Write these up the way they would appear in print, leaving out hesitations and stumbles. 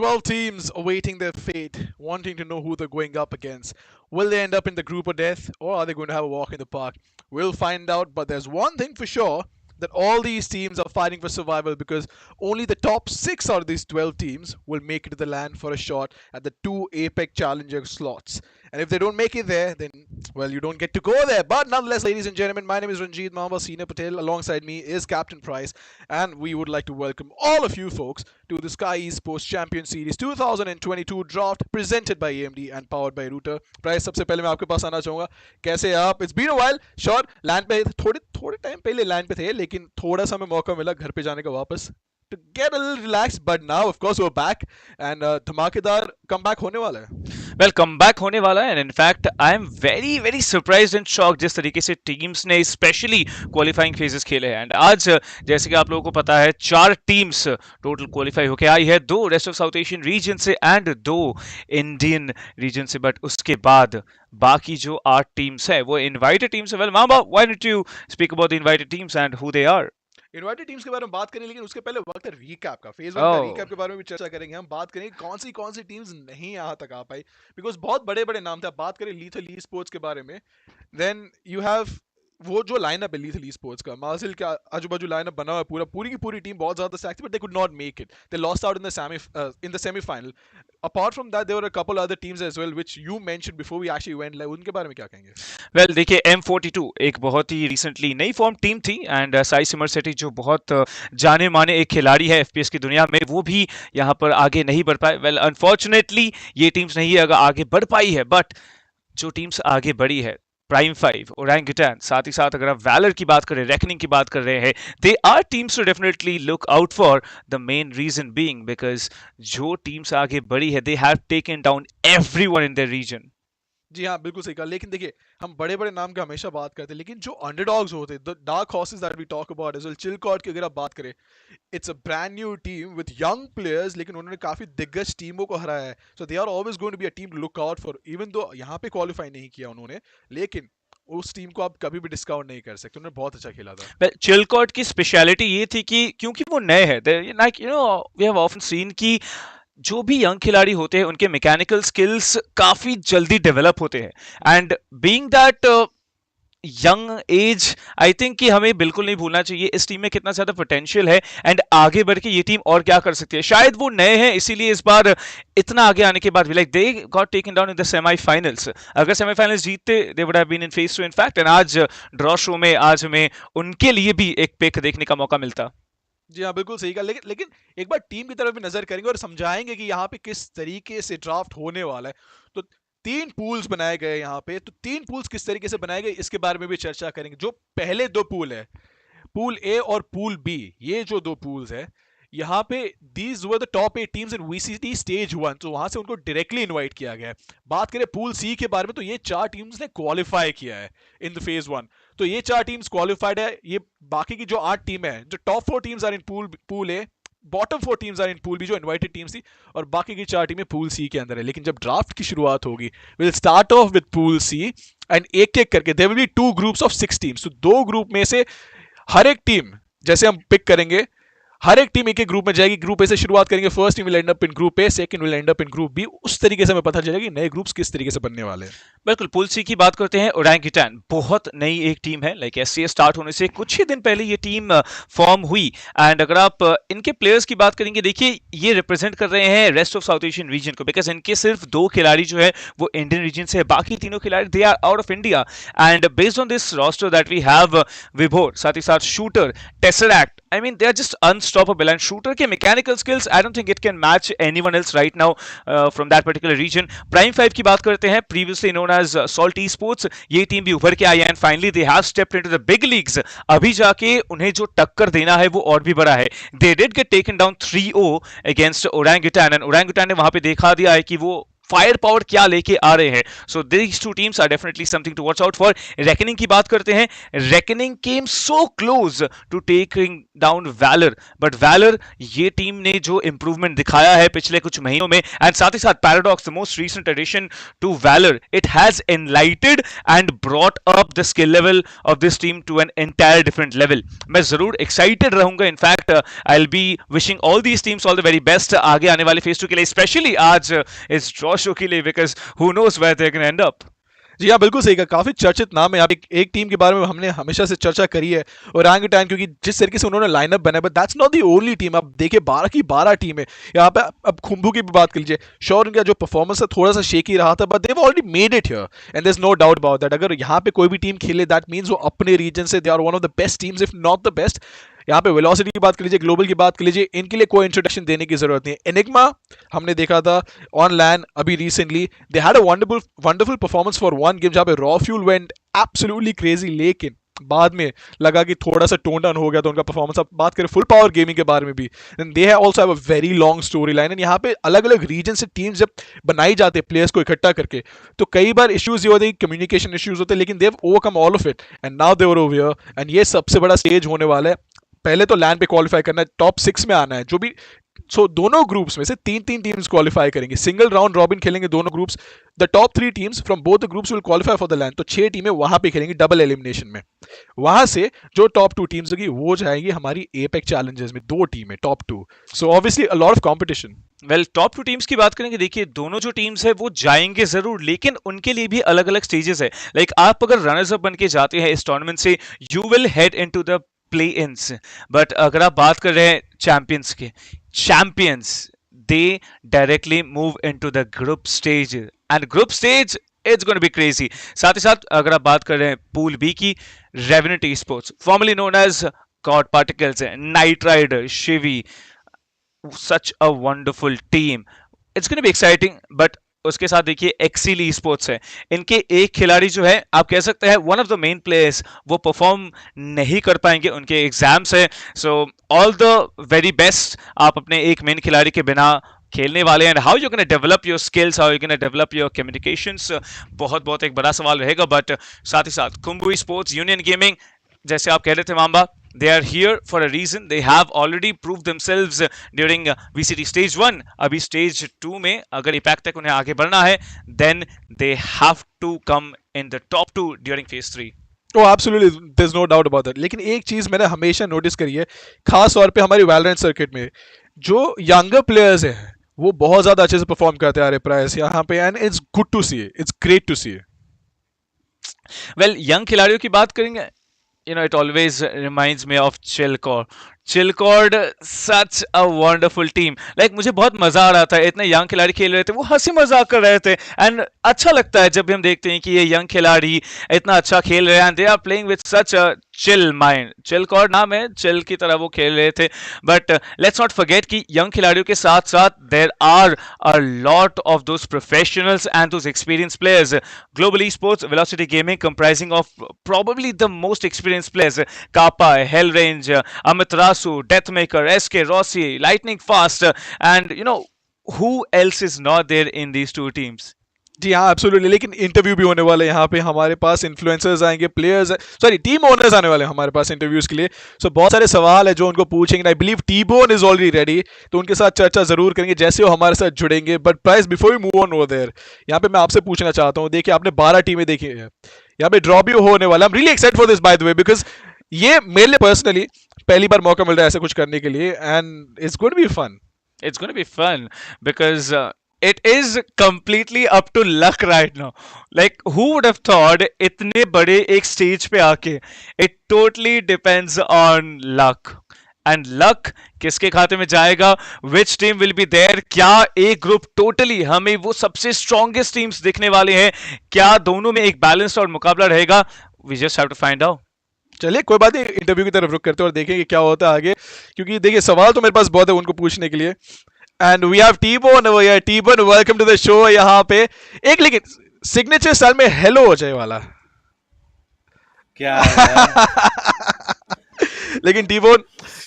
12 teams awaiting their fate, wanting to know who they're going up against. Will they end up in the group of death, or are they going to have a walk in the park? We'll find out, but there's one thing for sure, that all these teams are fighting for survival because only the top 6 out of these 12 teams will make it to the land for a shot at the 2 APAC Challenger slots. And if they don't make it there, then, well, you don't get to go there. But nonetheless, ladies and gentlemen, my name is Ranjit Mamba, Senior Patel. Alongside me is Captain Price. And we would like to welcome all of you folks to the Skyesports Champions Series 2022 draft presented by AMD and powered by Router. Price, सबसे पहले मैं आपके पास आना चाहूँगा. कैसे आप? It's been a while. Sure, land पे थोड़े टाइम पहले लैंड पे थे, लेकिन थोड़ा सा हमें मौका मिला घर पे जाने का वापस. To get a little relaxed, but now of course we're back and धमाकेदार comeback होने वाला है. वेल कमबैक होने वाला है and in fact I am very very surprised and shocked जिस तरीके से टीम्स ने स्पेशली क्वालिफाइंग फेजेस खेले हैं. एंड आज जैसे कि आप लोगों को पता है 4 टीम्स टोटल क्वालिफाई होके आई है, 2 rest of South Asian region से एंड 2 इंडियन रीजन से. बट उसके बाद बाकी जो 8 टीम्स है वो इनवाइटेड टीम्स है. वेल मामा, why don't you speak about the invited teams and who they are? Invited teams के बारे में बात करें, लेकिन उसके पहले वक्त है रीकैप का. फेज 1 का रीकैप के बारे में भी चर्चा करेंगे. हम बात करेंगे कौन सी टीम्स नहीं यहाँ तक आ पाई, बिकॉज बहुत बड़े बड़े नाम थे. आप बात करें लीथल ई स्पोर्ट्स के बारे में, देन यू हैव वो जो लाइनअप है लीथल ई स्पोर्ट्स का, मार्सिल का आजू बाजू लाइनअप बना हुआ है पूरी की पूरी टीम बहुत ज्यादा स्टैक थी, but they could not make it. They lost out in the semifinal. Apart from that, there were a couple other teams as well, which you mentioned before we actually went live. उनके बारे में क्या कहेंगे? Well देखिए, M42 एक बहुत ही recently नई form team थी एंड साई सिमर सेठी जो बहुत जाने माने एक खिलाड़ी है एफपीएस की दुनिया में, वो भी यहाँ पर आगे नहीं बढ़ पाए. वेल अनफॉर्चुनेटली ये टीम्स नहीं अगर आगे बढ़ पाई है, बट जो टीम्स आगे बढ़ी है, प्राइम 5, ओरंगुटैन, साथ ही साथ अगर आप वैलर की बात करें, रेकनिंग की बात कर रहे हैं, they are teams to definitely look out for. The main reason being because जो टीम्स आगे बढ़ी है, they have taken down everyone in their region. जी हाँ, बिल्कुल सही कहा. लेकिन देखिए, हम बड़े बड़े नाम का हमेशा बात करते हैं, लेकिन जो अंडरडॉग्स होते हैं, the dark horses that we talk about as well, चिलकॉट की अगर आप बात करें, it's a brand new team with young players, लेकिन उन्होंने काफी दिग्गज टीमों को हराया है. So they are always going to be a team to look out for. Even though यहाँ पे क्वालिफाई नहीं किया उन्होंने, लेकिन उस टीम को आप कभी भी डिस्काउंट नहीं कर सकते. उन्होंने बहुत अच्छा खेला था. चिलकॉट की स्पेशलिटी ये थी कि क्योंकि वो नए हैं, like you know we have often seen कि जो भी यंग खिलाड़ी होते हैं उनके मैकेनिकल स्किल्स काफी जल्दी डेवलप होते हैं. And being that young age, I think कि हमें बिल्कुल नहीं भूलना चाहिए इस टीम में कितना ज्यादा पोटेंशियल है एंड आगे बढ़ के ये टीम और क्या कर सकती है. शायद वो नए हैं इसीलिए इस बार इतना आगे आने के बाद भी like they got taken down in the semifinals. अगर सेमीफाइनल्स जीतते, they would have been in phase 2 in fact. And आज ड्रॉ शो में आज हमें उनके लिए भी एक पिक देखने का मौका मिलता. जी हाँ, बिल्कुल सही कहा. लेकिन एक बार टीम की तरफ भी नजर करेंगे और समझाएंगे कि यहाँ पे किस तरीके से ड्राफ्ट होने वाला है. तो 3 पूल्स बनाए गए यहाँ पे, तो 3 पूल्स किस तरीके से बनाए गए इसके बारे में भी चर्चा करेंगे. जो पहले 2 पूल है, पूल ए और पूल बी, ये जो 2 पूल्स है, यहाँ पे these were the top 8 teams in VCT stage 1, तो वहां से उनको डायरेक्टली इनवाइट किया गया है. बात करें पूल सी के बारे में, तो ये 4 टीम्स ने क्वालिफाई किया है इन द फेज 1. तो ये 4 टीम्स क्वालिफाइड है. ये बाकी की जो 8 टीम है, जो top 4 teams are in pool A, bottom 4 teams are in pool B, जो इनवाइटेड टीम्स थी, और बाकी की 4 टीमें पूल सी के अंदर है. लेकिन जब ड्राफ्ट की शुरुआत होगी, will start off with pool C and एक एक करके there will be 2 groups of 6 teams. तो 2 ग्रुप में से हर एक टीम, जैसे हम पिक करेंगे, हर एक टीम एक ग्रुप में जाएगी. ग्रुप ए से शुरुआत करेंगे, first team will end up in group A, second will end up in group B. उस तरीके से हमें पता चलेगा कि नए ग्रुप्स किस तरीके से बनने वाले हैं. बिल्कुल. पूल सी की बात करते हैं. ओरंगुटैन बहुत नई एक टीम है, लाइक SCS स्टार्ट होने से कुछ ही दिन पहले ये टीम फॉर्म हुई. एंड अगर आप इनके प्लेयर्स की बात करेंगे, देखिए ये रिप्रेजेंट कर रहे हैं rest of South Asian reason को, बिकॉज इनके सिर्फ 2 खिलाड़ी जो है वो इंडियन रीजन से है, बाकी तीनों खिलाड़ी they are out of India. And based on this roster that we have Vibhor, साथ ही साथ shooter, Tesseract, I mean, they are just unstoppable. And shooter के mechanical skills, I don't think it can match anyone else right now from that particular region. Prime 5 की बात करते हैं, previously known as Skyesports. ये team भी उभर के आई है and finally they have stepped into the big leagues. अभी जाके उन्हें जो टक्कर देना है वो और भी बड़ा है. They did get taken down 3-0 against Orangutan, and Orangutan ने वहां पे दिखा दिया है कि वो फायर पावर क्या लेके आ रहे हैं. So these two teams are definitely something to watch out for. Reckoning की बात करते हैं. Reckoning came so close to taking down Valor, but Valor ये टीम ने जो इंप्रूवमेंट दिखाया है पिछले कुछ महीनों में, एंड साथ ही साथ Paradox the most recent addition to Valor, it has enlightened and brought up the skill level of this team to an entire different level. मैं जरूर एक्साइटेड रहूंगा. In fact I will be wishing all these teams all the very best आगे आने वाले phase 2 के लिए, specially आज इस ड्रॉ शो के लिए, because who knows where they can end up. जी हाँ, बिल्कुल सही कहा, काफी चर्चित नाम है। एक टीम के बारे में हमने हमेशा से चर्चा करी है, ओरांगुटान, क्योंकि जिस तरीके से उन्होंने लाइनअप बनाया, but that's not the only team. आप देखिए 12 की 12 टीम है यहाँ पे. अब खुम्बू की भी बात कर लीजिए, श्योर उनका जो परफॉर्मेंस है थोड़ा सा शेकी रहा था, but they've already made it here and there is no doubt about that. अगर यहाँ पे कोई भी टीम खेले, दैट मीन्स वो अपने रीजन से they are one of the best teams, if not the best. यहाँ पे वेलोसिटी की बात कर लीजिए, ग्लोबल की बात कर लीजिए, इनके लिए कोई इंट्रोडक्शन देने की जरूरत नहीं है. एनिग्मा हमने देखा था ऑन लैंड अभी recently, they had a wonderful performance for one game, जहाँ पे raw fuel went absolutely crazy, लेकिन बाद में लगा कि थोड़ा सा टोन डाउन हो गया तो उनका परफॉर्मेंस. अब बात करें फुल पावर गेमिंग के बारे में भी, they have also have a very long story line. And यहाँ पे अलग अलग रीजन से टीम्स जब बनाई जाती है प्लेयर्स को इकट्ठा करके, तो कई बार इश्यूज ये होते हैं, कम्युनिकेशन इश्यूज होते हैं, लेकिन they have overcome all of it and now they are over here. And ये सबसे बड़ा स्टेज होने वाला है. पहले तो लैंड पे क्वालिफाई करना है, टॉप 6 में आना है जो भी. सो दोनों ग्रुप्स में से तीन तीन टीम्स क्वालिफाई करेंगे, सिंगल राउंड रॉबिन खेलेंगे दोनों groups. The top 3 teams from both the groups will qualify for the land. तो 6 टीमें वहां पे खेलेंगी डबल एलिमिनेशन में. वहां से जो टॉप 2 टीम्स होगी वो जाएंगी हमारी एपेक चैलेंजर्स में, 2 टीमें top 2. So obviously a lot of competition. Well, top 2 teams की बात करेंगे. देखिए दोनों जो टीम्स है वो जाएंगे जरूर, लेकिन उनके लिए भी अलग अलग स्टेजेस है. लाइक आप अगर रनर्स अप बन के जाते हैं इस टूर्नामेंट से, you will head into the play ins. But अगर आप बात कर रहे हैं चैंपियंस के, champions they directly move into the group stage, and group stage it's gonna be crazy. साथ ही साथ अगर आप बात कर रहे हैं पूल बी की, Revenant esports formerly known as God Particles, Night Rider, Shivi, such a wonderful team. It's going to be exciting, but उसके साथ देखिए एक्सील ई स्पोर्ट्स है. इनके एक खिलाड़ी जो है आप कह सकते हैं one of the main players, वो परफॉर्म नहीं कर पाएंगे, उनके एग्जाम्स है. So all the very best. आप अपने एक मेन खिलाड़ी के बिना खेलने वाले हैं, and how you can develop your skills, how you can develop your communications, बहुत बहुत एक बड़ा सवाल रहेगा. बट साथ ही साथ कुंबू स्पोर्ट्स, यूनियन गेमिंग, जैसे आप कह रहे थे मामबा, they are here for a reason. They have already proved themselves during VCT stage 1. अभी stage 2 में अगर APAC तक उन्हें आगे बढ़ना है, then they have to come in the top 2 during phase 3. Oh, absolutely, there's no doubt about that. लेकिन एक चीज मैंने हमेशा नोटिस करी है, खास तौर पे हमारी वैलोरेंट सर्किट में, जो यंगर प्लेयर्स हैं वो बहुत ज्यादा अच्छे से परफॉर्म करते आ रहे प्राइस यहाँ पे, and it's good to see, it's great to see. Well, young खिलाड़ियों की बात करेंगे, you know, it always reminds me of Chilcord, such a wonderful team. Like मुझे बहुत मजा आ रहा था, इतने यंग खिलाड़ी खेल रहे थे, वो हंसी मजाक कर रहे थे, एंड अच्छा लगता है जब भी हम देखते हैं कि ये यंग खिलाड़ी इतना अच्छा खेल रहे हैं, and they are playing with such a chill mind. चिलकॉर्ड नाम है, चिल की तरह वो खेल रहे थे. बट लेट्स नॉट फॉरगेट कि यंग खिलाड़ियों के साथ साथ there are a lot of those professionals and those experience players. Global esports, velocity gaming comprising of probably the most experienced players, Kappa, Hellrange, Amit Rasu, Deathmaker, SK, Rossi, Lightning Fast, and you know, who else is not there in these 2 teams? जी हाँ, absolutely. लेकिन interview भी होने वाले हैं यहाँ पे, हमारे पास influencers आएंगे, प्लेयर्स, सॉरी टीम ओनर्स आने वाले हैं हमारे पास इंटरव्यूज के लिए. सो बहुत सारे सवाल है जो उनको पूछेंगे. I believe T-bone is already ready, तो उनके साथ चर्चा जरूर करेंगे जैसे वो हमारे साथ जुड़ेंगे. But Price, before we move on over there, यहाँ पे मैं आपसे पूछना चाहता हूँ, देखिए आपने 12 टीमें देखी है, यहाँ पे ड्रॉ भी होने वाला. आई am really excited for this by the way, because ये मेरे लिए पर्सनली पहली बार मौका मिल रहा है ऐसा कुछ करने के लिए, and it's going to be fun. It's going to be fun because it is completely up to luck right now. Like who would have thought इतने बड़े एक स्टेज पे आके, it totally depends on luck. And luck किसके खाते में जाएगा, which team will be there, क्या एक ग्रुप टोटली हमें वो सबसे स्ट्रॉन्गेस्ट टीम्स दिखने वाले हैं, क्या दोनों में एक बैलेंस और मुकाबला रहेगा, we just have to find out. चलिए कोई बात नहीं, इंटरव्यू की तरफ रुक करते हैं और देखेंगे क्या होता है आगे, क्योंकि देखिए सवाल तो मेरे पास बहुत है उनको पूछने के लिए. And we have T-Bone over here. T-Bone, welcome to the show. यहाँ पे एक लेकिन सिग्नेचर स्टाइल में हेलो हो जाए वाला क्या है? लेकिन टी-बोन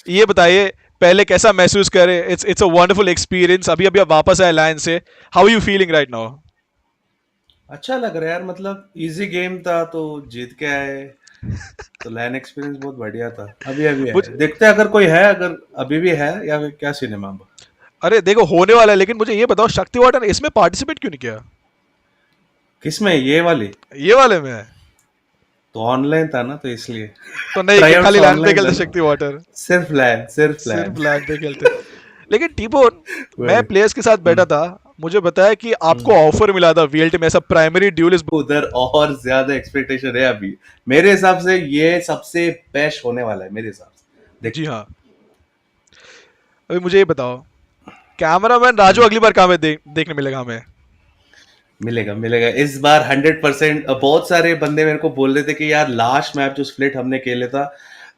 ये बताइए, पहले कैसा महसूस करे? It's a wonderful experience. अभी अभी आप वापस आए लायन से, how are you feeling right now? अच्छा लग रहा है यार, मतलब इजी गेम था तो जीत के आए, तो लैन एक्सपीरियंस बहुत बढ़िया था। अभी अभी है, मुझे, देखते हैं अगर कोई है, अगर अभी भी है या फिर क्या सिनेमा में। अरे देखो होने वाला है, लेकिन मुझे ये बताओ शक्ति वाटर इसमें पार्टिसिपेट क्यों नहीं किया? किस में, ये वाली? ये वाले में? तो ऑनलाइन था ना, तो इसलिए तो नहीं क्या ट्राईआउट्स खाली लैंड पे ऑनलाइन था खेलते ना। शक्ति वाटर? सिर्फ लैन, सिर्फ सिर्फ लैन। लैंड पे खेलते? लेकिन टीबोन, मैं वही। प्लेयर्स के साथ बैठा हम्म, था, मुझे बताया कि आपको हम्म। ऑफर मिला था वीएलटी में ऐसा प्राइमरी ड्यूलिस्ट। उधर और ज्यादा एक्सपेक्टेशन है अभी मेरे हिसाब से, ये सबसे बेस्ट होने वाला है मेरे हिसाब से, जी देखते हैं। हाँ। अभी मुझे ये बताओ, कैमरामैन राजू हम्म। अगली बार कहाँ में देखने मिलेगा हमें? मिलेगा मिलेगा इस बार 100%। बहुत सारे बंदे मेरे को बोल रहे थे कि यार लास्ट मैच जो स्प्लिट हमने खेले था,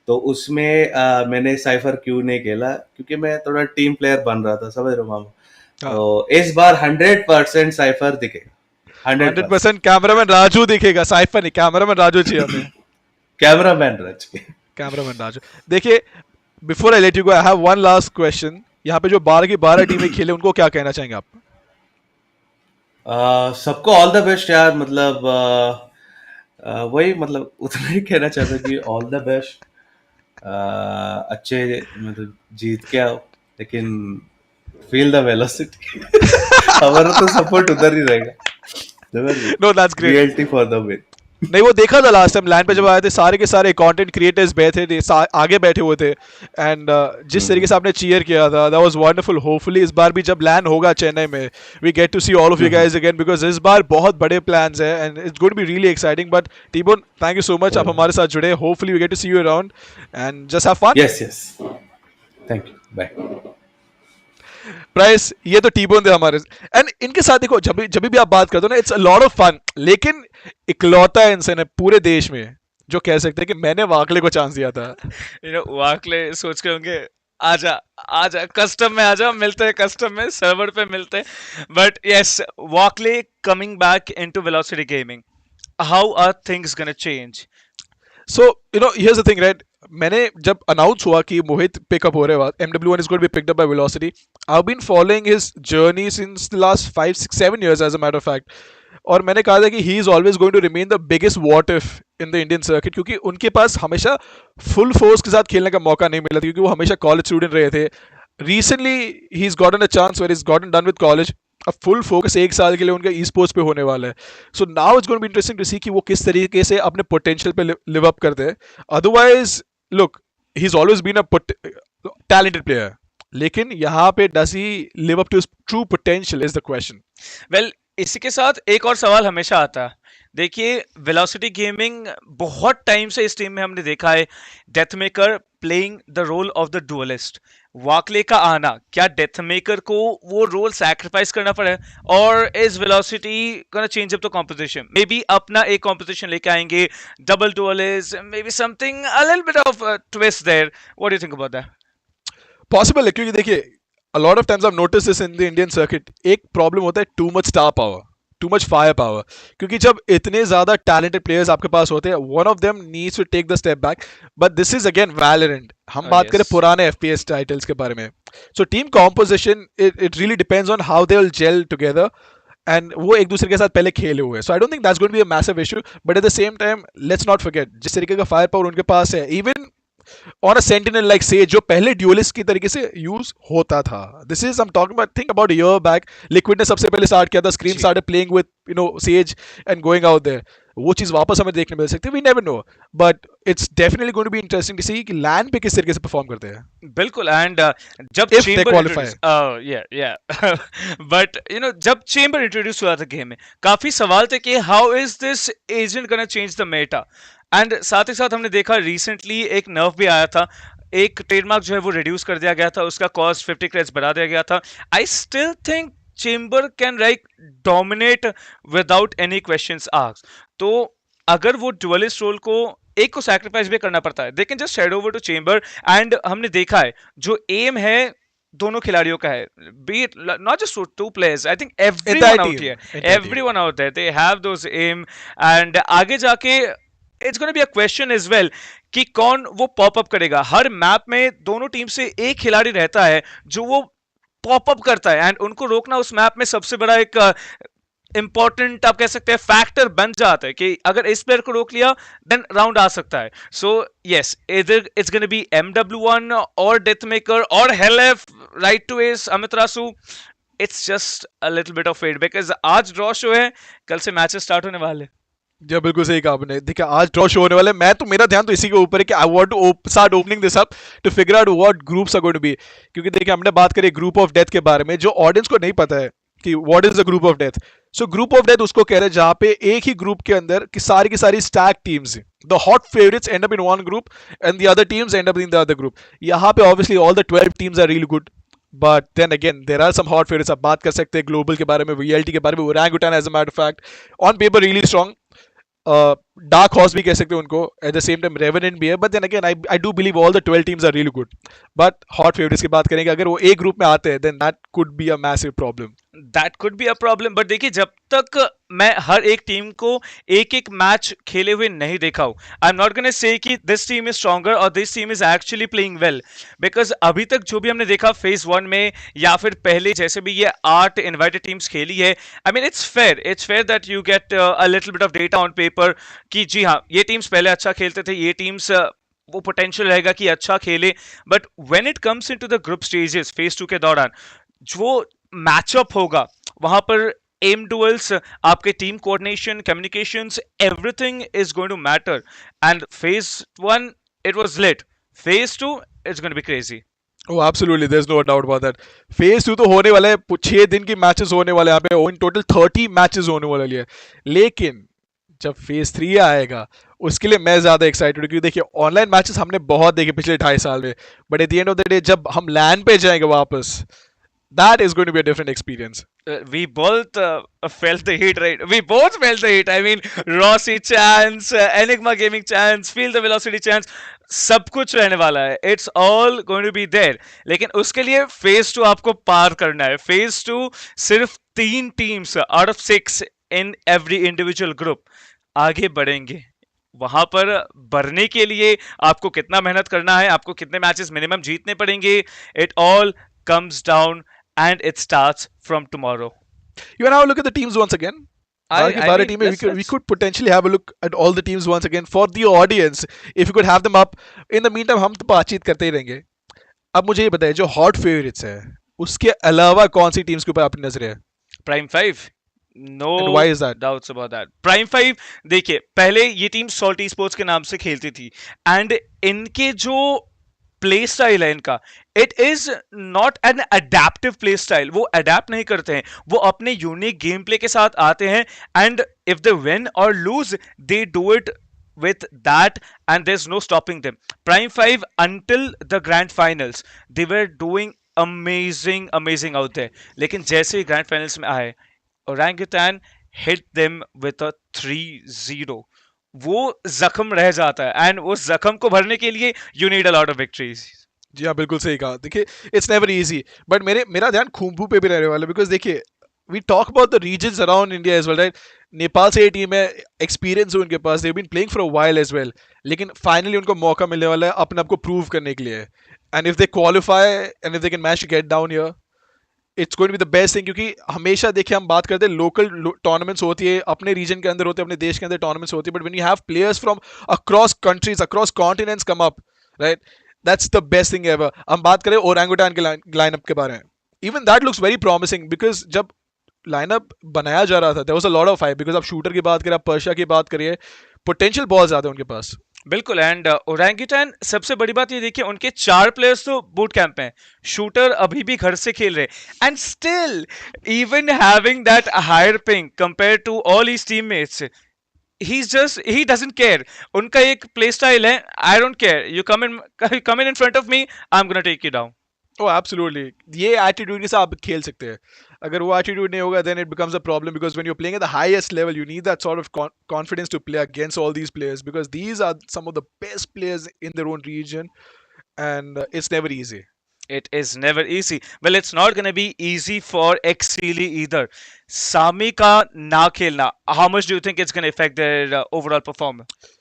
तो उसमें मैंने साइफर क्यों नहीं खेला, क्योंकि मैं थोड़ा टीम प्लेयर बन रहा था, समझ रहे हो मामा। हाँ, तो इस बार 100% साइफर दिखेगा, 100%। 100% कैमरामैन राजू दिखेगा, साइफर नहीं, कैमरामैन राजू चाहिए हमें। कैमरा मैन रच के। कैमरामैन राजू। देखिए, before I let you go, I have one last question. यहाँ पे जो 12 की 12 टीमें खेले, उनको क्या कहना चाहेंगे आप? सबको ऑल द बेस्ट यार, मतलब वही, मतलब उतना ही कहना चाहता हूँ कि ऑल द बेस्ट। अच्छे, मतलब जीत के आओ, लेकिन फील द वेलोसिटी। हमारा तो सपोर्ट उधर ही रहेगा, समझ रहे? No that's great. VLT for the win. नहीं, वो देखा था लास्ट टाइम लैंड पे जब आए थे, सारे के सारे कंटेंट क्रिएटर्स बैठे थे, आगे बैठे हुए थे, एंड जिस तरीके से आपने चीयर किया था, दैट वाज वंडरफुल। होपफुली इस बार भी जब लैंड होगा चेन्नई में, we get to see all of you guys again, because इस बार बहुत बड़े प्लान्स है and it's going to be really exciting. But T-Bone, thank you so much, आप हमारे साथ जुड़े। Hopefully we get to see you around and just have fun. Yes yes, thank you, bye. Price, ये तो T-bone थे हमारे। And इनके साथ देखो, जब भी आप बात करते हो ना, it's a lot of fun. लेकिन इकलौता इंसान है पूरे देश में जो कह सकते हैं कि मैंने वाकले को चांस दिया था। वाकले सोच के होंगे, आजा आजा कस्टम में, आजा मिलते हैं कस्टम में, सर्वर पे मिलते हैं। बट यस, वाकले coming back into velocity gaming, how are things gonna change? So here's the thing right, मैंने जब अनाउंस हुआ कि मोहित पिकअप हो रहे बाद MW1 is going to be picked up by Velocity, I've been following his journey since the last 5 6 7 years as a matter of fact. और मैंने कहा था कि he is always going to remain the biggest what if in the Indian circuit, क्योंकि उनके पास हमेशा full force के साथ खेलने का मौका नहीं मिला था, क्योंकि वो हमेशा कॉलेज स्टूडेंट रहे थे। Recently he is gotten a chance where is gotten done with college. अब फुल फोकस 1 साल के लिए उनका ई स्पोर्ट्स पे होने वाला है। So now it's going to be interesting to see कि वो किस तरीके से अपने पोटेंशियल पे लिव अप करते हैं। Otherwise look, he is always been a talented player, लेकिन यहाँ पे does he live up to his true potential is the question. Well, इसी के साथ एक और सवाल हमेशा आता है। देखिए, वेलोसिटी गेमिंग बहुत टाइम से इस टीम में हमने देखा है death maker playing the role of the duelist. वाकले का आना, क्या डेथ मेकर को वो रोल सैक्रिफाइस करना पड़ा, और is Velocity gonna change up the composition? Maybe अपना एक कॉम्पोजिशन लेके आएंगे, double duelist, maybe something a little bit of twist there. What do you think about that? Possible है, क्योंकि देखिए a lot of times I've noticed this in the Indian circuit, एक problem होता है too much star power, too much fire power. क्योंकि जब इतने ज्यादा टैलेंटेड प्लेयर्स आपके पास होते हैं, one of them needs to take the step back. But this is again Valorant, हम बात करें यस, पुराने FPS टाइटल्स के बारे में। So team composition, it really depends on how they will gel together, and वो एक दूसरे के साथ पहले खेले हुए। So I don't think that's going to be a massive issue, but at the same time let's not forget जिस तरीके का फायर पावर उनके पास है, इवन और सेंटिनल लाइक सेज जो पहले ड्यूलिस्ट की तरीके से यूज होता था। This is I am talking about, think about year back, Liquid ने सबसे पहले स्टार्ट किया था, Scream ji, started playing with Sage and going out there. वो चीज वापस हमें देखने मिल सकती है, we never know. But it's definitely going to be interesting to see कि लैंड पे किस तरीके से परफॉर्म करते हैं, बिल्कुल। एंड जब if they chamber qualify. Introduce, या या बट जब चेंबर इंट्रोड्यूस हुआ था गेम में, काफी सवाल थे कि how is this agent gonna change the Meta. And साथ ही साथ हमने देखा रिसेंटली एक नर्व भी आया था, एक ट्रेडमार्क जो है वो रिड्यूस कर दिया गया था, उसका कॉस्ट 50 क्रेड्स बढ़ा दिया गया था। I still think chamber can like dominate without any questions asked. तो अगर वो डुअलिस्ट रोल को एक को सैक्रिफाइस भी करना पड़ता है, they can just head over to chamber. And हमने देखा है जो एम है दोनों खिलाड़ियों का है, be it not just two players, I think entire everyone out team, here, entire team. Everyone out there, they have those them. And आगे जाके it's gonna be a question as well कि कौन वो पॉप अप करेगा। हर map में दोनों team से एक खिलाड़ी रहता है जो वो पॉप अप करता है, एंड उनको रोकना उस मैप में सबसे बड़ा एक इंपॉर्टेंट आप कह सकते हैं फैक्टर बन जाता है कि अगर इस प्लेयर को रोक लिया देन राउंड आ सकता है। सो यस, इधर इट्स गोना बी MW1 और डेथ मेकर और हेलेफ राइट टू एस अमित्रासु। It's just a little bit of fate because आज ड्रॉ शो है, कल से मैचेस स्टार्ट होने वाले। जी बिल्कुल सही कहा आपने। देखिए आज ड्रॉ शो होने वाला है, मैं तो मेरा ध्यान तो इसी के ऊपर है कि I want to start opening this up to figure out what groups are going to be. क्योंकि देखिए हमने बात करी ग्रुप ऑफ डेथ के बारे में, जो ऑडियंस को नहीं पता है कि what is the group of death. So group of death उसको कह रहे हैं जहां पे एक ही ग्रुप के अंदर की सारी stack teams, the hot favourites end up in one group and the other teams end up in the other group. यहाँ पे obviously all the 12 teams are really good, but then again there are some hot favourites. आप बात कर सकते हैं global के बारे में, वीएलटी के बारे में, Orangutan as a matter of fact on paper really strong, dark horse भी कह सकते हैं उनको, at the same time Revenant भी है। But then again I do believe all the 12 teams are really good. But hot favourites की बात करेंगे, अगर वो एक ग्रुप में आते हैं then that could be a massive problem. That could be a problem, but देखिए जब तक मैं हर एक टीम को एक एक मैच खेले हुए नहीं देखा हूं, आई एम नॉट गोना से कि दिस टीम इज स्ट्रॉन्गर और this team is actually playing well. Because अभी तक जो भी हमने देखा फेज 1 में या फिर पहले जैसे भी ये 8 इनवाइटेड टीम्स खेली है, I mean it's fair that you get a little bit of data on paper कि जी हाँ ये टीम्स पहले अच्छा खेलते थे, ये टीम्स वो पोटेंशियल रहेगा कि अच्छा खेले। But when it comes into the group stages phase 2 के दौरान जो मैचअप होगा वहां पर एम डुअल्स, आपके team coordination, communications, everything is going to matter. And phase 1 it was lit, phase 2 it's going to be crazy. Oh, absolutely. There's no doubt about that. Phase 2 तो होने वाला है, 6 दिन की मैचेस होने वाले हैं यहाँ पे, इन टोटल 30 मैचेस होने वाले हैं। लेकिन जब फेज 3 आएगा उसके लिए मैं ज्यादा एक्साइटेड हूँ, क्योंकि देखिए ऑनलाइन मैचेस हमने बहुत देखे पिछले 2.5 साल में, but at the end of the day जब हम लैंड पे जाएंगे वापस, that is going to be a different experience. We both felt the heat, right? We both felt the heat. I mean, Rossi chance, Enigma Gaming chance, Feel the Velocity chance, सब कुछ रहने वाला है. It's all going to be there. लेकिन उसके लिए phase 2 आपको पार करना है. फेज 2 सिर्फ 3 teams out of 6 in every individual group आगे बढ़ेंगे. वहां पर बढ़ने के लिए आपको कितना मेहनत करना है, आपको कितने मैचेस मिनिमम जीतने पड़ेंगे, it all comes down and it starts from tomorrow. You want to have a look at the teams once again? We could potentially have a look at all the teams once again for the audience. If you could have them up. In the meantime, हम तो बातचीत करते ही रहेंगे. अब मुझे ये बताइए जो हॉट फेवरेट्स है उसके अलावा कौन सी टीम्स के ऊपर आपकी नजर है? Prime 5. No why is that? doubts about that. Prime 5 देखिए पहले ये टीम सॉल्टी स्पोर्ट्स के नाम से खेलती थी एंड इनके जो प्ले स्टाइल है इनका, it is not an adaptive play style. वो अडेप्ट नहीं करते हैं, वो अपने यूनिक गेम प्ले के साथ आते हैं एंड इफ दे विन और lose they do it with that and there's no stopping them. Prime 5 until the grand finals they were doing amazing out there. लेकिन जैसे ही grand finals में आए, Orangutan hit them with a 3-0. वो जख्म रह जाता है एंड उस जख्म को भरने के लिए you need a lot of victories. जी हाँ बिल्कुल सही कहा. देखिए इट्स नेवर इजी, बट मेरा ध्यान खूंबू पे भी रहने वाला है, बिकॉज देखिए we talk about the regions around India as well, right? Nepal से ये टीम है, एक्सपीरियंस है उनके पास, they have been playing for a while as well, लेकिन फाइनली उनको मौका मिलने वाला है अपने आप को प्रूव करने के लिए. And if they qualify and if they can match to get down here, it's going to be the best thing. क्योंकि हमेशा देखिए हम बात करते हैं लोकल टूर्नामेंट्स होती है, अपने रीजन के अंदर होते हैं, अपने देश के अंदर टूर्नामेंट्स होती है, but when you have players from across countries, across continents come up, right, that's the best thing ever. हम बात करें ओरंगुटान के लाइनअप के बारे में, even that looks very promising, because जब लाइनअप बनाया जा रहा था there was a lot of hype, because आप शूटर की बात करें, आप पर्शिया की बात करिए, पोटेंशियल बहुत ज्यादा है उनके पास. बिल्कुल. एंड ओरंगुटान सबसे बड़ी बात ये देखिए उनके 4 प्लेयर्स तो बूट कैंप में, शूटर अभी भी घर से खेल रहे and still even having that higher ping compare to all his teammates, he doesn't care. उनका एक प्ले स्टाइल है, I don't care, you come in front of me, I am gonna take you down. Oh, absolutely. ये attitude के साथ आप खेल सकते हैं. अगर वो एटीट्यूड नहीं होगा then it becomes a problem, because when you're playing at the highest level you need that sort of confidence to play against all these players, because these are some of the best players in their own region, and it's never easy. It is never easy. Well, it's not going to be easy for Xseely either. Sami का ना खेलना, how much do you think it's going to affect their overall performance?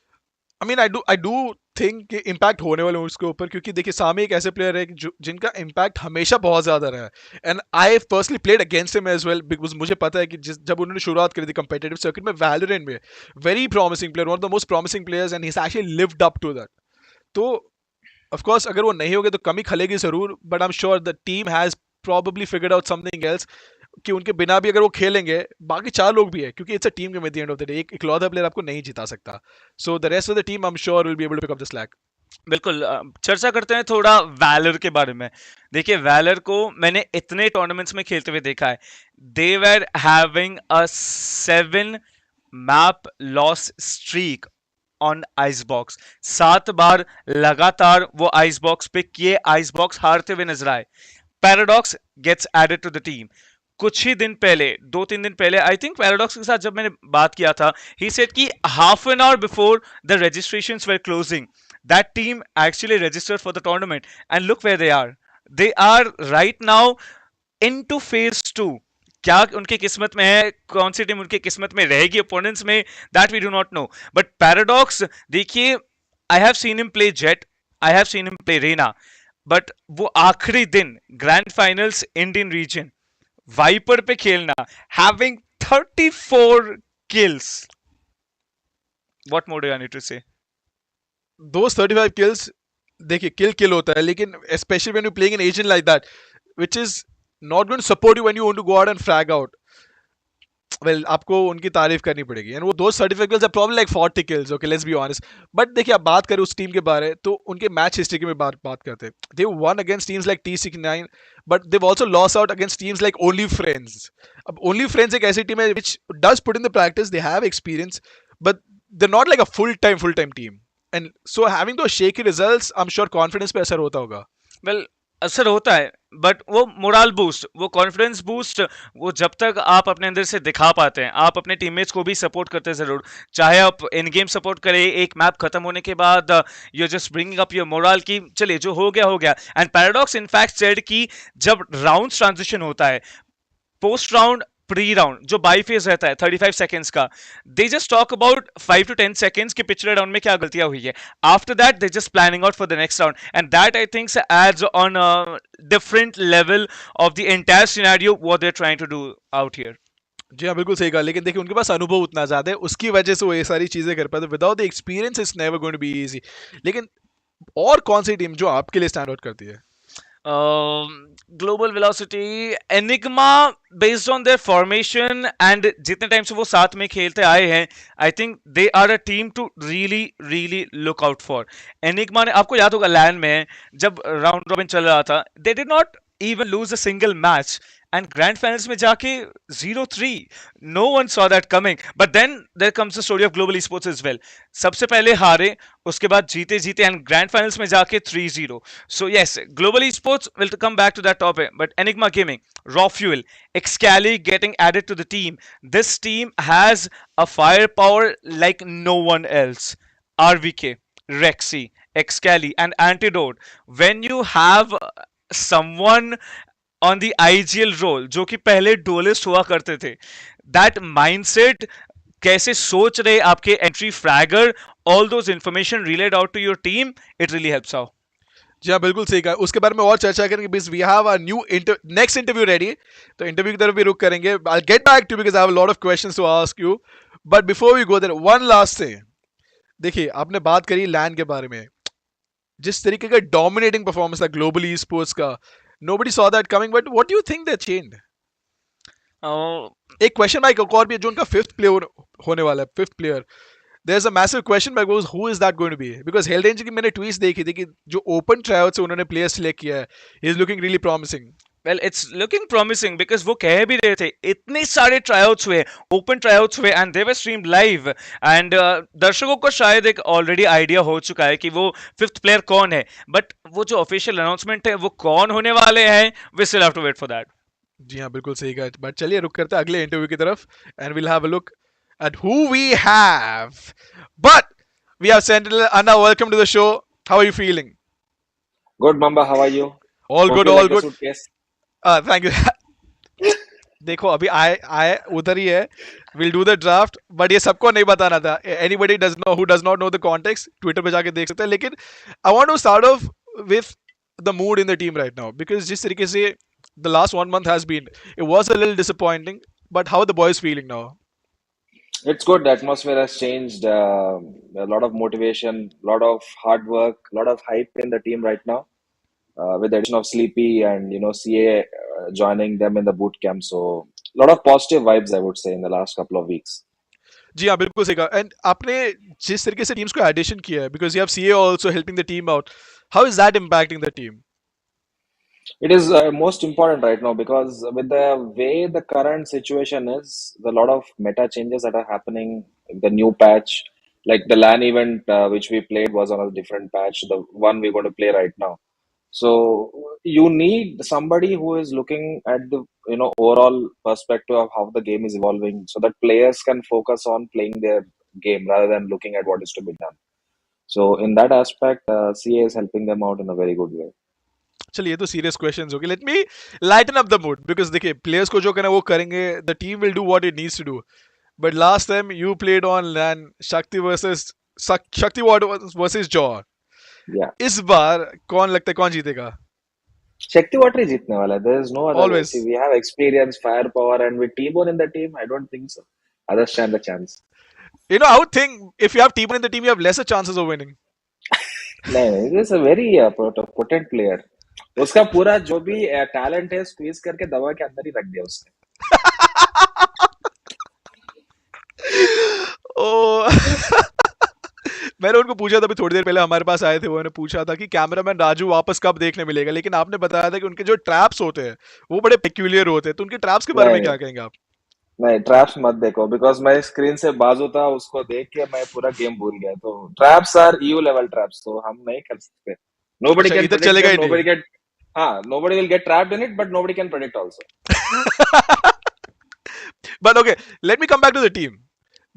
I mean I do think कि impact होने वाले हैं उसके ऊपर, क्योंकि देखिए सामी एक ऐसे प्लेयर है जिनका इम्पैक्ट हमेशा बहुत ज्यादा रहा है, and I personally played against him as well, because मुझे पता है कि जब उन्होंने शुरुआत करी थी कंपेटिटिव सर्किट में वैलोरेंट में, very promising player, one of the most promising players, and he has actually lived up to that. तो ऑफ कोर्स अगर वो नहीं होगे तो कमी खलेगी जरूर, but I am sure the team has probably figured out something else कि उनके बिना भी अगर वो खेलेंगे, बाकी 4 लोग भी है, क्योंकि it's a team game at the end of the day, एक इकलौता प्लेयर आपको नहीं जिता सकता. So the rest of the team I am sure will be able to pick up the slack. बिल्कुल चर्चा करते हैं थोड़ा वैलर के बारे में. देखिए वैलर को मैंने इतने टूर्नामेंट्स में खेलते हुए देखा है. They were having a 7 map loss streak on Icebox. 7 बार लगातार वो आइस बॉक्स पे किए, आइस बॉक्स हारते हुए नजर आए. Paradox gets added to the team. कुछ ही दिन पहले, 2-3 दिन पहले, आई थिंक पैराडॉक्स के साथ जब मैंने बात किया था, ही सेड कि half an hour before the registrations were closing, that team actually registered for the tournament, and look where they are right now into phase 2. क्या उनकी किस्मत में है, कौन सी टीम उनकी किस्मत में रहेगी ओपोनेंट्स में, that we do not know. But Paradox देखिए, I have seen him play Jett, I have seen him play Reyna, but वो आखिरी दिन grand finals Indian region Viper पे खेलना, having 34 kills. What more do I need to say? Those 35 kills, देखिए किल होता है, लेकिन especially when you're playing an agent like that, which is not going to support you when you want to go out and frag out, well, आपको उनकी तारीफ करनी पड़ेगी. And वो those 35 kills are probably like 40 kills, okay, let's be honest. But देखिए, आप बात करें उस टीम के बारे, तो उनके मैच हिस्ट्री की में बात करते हैं. they won against teams like T69, but they've also lost out against teams like Only Friends. अब Only Friends एक ऐसी टीम है which does put in the practice, they have experience, but they're not like a full-time team. And so having those shaky results, I'm sure confidence पे असर होता होगा. Well, असर होता है, बट वो मोरल बूस्ट, वो कॉन्फिडेंस बूस्ट, वो जब तक आप अपने अंदर से दिखा पाते हैं, आप अपने टीममेट्स को भी सपोर्ट करते हैं जरूर, चाहे आप इन गेम सपोर्ट करें, एक मैप खत्म होने के बाद you just bringing up your moral की चलिए जो हो गया. एंड पैराडॉक्स इनफैक्ट सेड कि जब राउंड ट्रांजिशन होता है, पोस्ट राउंड, प्री राउंड जो बाई फेज रहता है 35 सेकेंड्स का, they just talk about 5 to 10 seconds के पिछले राउंड में क्या गलतियां हुई है. After that they just planning out for the next round, and that I think adds on different level of the entire scenario what they are trying to do out here. जी हाँ, बिल्कुल सही कहा, लेकिन देखिए उनके पास अनुभव उतना ज्यादा है, उसकी वजह से वो ये सारी चीजें कर पाते. Without the experience it's never going to be easy. लेकिन और कौन सी टीम जो आपके लिए स्टैंड आउट करती है? Global Velocity, Enigma, based on their formation and जितने टाइम से वो साथ में खेलते आए हैं, I think they are a team to really look out for. Enigma ने, आपको याद होगा लैंड में जब राउंड रॉबिन चल रहा था, they did not even lose a single match, and grand finals में जाके 0-3, no one saw that coming. But then there comes the story of global esports as well. सबसे पहले हारे, उसके बाद जीते and grand finals में जाके 3-0. So yes, global esports, will come back to that topic, but Enigma Gaming, Raw Fuel, Excali getting added to the team. This team has a firepower like no one else. RVK, Rexy, Excali and Antidote. When you have someone on the IGL role जो कि पहले duelist हुआ करते थे, that mindset, कैसे सोच रहे आपके entry fragger, all those information relayed out to your team, it really helps out. जी हाँ, बिल्कुल सही कहा. उसके बारे में और चर्चा करेंगे because we have a new next interview ready. तो इंटरव्यू की तरफ भी रुक करेंगे. I'll get back to you because I have a lot of questions to ask you. But before we go there, one last thing. देखिए, आपने बात करी लैंड के बारे में, जिस तरीके का डोमिनेटिंग परफॉर्मेंस था ग्लोबल ई स्पोर्ट्स का, nobody saw that coming, but what do you think they changed? एक क्वेश्चन मार्क और भी है, जो उनका फिफ्थ प्लेयर होने वाला है, fifth player. there's a massive question mark, goes who is that going to be? because हेल्डेंजर की मैंने ट्वीट्स देखी थी कि जो ओपन ट्रायआउट से उन्होंने प्लेयर सिलेक्ट किया है, he is looking really promising. Well, it's looking promising because वो कह भी रहे थे, इतने सारे ट्रायआउट्स हुए, ओपन ट्रायआउट्स हुए, and they were streamed live, and दर्शकों को शायद एक ऑलरेडी आइडिया हो चुका है कि वो फिफ्थ प्लेयर कौन है, बट वो जो ऑफिशियल अनाउंसमेंट है वो कौन होने वाले हैं, we still have to wait for that. जी हाँ, बिल्कुल सही कहा. बट चलिए रुक करते हैं अगले इंटरव्यू की तरफ, and we'll have a look at who we have. But we have Sentinel Anna, welcome to the show. How are you feeling? Good, Mamba. How are you? All Hope good, you all like the good. suitcase. Thank you. देखो अभी आए आए उधर ही है, will do the draft, but ये सबको नहीं बताना था। Anybody does not know the context Twitter पे जाके देख सकते हैं। लेकिन I want to start off with the mood in the team right now, because जिस तरीके से the last 1 month has been, it was a little disappointing, but how are the boys feeling now? It's good. The atmosphere has changed. A lot of motivation, a lot of hard work, a lot of hype in the team right now. With the addition of Sleepy and CA joining them in the boot camp, so a lot of positive vibes I would say in the last couple of weeks. जी हाँ, बिल्कुल सही कहा। And आपने जिस तरीके से teams को addition किया है, because you have CA also helping the team out, how is that impacting the team? It is most important right now because with the way the current situation is, a lot of meta changes that are happening. The new patch, like the LAN event which we played, was on a different patch. The one we're going to play right now. So you need somebody who is looking at the overall perspective of how the game is evolving, so that players can focus on playing their game rather than looking at what is to be done. So in that aspect, CA is helping them out in a very good way. चलिए ये तो serious questions हो गए, let me lighten up the mood, because देखिए players को जो करना है वो करेंगे, the team will do what it needs to do. But last time you played on LAN Shakti versus John. Yeah. इस बार कौन लगता है कौन जीतेगा? Shakti Water is जीतने वाला है. There is no other way. Always. See, we have experience, firepower, and with T-Bone in the team, I don't think so. Others stand a chance. You know, I would think if you have T1 in the team, you have lesser chances of winning. नहीं, this is a very potent player. उसका पूरा जो भी talent है squeeze करके दवा के अंदर ही रख दिया उसने. मैंने उनको पूछा था अभी थोड़ी देर पहले, हमारे पास आए थे, वो उन्होंने पूछा था कि कैमरामैन राजू वापस कब देखने मिलेगा, लेकिन आपने बताया था कि उनके जो ट्रैप्स होते हैं वो बड़े पेक्यूलियर होते हैं, तो उनके ट्रैप्स के बारे में क्या कहेंगे आप? नहीं, ट्रैप्स मत देखो, बिकॉज मैं स्क्रीन से बाजू था, उसको देख के मैं पूरा गेम भूल गया. तो traps are EU level traps, तो हम नहीं कर सकते. नोबडी कैन इधर चलेगा ही nobody get nobody will get trapped in it, but nobody can predict also. But okay, let me come back to the team.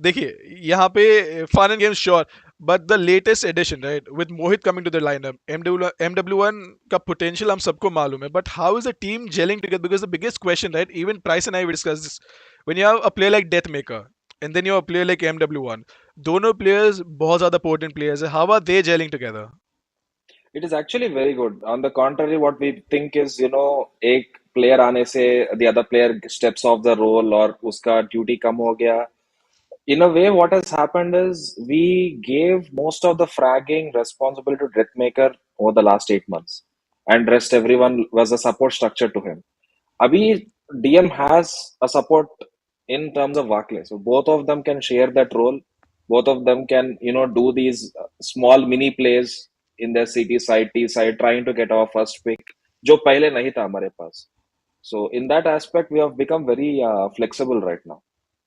देखिए यहाँ पे fun and games sure, but the latest addition, right, with Mohit coming to the lineup, MW1 का potential हम सबको मालूम है, but how is the team gelling together? Because the biggest question, right, even Price and I we discussed this, when you have a player like Deathmaker and then you have a player like MW1, दोनों players बहुत ज़्यादा potent players है, how are they gelling together? It is actually very good. On the contrary, what we think is, एक player आने से the other player steps off the role और उसका duty कम हो गया. In a way, what has happened is we gave most of the fragging responsibility to Deathmaker over the last 8 months, and rest everyone was a support structure to him. Abhi DM has a support in terms of Wakle, so both of them can share that role. Both of them can do these small mini plays in their CT side, T side, trying to get our first pick, जो पहले नहीं था हमारे पास. So in that aspect, we have become very flexible right now.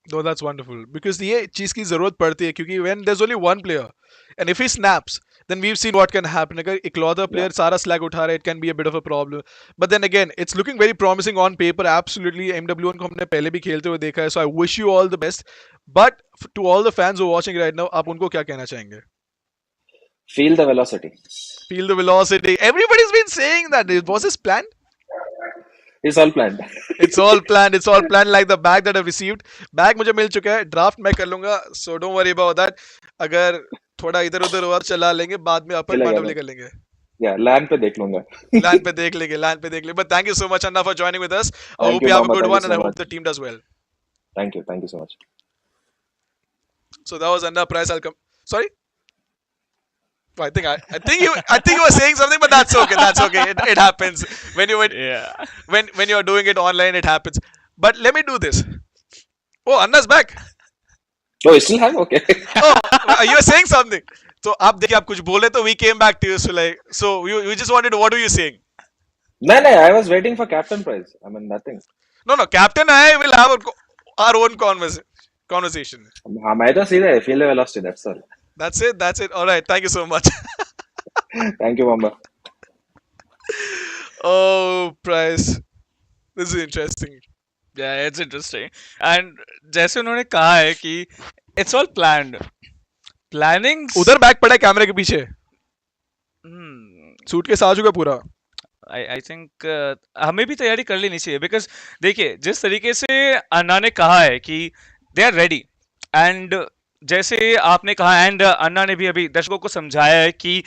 No, that's wonderful, because ये चीज की जरूरत पड़ती है, क्योंकि when there's only one player and if he snaps, then we've seen what can happen. अगर इकलौता player सारा slack उठा रहा है, it can be a bit of a problem. But then again, it's looking very promising on paper. Absolutely, MW1 को हमने पहले भी खेलते हुए देखा है, so I wish you all the best. But to all the fans who are watching right now, आप उनको क्या कहना चाहेंगे? Feel the velocity. Feel the velocity. Everybody's been saying that. Was this planned? It's all planned. It's all planned. It's all planned, like the bag that I've received. Bag मुझे मिल चुका है, draft मैं कर लूंगा, so don't worry about that. अगर थोड़ा इधर उधर और चला लेंगे, बाद में अपन मांडवली कर लेंगे. Yeah, land पे देख लूंगा. Land पे देख लेंगे. But thank you so much, Anna, for joining with us. I hope you have a good one, and I hope the team does well. Thank you so much. So that was Anna Price. I'll come. Sorry. I think you were saying something, but that's okay. That's okay. It happens when you're doing it online. It happens. But let me do this. Oh, Anna's back. Oh, you still have? Okay. Oh, you were saying something. So आप देखिए, आप कुछ बोले तो we came back to you. So you just wanted to, what were you saying? No, I was waiting for Captain Prize. I mean, nothing. No, Captain I will have our own conversation. मैं तो सीधे feel the velocity. That's all. That's it. All right. Thank you so much. Thank you, Mamba. Oh, Price. This is interesting. Yeah, it's interesting. And जैसे उन्होंने कहा है कि it's all planned. Planning. उधर bag पड़ा है कैमरे के पीछे. सूट के साथ होगा पूरा. आई थिंक हमें भी तैयारी कर लेनी चाहिए, बिकॉज देखिए जिस तरीके से अन्ना ने कहा है कि दे आर रेडी, एंड जैसे आपने कहा, एंड अन्ना ने भी अभी दर्शकों को समझाया है कि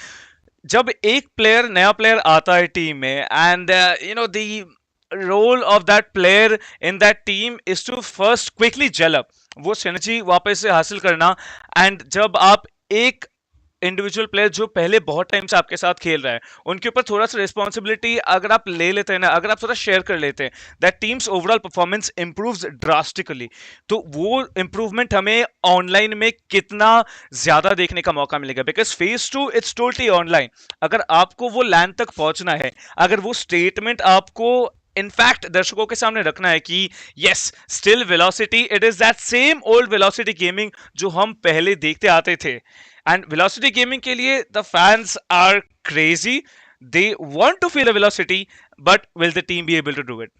जब एक प्लेयर, नया प्लेयर आता है टीम में, and you know the role of that player in that team is to first quickly gel up, वो सिनर्जी वापस से हासिल करना। एंड जब आप एक इंडिविजुअल प्लेयर जो पहले बहुत टाइम से आपके साथ खेल रहा है, उनके ऊपर थोड़ा सा रिस्पॉन्सिबिलिटी अगर आप ले लेते हैं ना, अगर आप थोड़ा शेयर कर लेते हैं, that teams overall performance improves drastically. तो वो इंप्रूवमेंट हमें ऑनलाइन में कितना ज्यादा देखने का मौका मिलेगा, because phase 2 it's totally online. अगर आपको वो लैंड तक पहुंचना है, अगर वो स्टेटमेंट आपको इनफैक्ट दर्शकों के सामने रखना है कि yes still velocity, it is that same old velocity gaming जो हम पहले देखते आते थे। एंड वेलोसिटी गेमिंग के लिए the fans are crazy, they want to feel a Velocity, but will the team be able to do it?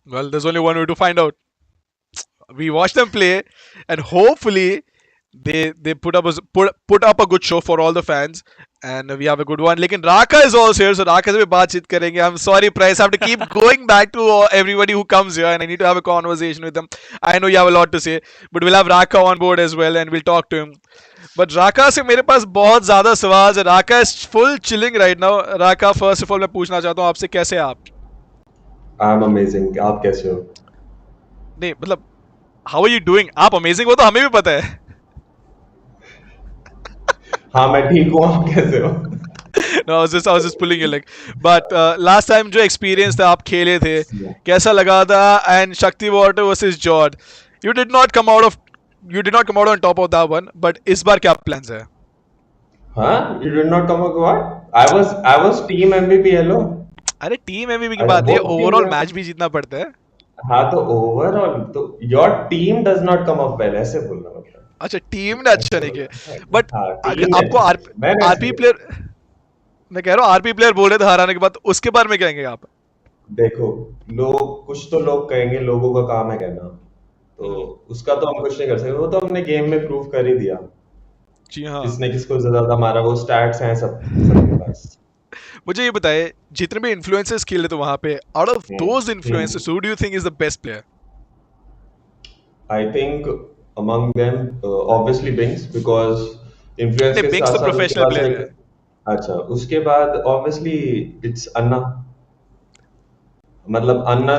Well, there's only one way to find out. We watch them play, and hopefully they put up a good show for all the fans, and we have a good one. लेकिन Raka is also here, so Raka से भी बातचीत करेंगे. I'm sorry, Price, I have to keep going back to everybody who comes here, and I need to have a conversation with them. I know you have a lot to say, but we'll have Raka on board as well, and we'll talk to him. But Raka से मेरे पास बहुत ज़्यादा सवाल है. Raka is full chilling right now. Raka, first of all मैं पूछना चाहता हूँ आपसे, कैसे हैं आप? I'm amazing. आप कैसे हो? नहीं मतलब how are you doing? आप amazing हो तो हमें भी पता है. हाँ मैं ठीक हूँ, आप कैसे हो? No, I was just pulling your leg. But last time जो experience था आप खेले थे, कैसा लगा था? And Shakti Water versus Jord, you did not come out on top of that one. But इस बार क्या plans है? हाँ? You did not come up what? I was team MVP, hello. अरे टीम MVP की बात नहीं, ओवरऑल मैच भी जीतना पड़ता है. हाँ तो ओवरऑल तो your team does not come up well, ऐसे बोलना मतलब. अच्छा टीम ने अच्छा नहीं किया, बट हाँ, आपको आरपी प्लेयर, मैं कह रहा हूँ आरपी प्लेयर बोले थे हराने के बाद, उसके बारे में कहेंगे आप? देखो कुछ तो लोग कहेंगे, लोगों का काम है कहना, तो उसका तो हम कुछ नहीं कर सकते, वो तो हमने गेम में प्रूव कर ही दिया. जी हाँ. किसने किसको ज्यादा मारा, वो स्टैट्स हैं सबके पास. मुझे ये बताइए, जितने भी इन्फ्लुएंसर्स खेले थे वहां पे, out of those influencers who do you think is the best player? I think among them obviously Binks, because influence के बिंग्स साथ तो साथ उसके प्रोफेशनल बाद प्लेयर है. अच्छा उसके बाद obviously it's अन्ना. मतलब अन्ना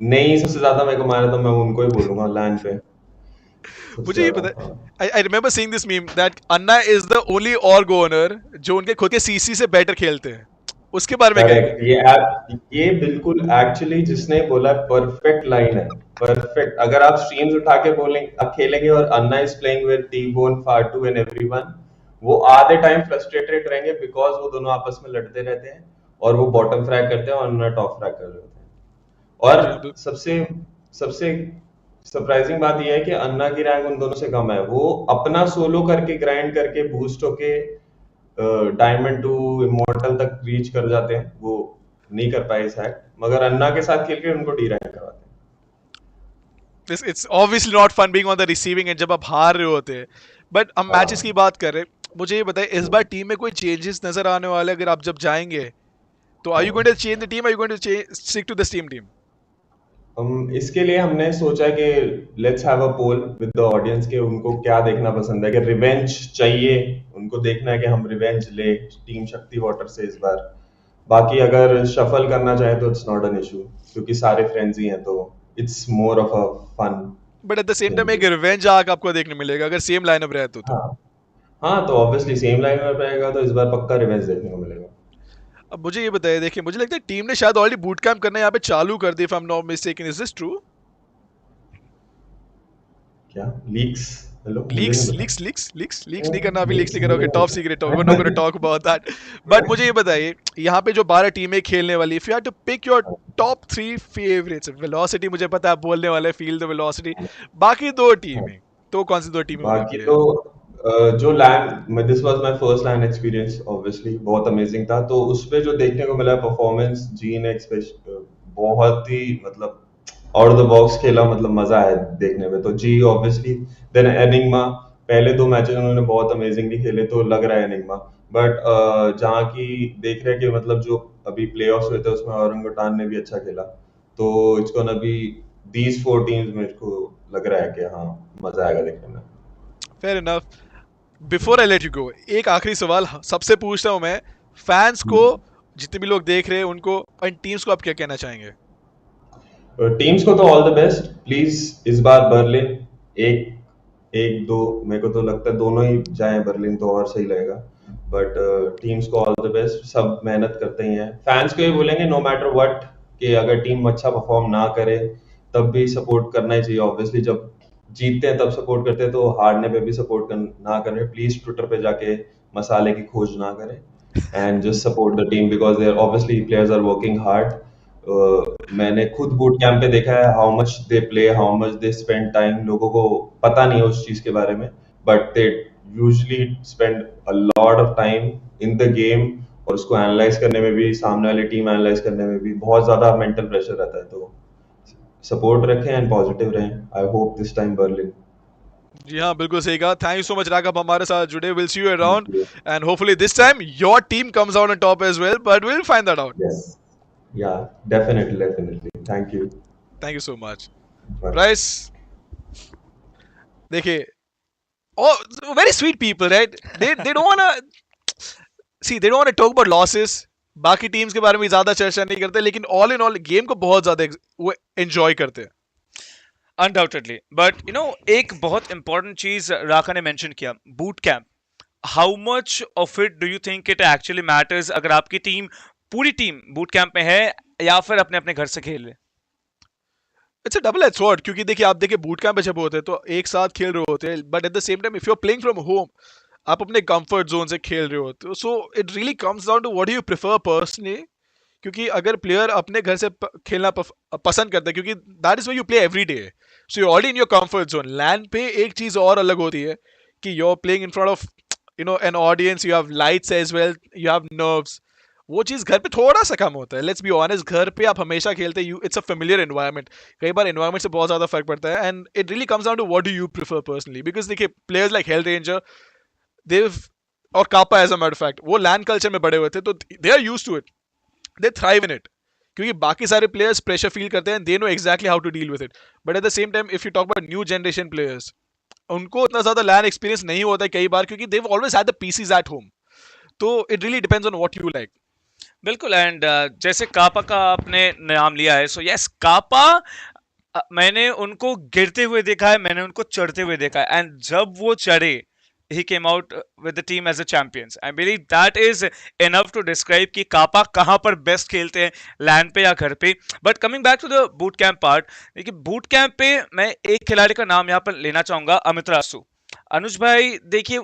ने ही सबसे ज्यादा मेरे को मारा, तो मैं उनको ही बोलूंगा लैंड पे सबसे मुझे ये ज्यादा. पता हाँ. I remember seeing this meme that Anna is the only org owner जो उनके खुद के सीसी से बेटर खेलते हैं. उसके बारे में क्या करेक्ट, ये बिल्कुल एक्चुअली जिसने बोला परफेक्ट लाइन है, परफेक्ट. अगर आप स्ट्रीम्स उठा के बोलेंगे खेलेंगे और Anna is playing with T Bone, फाटू एंड एवरीवन, वो आधे टाइम फ्रस्ट्रेटेड रहेंगे बिकॉज वो दोनों आपस में लड़ते रहते हैं और वो बॉटम फ्रैग करते हैं और अन्ना टॉप फ्रैग कर रहे होते हैं. और सबसे सबसे सरप्राइजिंग बात यह है कि अन्ना की रैंक उन दोनों से कम है. वो अपना सोलो करके ग्राइंड करके बूस्ट होके डायमंड टू इमोर्टल तक रीच कर जाते हैं, वो नहीं कर पाए इस हैक, मगर अन्ना के साथ खेल के उनको डी रैंक करवाते हैं. It's obviously not fun being on the receiving end जब आप हार रहे होते हैं. बट हम मैचेस की बात कर रहे हैं, मुझे ये बताइए इस बार टीम में कोई चेंजेस नजर आने वाले अगर आप जब जाएंगे तो are you going to change the team, are you going to stick to the same team? इसके लिए हमने सोचा कि let's have a poll with the audience के उनको क्या देखना पसंद है, कि रिवेंज चाहिए, उनको देखना है कि हम रिवेंज ले टीम शक्ति वाटर से इस बार. बाकी अगर शफल करना चाहे तो इट्स नॉट एन इशू, क्योंकि सारे फ्रेंड्स ही हैं, तो it's more of a fun. But at the same time एक रिवेंज आर्क आपको देखने मिलेगा अगर सेम लाइनअप रहे तो. हाँ हाँ, तो ऑब्वियसली सेम लाइन में रहेगा तो इस बार पक्का रिवेंज देखने को मिलेगा. अब मुझे ये बताइए, देखिए मुझे लगता है टीम ने शायद ऑलरेडी बूट कैंप करना यहाँ पे चालू कर दी, if I am not mistaken. Is this true? क्या लीक्स? हेलो, लीक्स नहीं करना, अभी लीक्स नहीं करोगे, top secret, we not gonna talk about that. But मुझे ये बताइए, यहाँ पे जो 12 टीमें खेलने वाली, if you had to pick your top 3 favourites, Velocity मुझे पता है आप बोलने वाले, फील द वेलोसिटी, बाकी दो टीमें तो कौन सी दो टीमें? बाकी तो जो land, this was my first land experience, obviously बहुत अमेजिंग था. तो उस पे जो देखने को मिला परफॉर्मेंस, जी ने बहुत ही मतलब आउट ऑफ द बॉक्स खेला, मतलब मजा आया देखने में. तो जी ऑब्वियसली, देन एनिग्मा, पहले 2 मैचेस उन्होंने बहुत अमेजिंगली खेले, तो लग रहा है एनिग्मा. बट जहाँ की देख रहे हैं कि मतलब जो अभी प्लेऑफ्स हुए थे उसमें औरंगुटान ने भी अच्छा खेला, तो it's gonna B these 4 teams. मेरे को लग रहा है कि हाँ मजा आएगा देखने में। Fair enough. Before I let you go, एक आखिरी सवाल सबसे पूछता हूं मैं, फैंस को, जितने भी लोग देख रहे हैं उनको, इन टीम्स को आप क्या कहना चाहेंगे? टीम्स को तो ऑल द बेस्ट। प्लीज इस बार बर्लिन एक एक दो, मेरे को तो लगता है दोनों ही जाएं बर्लिन तो और सही लगेगा। बट टीम्स को ऑल द बेस्ट, सब मेहनत करते ही हैं। फैंस को ये बोलेंगे नो मैटर व्हाट कि अगर टीम अच्छा परफॉर्म ना करे तब भी सपोर्ट करना ही चाहिए। ऑब्वियसली जब जीतते हैं तब सपोर्ट करते हैं, तो हारने पे भी सपोर्ट ना करें। प्लीज ट्विटर पे जाके मसाले की खोज ना करें and just support the team because they obviously players are working hard. मैंने खुद बूट कैंप पे देखा है how much they play, how much they spend time. लोगों को पता नहीं है उस चीज के बारे में, but they usually spend a lot of time in the game, और उसको एनालाइज करने में भी, सामने वाली टीम एनालाइज करने में भी बहुत ज्यादा मेंटल प्रेशर रहता है। तो सपोर्ट रखें एंड पॉजिटिव रहें। I hope this time Berlin. जी हाँ, बिल्कुल सही कहा। Thank you so much Raghav हमारे साथ जुड़े। Will see you around and hopefully this time your team comes out on top as well, but will find that out. Yes, ya definitely. Thank you. Thank you so much Brice. देखिए, oh, very sweet people, right? They don't wanna see, they don't wanna talk about losses. बाकी teams के बारे में ज्यादा चर्चा नहीं करते, लेकिन ऑल इन ऑल गेम को बहुत ज्यादा वो एंजॉय करते हैं। अनडाउटेडली, बट यू नो एक बहुत इंपॉर्टेंट चीज राका ने मेंशन किया, boot camp. How much of it do you think it actually matters अगर आपकी टीम, पूरी टीम बूट कैंप में है या फिर अपने अपने घर से खेल रहे? It's a double edge sword, क्योंकि देखिए आप देखिए बूट कैंप पे जब होते हैं तो एक साथ खेल रहे होते हैं, but at the same time if you are playing from home, आप अपने कंफर्ट जोन से खेल रहे होते हो। So it really comes down to what you prefer personally. क्योंकि अगर प्लेयर अपने घर से खेलना पसंद करता है, क्योंकि that is why you play every day, so you already in your comfort zone. LAN पे एक चीज और अलग होती है कि you are playing in front of an audience, you have lights as well, you have nerves. वो चीज घर पे थोड़ा सा कम होता है। लेट्स बी ऑनेस्ट, घर पे आप हमेशा खेलते हैं, इट्स अ फेमिलियर एनवायरनमेंट। कई बार एनवायरनमेंट से बहुत ज्यादा फर्क पड़ता है, and it really comes down to what do you prefer personally. Because देखिए players like Hellranger, Dev और Kappa as a matter fact, वो लैंड कल्चर में बड़े हुए थे, तो they are used to it, they thrive in it. क्योंकि बाकी सारे प्लेयर्स प्रेशर फील करते हैं, they know exactly how to deal with it. But at the same time if you talk about new generation players, उनको इतना ज्यादा land experience नहीं होता है कई बार, क्योंकि they always had the PCs at home. तो it really depends on what you like. बिल्कुल, एंड जैसे कापा का आपने नाम लिया है, सो यस कापा, मैंने उनको गिरते हुए देखा है, मैंने उनको चढ़ते हुए देखा है, एंड जब वो चढ़े he came out with the team as a champions. I believe that is enough to describe कि कापा कहाँ पर बेस्ट खेलते हैं, लैंड पे या घर पे। But coming back to the boot camp part, देखिए बूट कैंप पे मैं एक खिलाड़ी का नाम यहाँ पर लेना चाहूंगा, अमित रासू। अनुज भाई देखिए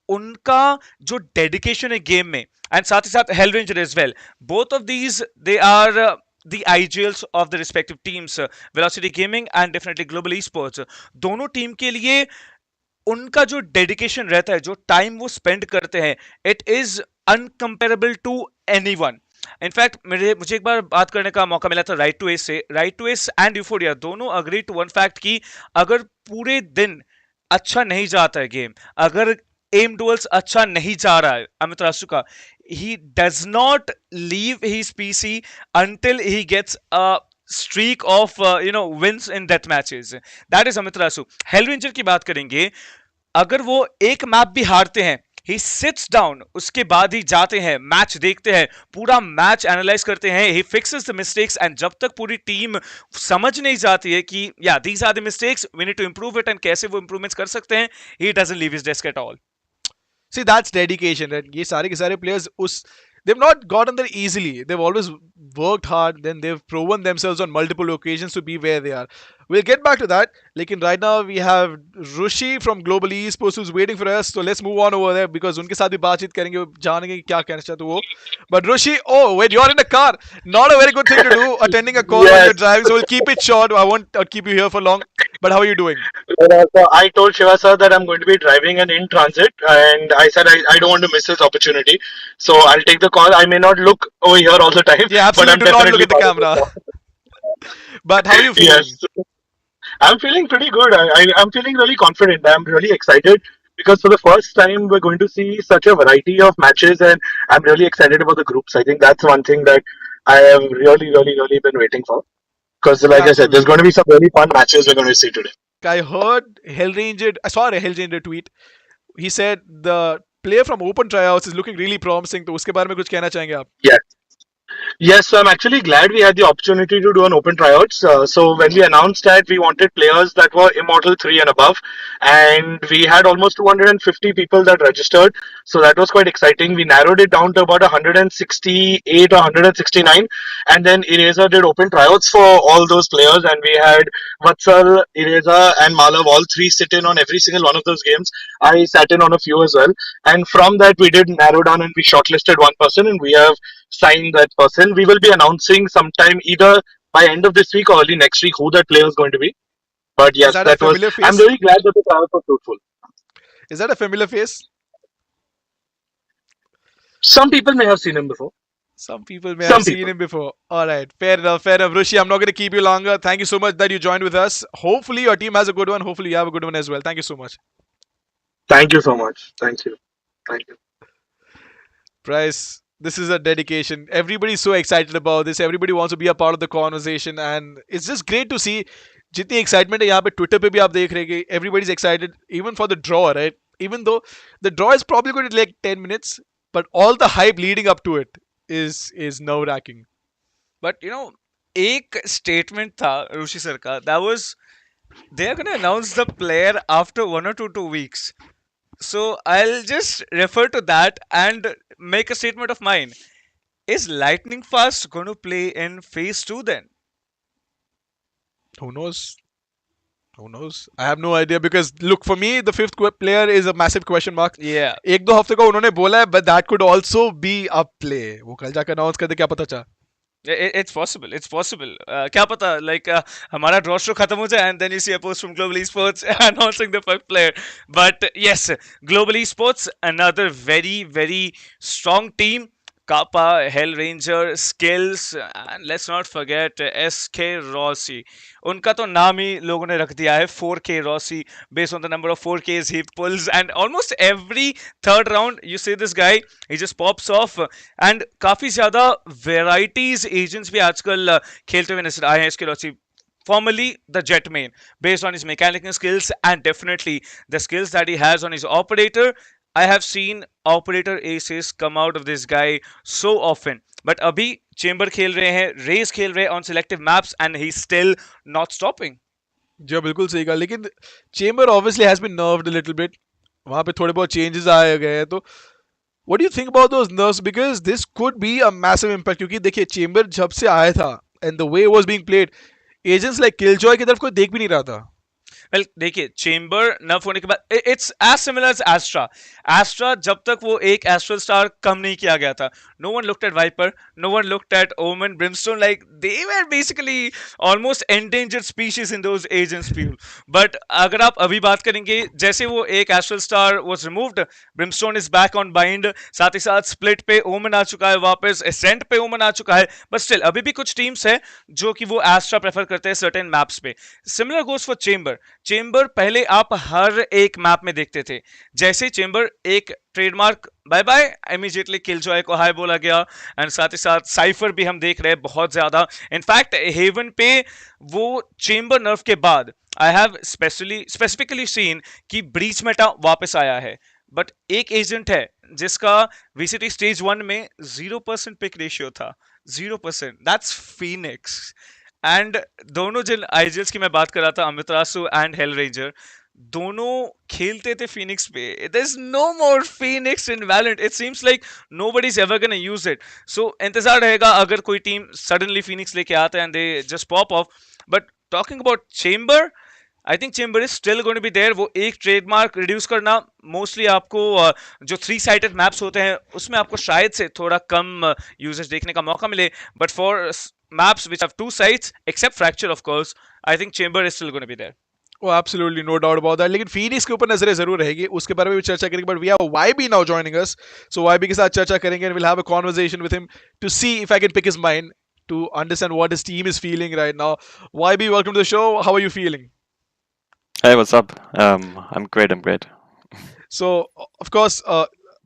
उनका जो डेडिकेशन है गेम में, एंड साथ ही साथ Hellranger as well, both of these they are the IGLs of the respective teams, Velocity Gaming and definitely Global Esports। दोनों टीम के लिए उनका जो डेडिकेशन रहता है, जो टाइम वो स्पेंड करते हैं, it is incomparable to anyone. In fact मुझे एक बार बात करने का मौका मिला था राइट टू एस से, right to S and Euphoria दोनों अग्री टू वन फैक्ट कि अगर पूरे दिन अच्छा नहीं जाता है गेम, अगर एम डुअल्स अच्छा नहीं जा रहा है अमित रासू का, he does not leave his PC until he gets a streak of wins in death matches. That is Amit Rasu. Hellranger की बात करेंगे, अगर वो एक मैप भी हारते हैं, he sits down, उसके बाद ही जाते हैं, मैच देखते हैं, पूरा मैच एनालाइज करते हैं, he fixes the mistakes, and जब तक पूरी टीम समझ नहीं जाती है कि yeah these are the mistakes, we need to improve it, and कैसे वो improvements कर सकते हैं, he doesn't leave his desk at all. See, that's dedication, right? ये सारे के सारे players they've not gotten there easily. They've always worked hard, then they've proven themselves on multiple occasions to be where they are. We'll get back to that. Lekin right now we have Rushi from Global Esports who's waiting for us. So let's move on over there because उनके साथ भी बातचीत करेंगे, जानेंगे क्या कहना चाहते वो. But Rushi, oh wait, you're in the car. Not a very good thing to do, attending a call when you're driving. So we'll keep it short. I won't keep you here for long. But how are you doing? So I told Shiva sir that I'm going to be driving and in transit, and I said I don't want to miss this opportunity. So I'll take the call. I may not look over here all the time. Yeah, absolutely. Do not look at the camera. But how are you feeling? Yes. I'm feeling pretty good. I'm feeling really confident. I'm really excited because for the first time we're going to see such a variety of matches, and I'm really excited about the groups. I think that's one thing that I have really been waiting for. Because, like I said, there's Absolutely. going to be some really fun matches we're going to see today. I heard Hellranger. I saw a Hellranger tweet. He said the player from Open Tryouts is looking really promising. तो उसके बारे में कुछ कहना चाहेंगे आप? Yeah. Yes, so I'm actually glad we had the opportunity to do an open tryouts. So when we announced that, we wanted players that were Immortal 3 and above, and we had almost 250 people that registered. So that was quite exciting. We narrowed it down to about 168 or 169, and then Eraser did open tryouts for all those players, and we had Vatsal, Eraser, and Malav all three sit in on every single one of those games. I sat in on a few as well, and from that we did narrow down and we shortlisted one person, and we have sign that person. We will be announcing sometime either by end of this week or early next week who that player is going to be. But Is yes, that a that was. familiar I'm face? really glad that the trials were fruitful. Is that a familiar face? Some people may have seen him before. Some people may have Some seen people. him before. All right, fair enough, fair enough. Rishi, I'm not going to keep you longer. Thank you so much that you joined with us. Hopefully, your team has a good one. Hopefully, you have a good one as well. Thank you so much. Thank you so much. Thank you. Thank you. Bryce, this is a dedication. Everybody's so excited about this. Everybody wants to be a part of the conversation, and it's just great to see. जितनी excitement है यहाँ पे Twitter पे भी आप देख रहे हैं कि everybody's excited even for the draw, right? Even though the draw is probably going to take 10 minutes, but all the hype leading up to it is nerve-wracking. But एक statement था ऋषि सर का, that was they are going to announce the player after 1 or 2 weeks. So I'll just refer to that and make a statement of mine. Is Lightning Fast going to play in phase 2 then? Who knows? Who knows? I have no idea because look, for me, the fifth player is a massive question mark. Yeah. एक दो हफ्ते को उन्होंने बोला है, but that could also be a play. वो कल जाकर announce कर दे, क्या पता चला. It's possible. It's possible. क्या पता, like हमारा draw show खत्म हो जाए and then you see a post from Global Esports announcing the fifth player. But yes, Global Esports, another very strong team. Kappa, Hellranger, Skills, and let's not forget SK Rossi. उनका तो नाम ही लोगों ने रख दिया है 4K Rossi based on the number of 4Ks he pulls, and almost every third round you see this guy, he just pops off. And काफी ज़्यादा varieties agents भी आजकल खेलते हुए नजर आए हैं SK Rossi. Formerly the jet main, based on his mechanical skills and definitely the skills that he has on his operator. I have seen operator aces come out of this guy so often. But अभी chamber खेल रहे हैं, race खेल रहे हैं on selective maps and he's still not stopping. जी बिल्कुल सही कहा, लेकिन chamber obviously has been nerfed a little bit. वहाँ पे थोड़े बहुत changes आए गए हैं, तो what do you think about those nerfs? Because this could be a massive impact. क्योंकि देखिए चेंबर जब से आया था and the way it was being played, agents like Killjoy की तरफ कोई देख भी नहीं रहा था. Well, देखिए चेंबर नफ होने के बाद it's as similar as Astra जब तक वो एक एस्ट्रल स्टार कम नहीं किया गया था, no one looked at Viper, no one looked at Omen, Brimstone, like they were basically almost endangered species in those agents people. But अगर आप अभी बात करेंगे, जैसे वो एक astral star was removed, Brimstone is back on Bind, साथ ही साथ स्प्लिट पे ओमन आ चुका है वापस, एसेंट पे ओमन आ चुका है. बट स्टिल अभी भी कुछ टीम्स है जो कि वो एस्ट्रा प्रेफर करते हैं सर्टेन मैप्स पे. सिमिलर गोज फॉर चेंबर पहले आप हर एक मैप में देखते थे, जैसे चेंबर एक trademark bye bye immediately Killjoy को हाई बोला गया. एंड साथ ही साथ साइफर भी हम देख रहे हैं बहुत ज्यादा. इनफैक्ट हेवन पे वो चेंबर नर्फ के बाद आई हैव स्पेसिफिकली सीन कि ब्रीच मेटा वापस आया है. बट एक एजेंट है जिसका VCT स्टेज 1 में 0% पिक रेशियो था, 0%, दैट्स फीनिक्स. एंड दोनों जिन आईजीएल्स की मैं बात कर रहा था, अमितरासु एंड हेलरेंजर, दोनों खेलते थे फिनिक्स पे. There is no more Phoenix in Valorant. It seems like nobody is ever gonna use it. So इंतजार रहेगा अगर कोई टीम सडनली फिनिक्स लेके आता है and they just pop off. But talking about Chamber, I think Chamber is still going to be there. वो एक trademark reduce करना, मोस्टली आपको जो 3-साइडेड मैप्स होते हैं उसमें आपको शायद से थोड़ा कम यूजेस देखने का मौका मिले. But for maps which have 2 sides except fracture of course, I think chamber is still going to be there. Oh, absolutely, no doubt about that. लेकिन Phoenix के ऊपर नजरें जरूर रहेगी, उसके बारे में भी चर्चा करेंगे. But we have YB now joining us, so YB के साथ चर्चा करेंगे and we'll have a conversation with him to see if I can pick his mind to understand what his team is feeling right now. YB, welcome to the show. How are you feeling? Hey, what's up? I'm great. So of course,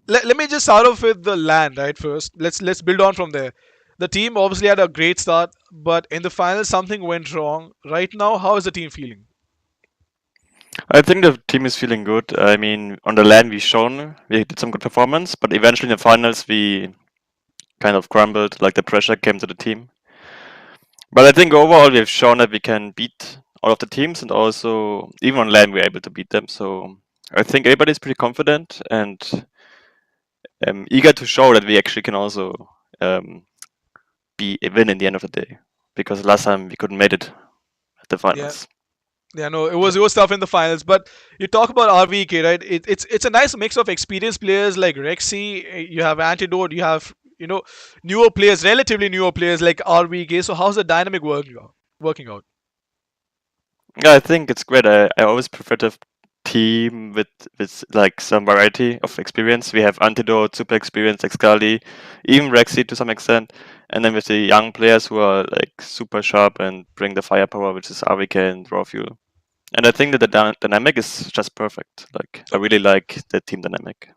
let me just start off with the land right first. Let's build on from there. The team obviously had a great start, but in the final something went wrong. Right now, how is the team feeling? I think the team is feeling good. I mean, on the LAN we did some good performance, but eventually in the finals we kind of crumbled. Like the pressure came to the team. But I think overall we have shown that we can beat all of the teams, and also even on LAN we're able to beat them. So I think everybody's pretty confident and eager to show that we actually can also be a win in the end of the day. Because last time we couldn't make it at the finals. Yeah, no, it was tough in the finals. But you talk about RVK, right? It's a nice mix of experienced players like Rexy. You have Antidote. You have newer players, relatively newer players like RVK. So how's the dynamic working out? Yeah, I think it's great. I always prefer the team with like some variety of experience. We have Antidote, super experienced, like Scully, even Rexy to some extent, and then with the young players who are like super sharp and bring the firepower, which is RVK and Raw Fuel. And I think that the dynamic is just perfect. Like I really like the team dynamic.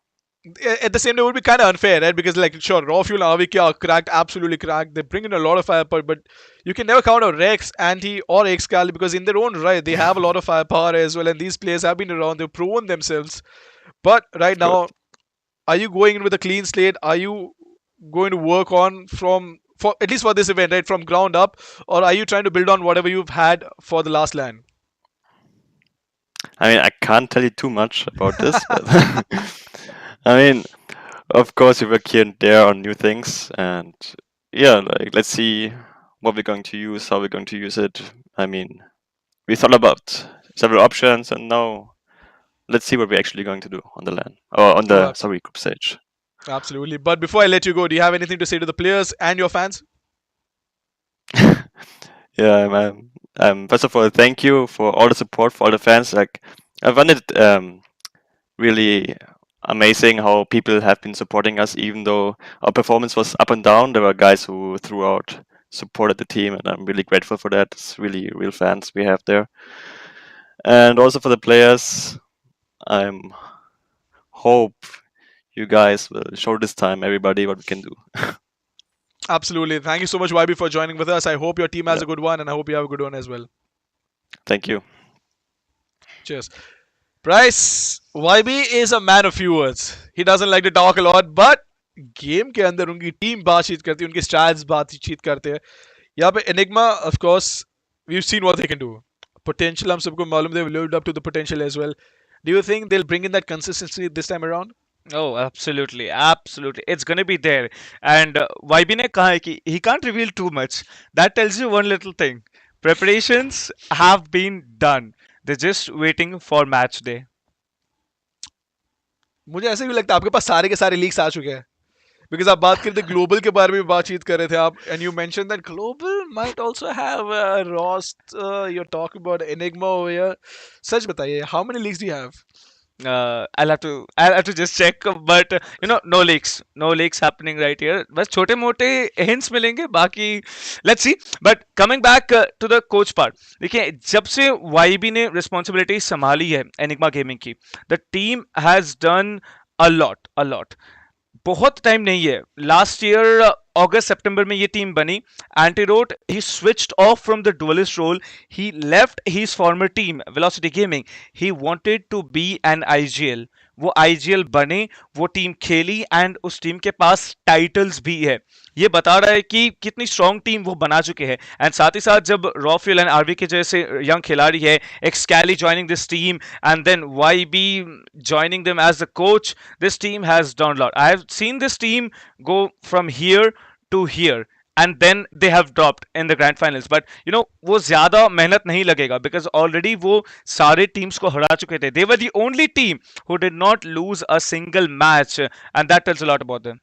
At the same time, it would be kind of unfair, right? Because like, sure, Raw Fuel and RVK are cracked, absolutely cracked. They bring in a lot of firepower, but you can never count out Rex, Anti, or Excali because in their own right, they have a lot of firepower as well. And these players have been around; they've proven themselves. But right Good. now, are you going in with a clean slate? Are you going to work on for at least for this event, right, from ground up, or are you trying to build on whatever you've had for the last LAN? I mean, I can't tell you too much about this, but I mean, of course, we work here and there on new things, and yeah, like let's see what we're going to use, how we're going to use it. I mean, we thought about several options, and now let's see what we're actually going to do on the LAN or on the group stage. Absolutely. But before I let you go, do you have anything to say to the players and your fans? Yeah, first of all, thank you for all the support for all the fans. Like, I found it really amazing how people have been supporting us, even though our performance was up and down. There were guys who throughout supported the team, and I'm really grateful for that. It's really real fans we have there. And also for the players, I'm hope you guys will show this time everybody what we can do. Absolutely. Thank you so much, YB, for joining with us. I hope your team has a good one, and I hope you have a good one as well. Thank you. Cheers. Bryce, YB is a man of few words. He doesn't like to talk a lot, but game के अंदर उनकी team बातचीत करती है, उनके Strats बातचीत करते हैं. यहाँ पे enigma, of course, we've seen what they can do. Potential हम सबको मालूम, they've lived up to the potential as well. Do you think they'll bring in that consistency this time around? Oh, absolutely, absolutely. It's gonna be there. And YB ने कहा है कि he can't reveal too much. That tells you one little thing. Preparations have been done. They're just waiting for match day. मुझे ऐसे भी लगता है आपके पास सारे के सारे लीक्स आ चुके हैं. Because आप बात करते ग्लोबल के बारे में बातचीत कर रहे थे आप, and you mentioned that global might also have Rost. You're talking about Enigma over here. सच बताइए, how many leaks do you have? I'll have to just check, but no leaks happening right here. बस छोटे मोटे hints मिलेंगे, बाकी let's see. But coming back to the coach part, देखिए जब से YB ने responsibility संभाली है Enigma Gaming की, the team has done a lot. बहुत टाइम नहीं है. लास्ट ईयर अगस्त सितंबर में ये टीम बनी. Antidote he switched off from the dualist role. He left his former team Velocity Gaming. He wanted to be an IGL. वो IGL बने, वो team खेली, एंड उस टीम के पास टाइटल्स भी है. ये बता रहा है कि कितनी स्ट्रॉन्ग टीम वो बना चुके हैं. एंड साथ ही साथ जब रॉफ्यूल एंड आरवी के जैसे यंग खिलाड़ी है, एक्सकैली joining this team and then YB joining them as the coach, this team has done a lot. I have seen this team go from here to here, and then they have dropped in the grand finals. But वो ज्यादा मेहनत नहीं लगेगा because already वो सारे teams को हरा चुके थे. They were the only team who did not lose a single match, and that tells a lot about them.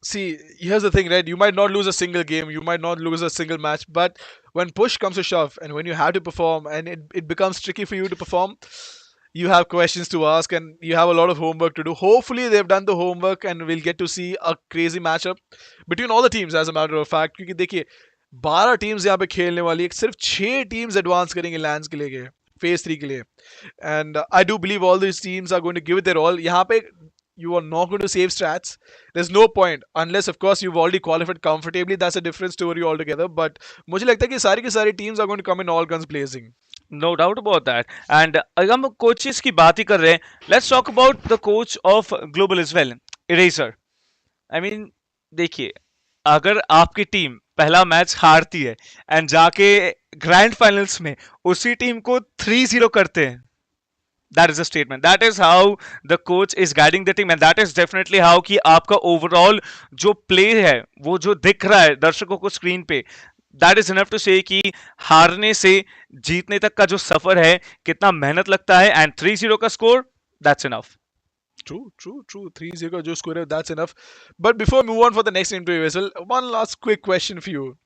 See, here's the thing, right? You might not lose a single game, you might not lose a single match, but when push comes to shove and when you have to perform and it becomes tricky for you to perform, you have questions to ask and you have a lot of homework to do. Hopefully, they've done the homework and we'll get to see a crazy matchup between all the teams, as a matter of fact. क्योंकि देखिए 12 teams यहाँ पे खेलने वाली है, सिर्फ 6 teams advance करेंगे lands के लिए. फेज 3 के लिए. And I do believe all these teams are going to give it their all. यहाँ पे you are not going to save strats. There's no point unless of course you've already qualified comfortably. That's a different story altogether. But मुझे लगता है कि सारी की सारी teams are going to come in all guns blazing. No doubt about that. And अगर हम coaches की बात ही कर रहे हैं, let's talk about the coach of Global is well, Eraser. I mean देखिए, अगर आपकी टीम पहला मैच हारती है एंड जाके ग्रैंड फाइनल्स में उसी टीम को 3-0 करते हैं, that is a statement. That is how the coach is guiding the team, and that is definitely how कि आपका ओवरऑल जो प्ले है वो जो दिख रहा है दर्शकों को स्क्रीन पे, that is enough to say कि हारने से जीतने तक का जो सफर है, कितना मेहनत लगता है, and 3-0 का स्कोर, that's enough. True. 3-0 जो score है, that's enough. But before we move on for the next interview, Vessel, one last quick question for you.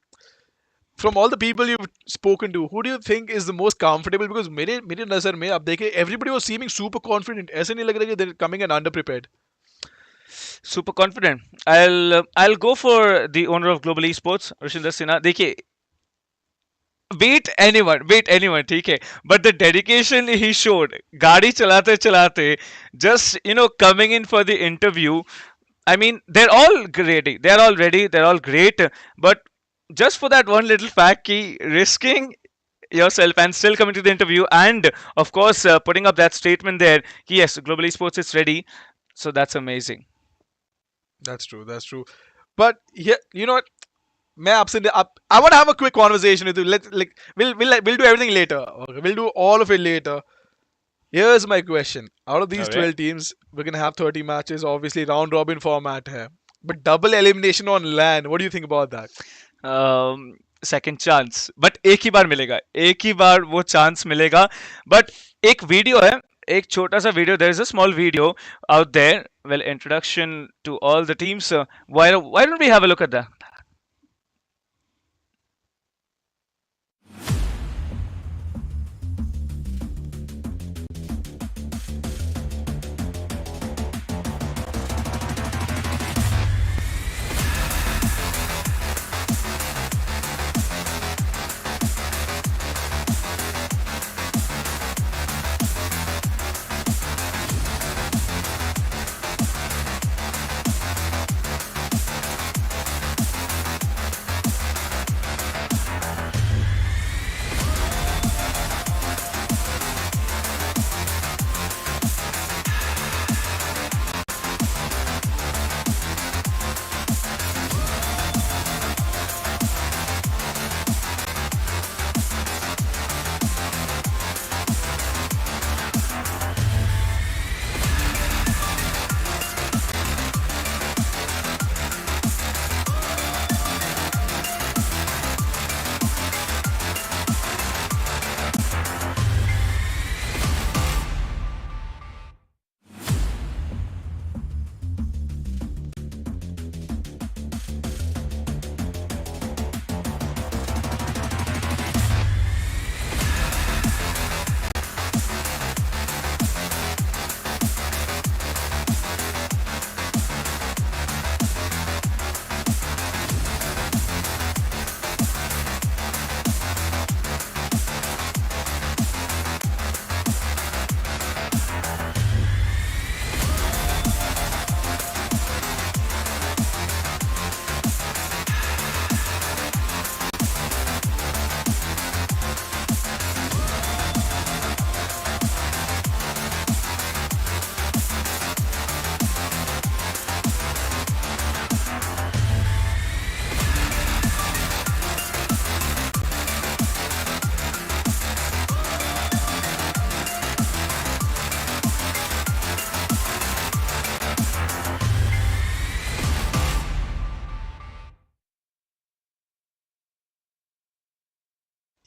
From all the people you've spoken to, who do you think is the most comfortable? Because मेरे नजर में आप देखें, everybody was seeming super confident. ऐसे नहीं लग रहा कि they're coming in underprepared. Super confident. I'll go for the owner of Global Esports, Rashinder Sinha. देखिए, beat anyone, ठीक है, but the dedication he showed, गाड़ी चलाते चलाते, just coming in for the interview. I mean, they're all ready, they're all great, but just for that one little fact, ki risking yourself and still coming to the interview, and of course putting up that statement there, ki yes, Global Esports is ready, so that's amazing. That's true. But yeah, you know what? I want to have a quick conversation with you. We'll do everything later. Okay, we'll do all of it later. Here's my question. Out of these 12 teams, we're gonna have 30 matches. Obviously, round robin format hai. But double elimination on LAN. What do you think about that? Second chance, but एक ही बार मिलेगा, एक ही बार वो chance मिलेगा. But एक video है, एक छोटा सा video, there is a small video out there. Well, introduction to all the teams. Why don't we have a look at that?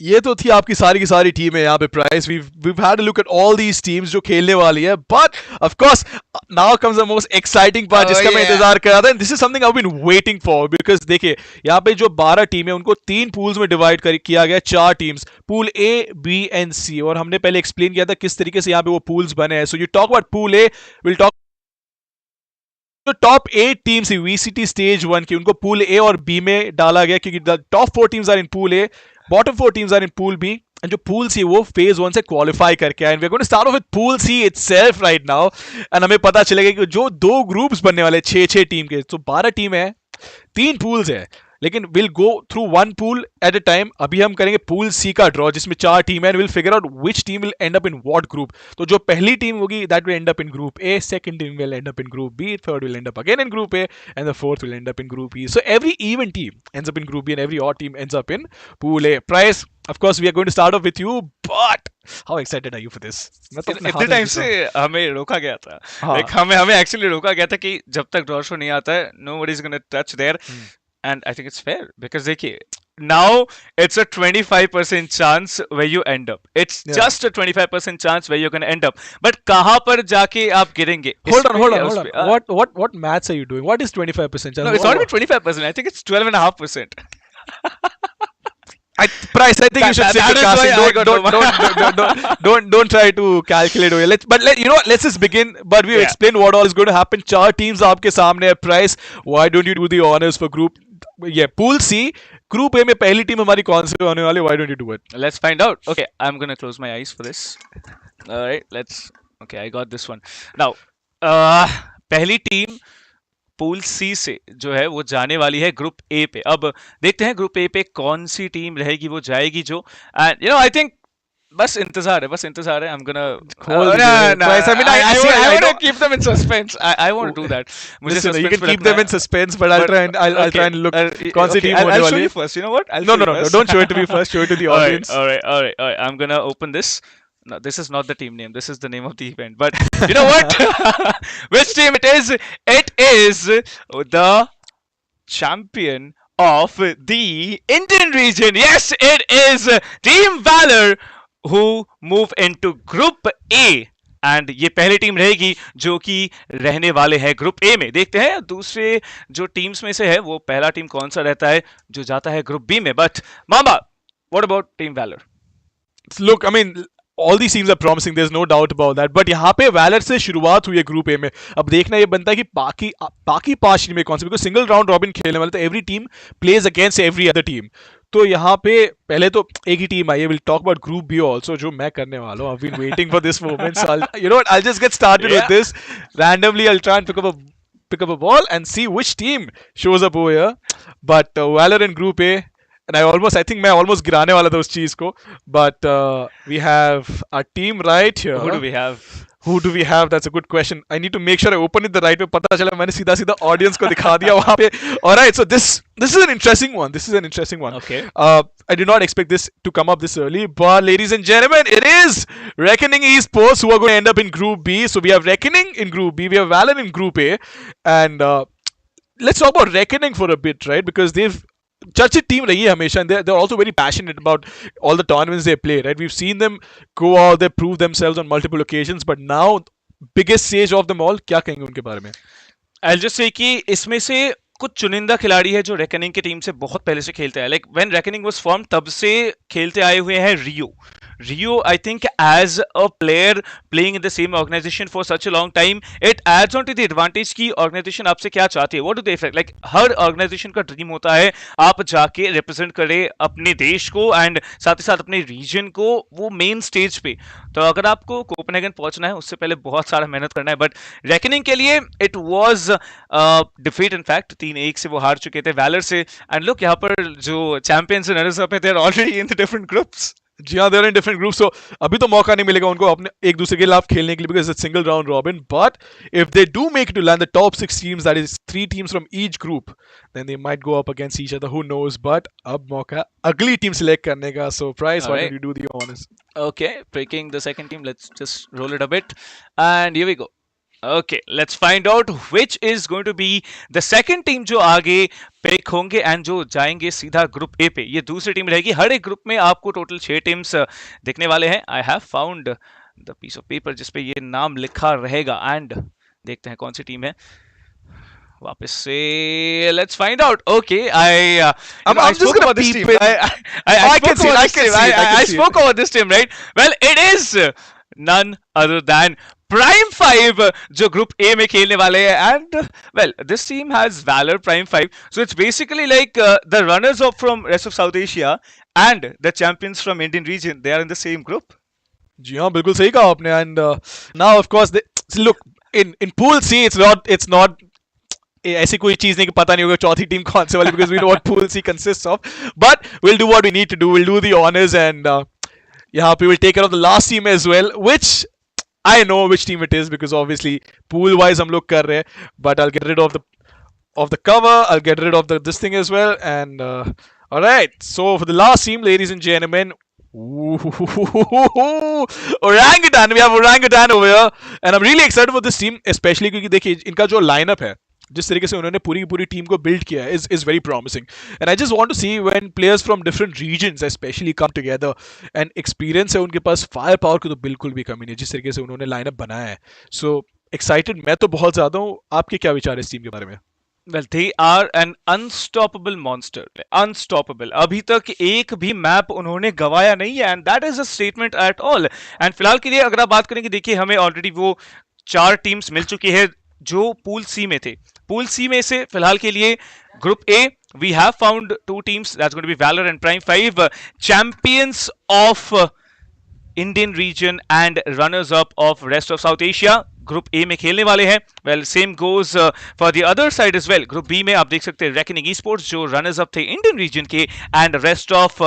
ये तो थी आपकी सारी की सारी टीम है यहाँ पे price. We've had a look at all these teams जो खेलने वाली है, but of course now comes the most exciting part जिसका मैं इंतजार कर रहा था. This is something I've been waiting for because देखिए यहाँ पे जो 12 टीम है उनको 3 पूल्स में डिवाइड किया गया, 4 teams, pool A, B and C, और हमने पहले एक्सप्लेन किया था किस तरीके से यहाँ पे वो पूल्स बने हैं. So you talk about pool A, we'll talk जो टॉप 8 टीम्स है VCT स्टेज 1 की, उनको पूल A और B में डाला गया क्योंकि the top 4 teams are in pool A, bottom 4 teams are in pool B, and जो पूल सी वो फेज 1 से क्वालिफाई करके आए, and we are going to start off with pool C itself right now, and हमें पता चलेगा कि जो 2 ग्रुप्स बनने वाले 6 टीम के, तो 12 टीम है, 3 पूल्स है, लेकिन will go through 1 pool at a time. अभी हम करेंगे पूल सी का ड्रॉ जिसमें 4 टीम है, and will figure out which team will end up in what group. तो जो पहली टीम होगी that will end up in group A, second team will end up in group B, third will end up again in group A, and the fourth will end up in group E. So every even team ends up in group B and every odd team ends up in pool A. Price, of course we are going to start off with you, but how excited are you for this? इतने time से हमें रोका गया था, like हमें actually रोका गया था कि जब तक ड्रॉ शो नहीं आता है nobody is going to touch there, and I think it's fair because देखिए now it's a 25% chance where you end up, it's just a 25% chance where you're going to end up, but कहाँ पर जाके आप गिरेंगे? hold on, what maths are you doing? What is 25% chance? No, it's not even 25%, I think it's 12.5%. Price, I think you should stick to casting. Don't try to calculate. Let's just begin. But we explain what all is going to happen. 4 teams आपके सामने है. Price, why don't you do the honors for group? Pool C, Group A में पहली team हमारी कौन से होने वाली? Why don't you do it? Let's find out. Okay, I'm gonna close my eyes for this. All right, okay, I got this one. Now, पहली team pool C से जो है वो जाने वाली है ग्रुप ए पे. अब देखते हैं ग्रुप ए पे कौन सी टीम रहेगी वो जाएगी जो, एंड आई थिंक बस इंतजार है. I'm gonna I want to keep them in suspense. I want to do that. Listen, you can keep them in suspense, but I'll try and look कौन सी टीम होने वाली है. I'll show you first. You know what? No, don't show it to me first. Show it to the audience. All right. I'm gonna open this. No, this is not the team name. This is the name of the event. But you know what? Which team it is? It is the champion of the Indian region. Yes, it is Team Valor who move into Group A. And ये पहली team रहेगी जो कि रहने वाले हैं group A में. देखते हैं दूसरे जो टीम्स में से है वो पहला टीम कौन सा रहता है जो जाता है ग्रुप बी में. बट मामा, what about team Valor? Look, I mean, all these teams are promising, there's no doubt about that, but यहाँ पे वैलर से शुरुआत हुई है ग्रुप ए में. अब देखना ये बनता है कि बाकी 5 टीमें कौन सी, बिकॉज सिंगल राउंड रॉबिन खेलने वाले, तो every team plays against every other team. तो यहाँ पे पहले तो एक ही टीम आई है. Will talk about group be also, जो मैं करने वाला हूँ. I've been waiting for this moment, so I'll just get started with this. Randomly I'll try and pick up a ball and see which team shows up over here. But Valor in Group A, and I think मैं almost गिराने वाला था उस चीज को. But we have our team right here. Who do we have? That's a good question. I need to make sure I open it the right way. पता चला मैंने सीधा audience को दिखा दिया वहाँ पे. All right, so this is an interesting one. Okay. I did not expect this to come up this early, but ladies and gentlemen, it is Reckoning Esports who are going to end up in Group B. So we have Reckoning in Group B, we have Valor in Group A, and let's talk about Reckoning for a bit, right? Because they've चर्चित team रही है हमेशा, and they're also very passionate about all the tournaments they play, right? We've seen them go out there, prove themselves on multiple occasions, but now biggest stage of them all, क्या कहेंगे उनके बारे में? I'll just say कि इसमें से कुछ चुनिंदा खिलाड़ी है जो रेकनिंग की टीम से बहुत पहले से खेलते हैं. Like when reckoning was form तब से खेलते आए हुए हैं Rio, I think, as a player playing in the same organization for such a long time, it adds on to the advantage कि organization आपसे क्या चाहती है. What do they expect? Like her organization का dream होता है आप जाके represent करें अपने देश को and साथ ही साथ अपने region को वो main stage पे. तो अगर आपको कोपेनहेगन पहुंचना है उससे पहले बहुत सारा मेहनत करना है. But reckoning के लिए it was defeat in fact. 3-1 से वो हार चुके थे वैलर से. And look यहाँ पर जो champions and runners up है, they're already in the different groups. जी हाँ, देयर इन डिफरेंट ग्रुप्स. सो अभी तो मौका नहीं मिलेगा उनको अपने एक दूसरे के खिलाफ खेलने के लिए, because it's single round robin. But if they do make to LAN the top 6 teams, that is 3 teams from each group, then they might go up against each other, who knows. But अब मौका अगली team select करने का. So Price, why don't you do the honours? Okay, picking the second team. Let's just roll it a bit, and here we go. Okay, let's find out which is going to be the second team जो आगे pick होंगे and जो जाएंगे सीधा group A पे. ये दूसरी team रहेगी. हर एक ग्रुप में आपको टोटल 6 टीम्स देखने वाले हैं. I have found the piece of paper जिसपे ये नाम लिखा रहेगा एंड देखते हैं कौन सी टीम है. वापस से let's find out. Okay, I spoke about this team. I spoke about this team, right? Well, it is none other than Prime 5 जो ग्रुप ए में खेलने वाले हैं and well this team has Valor Prime 5 so it's basically like the runners up from rest of South Asia and the champions from Indian region they are in the same group. जी हाँ, बिल्कुल सही कहा आपने. And now of course look in pool C it's not ऐसी कोई चीज नहीं कि पता नहीं होगा चौथी टीम कौन से वाली, because we know what pool C consists of. But will do what we need to do, will do the honours and यहाँ पे will take care of the last team as well, which I know which team it is because obviously pool wise हम लोग कर रहे हैं, but I'll get rid of the cover, I'll get rid of this thing as well. And all right, so for the last team, ladies and gentlemen, orangutan, we have orangutan over here, and I'm really excited for this team, especially क्योंकि देखिए इनका जो lineup है, जिस तरीके से उन्होंने पूरी की पूरी टीम को बिल्ड किया है is very promising. And I just want to see when players from different regions especially come together and experience है उनके पास, फायर पावर की तो बिल्कुल भी कमी नहीं जिस तरीके से उन्होंने लाइनअप बनाया है. So excited मैं तो बहुत ज्यादा हूँ. आपके क्या विचार है इस टीम के बारे में? Well, they are an unstoppable monster. Unstoppable. अभी तक एक भी मैप उन्होंने गवाया नहीं है and that is a statement at all. And फिलहाल के लिए अगर आप बात करेंगे, देखिए हमें ऑलरेडी वो 4 टीम्स मिल चुकी है जो पूल सी में थे. पूल सी में से फिलहाल के लिए group A we have found 2 teams that's going to be Valor and Prime 5, champions of Indian region and runners up of rest of South Asia. Group A में खेलने वाले हैं. Well same goes for the other side as well. Group B में आप देख सकते हैं Reckoning sports जो रनर्स अप थे इंडियन रीजन के, and rest of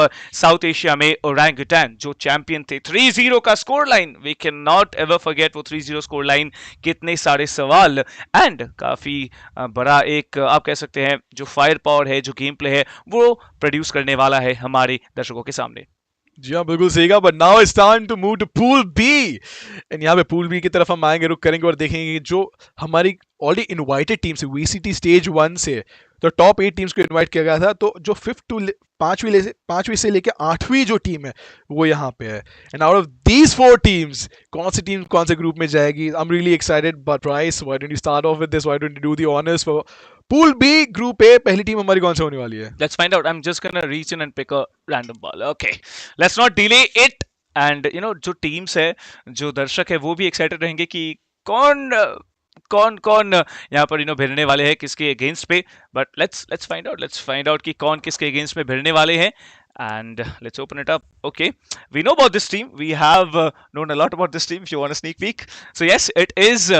South Asia में ओरंगुटान जो चैंपियन थे. 3-0 का score line, we can not ever forget वो 3-0 स्कोर लाइन. कितने सारे सवाल एंड काफी बड़ा एक आप कह सकते हैं जो फायर पावर है, जो गेम प्ले है, वो प्रोड्यूस करने वाला है हमारे दर्शकों के सामने. जी हाँ, बिल्कुल सही कहा. But now it's time to move to pool B, and यहाँ पे पूल बी की तरफ हम आएंगे, रुक करेंगे और देखेंगे कि जो हमारी ऑलरेडी इनवाइटेड टीम्स है VCT स्टेज 1 से, तो टॉप 8 टीम्स को इनवाइट किया गया था. तो जो 5वीं से लेके 8वीं जो टीम है वो यहाँ पे है. And out of these 4 teams कौन सी टीम कौन से ग्रुप में जाएगी, I am really excited. But Rice, why don't you start off with this, why don't you do the honours for pool B group A? पहली team हमारी कौन से होने वाली है? Let's find out. I'm just gonna reach in and pick a random ball. Okay, let's not delay it. And you know जो teams है, जो दर्शक है, वो भी एक्साइटेड रहेंगे कि कौन यहाँ पर भिड़ने वाले हैं किसके अगेंस्ट पे. बट लेट्स फाइंड आउट कि कौन किसके अगेंस्ट में भिड़ने वाले हैं. And let's open it up. Okay, we know about this team. We have known a lot about this team. If you want a sneak peek, so yes, it is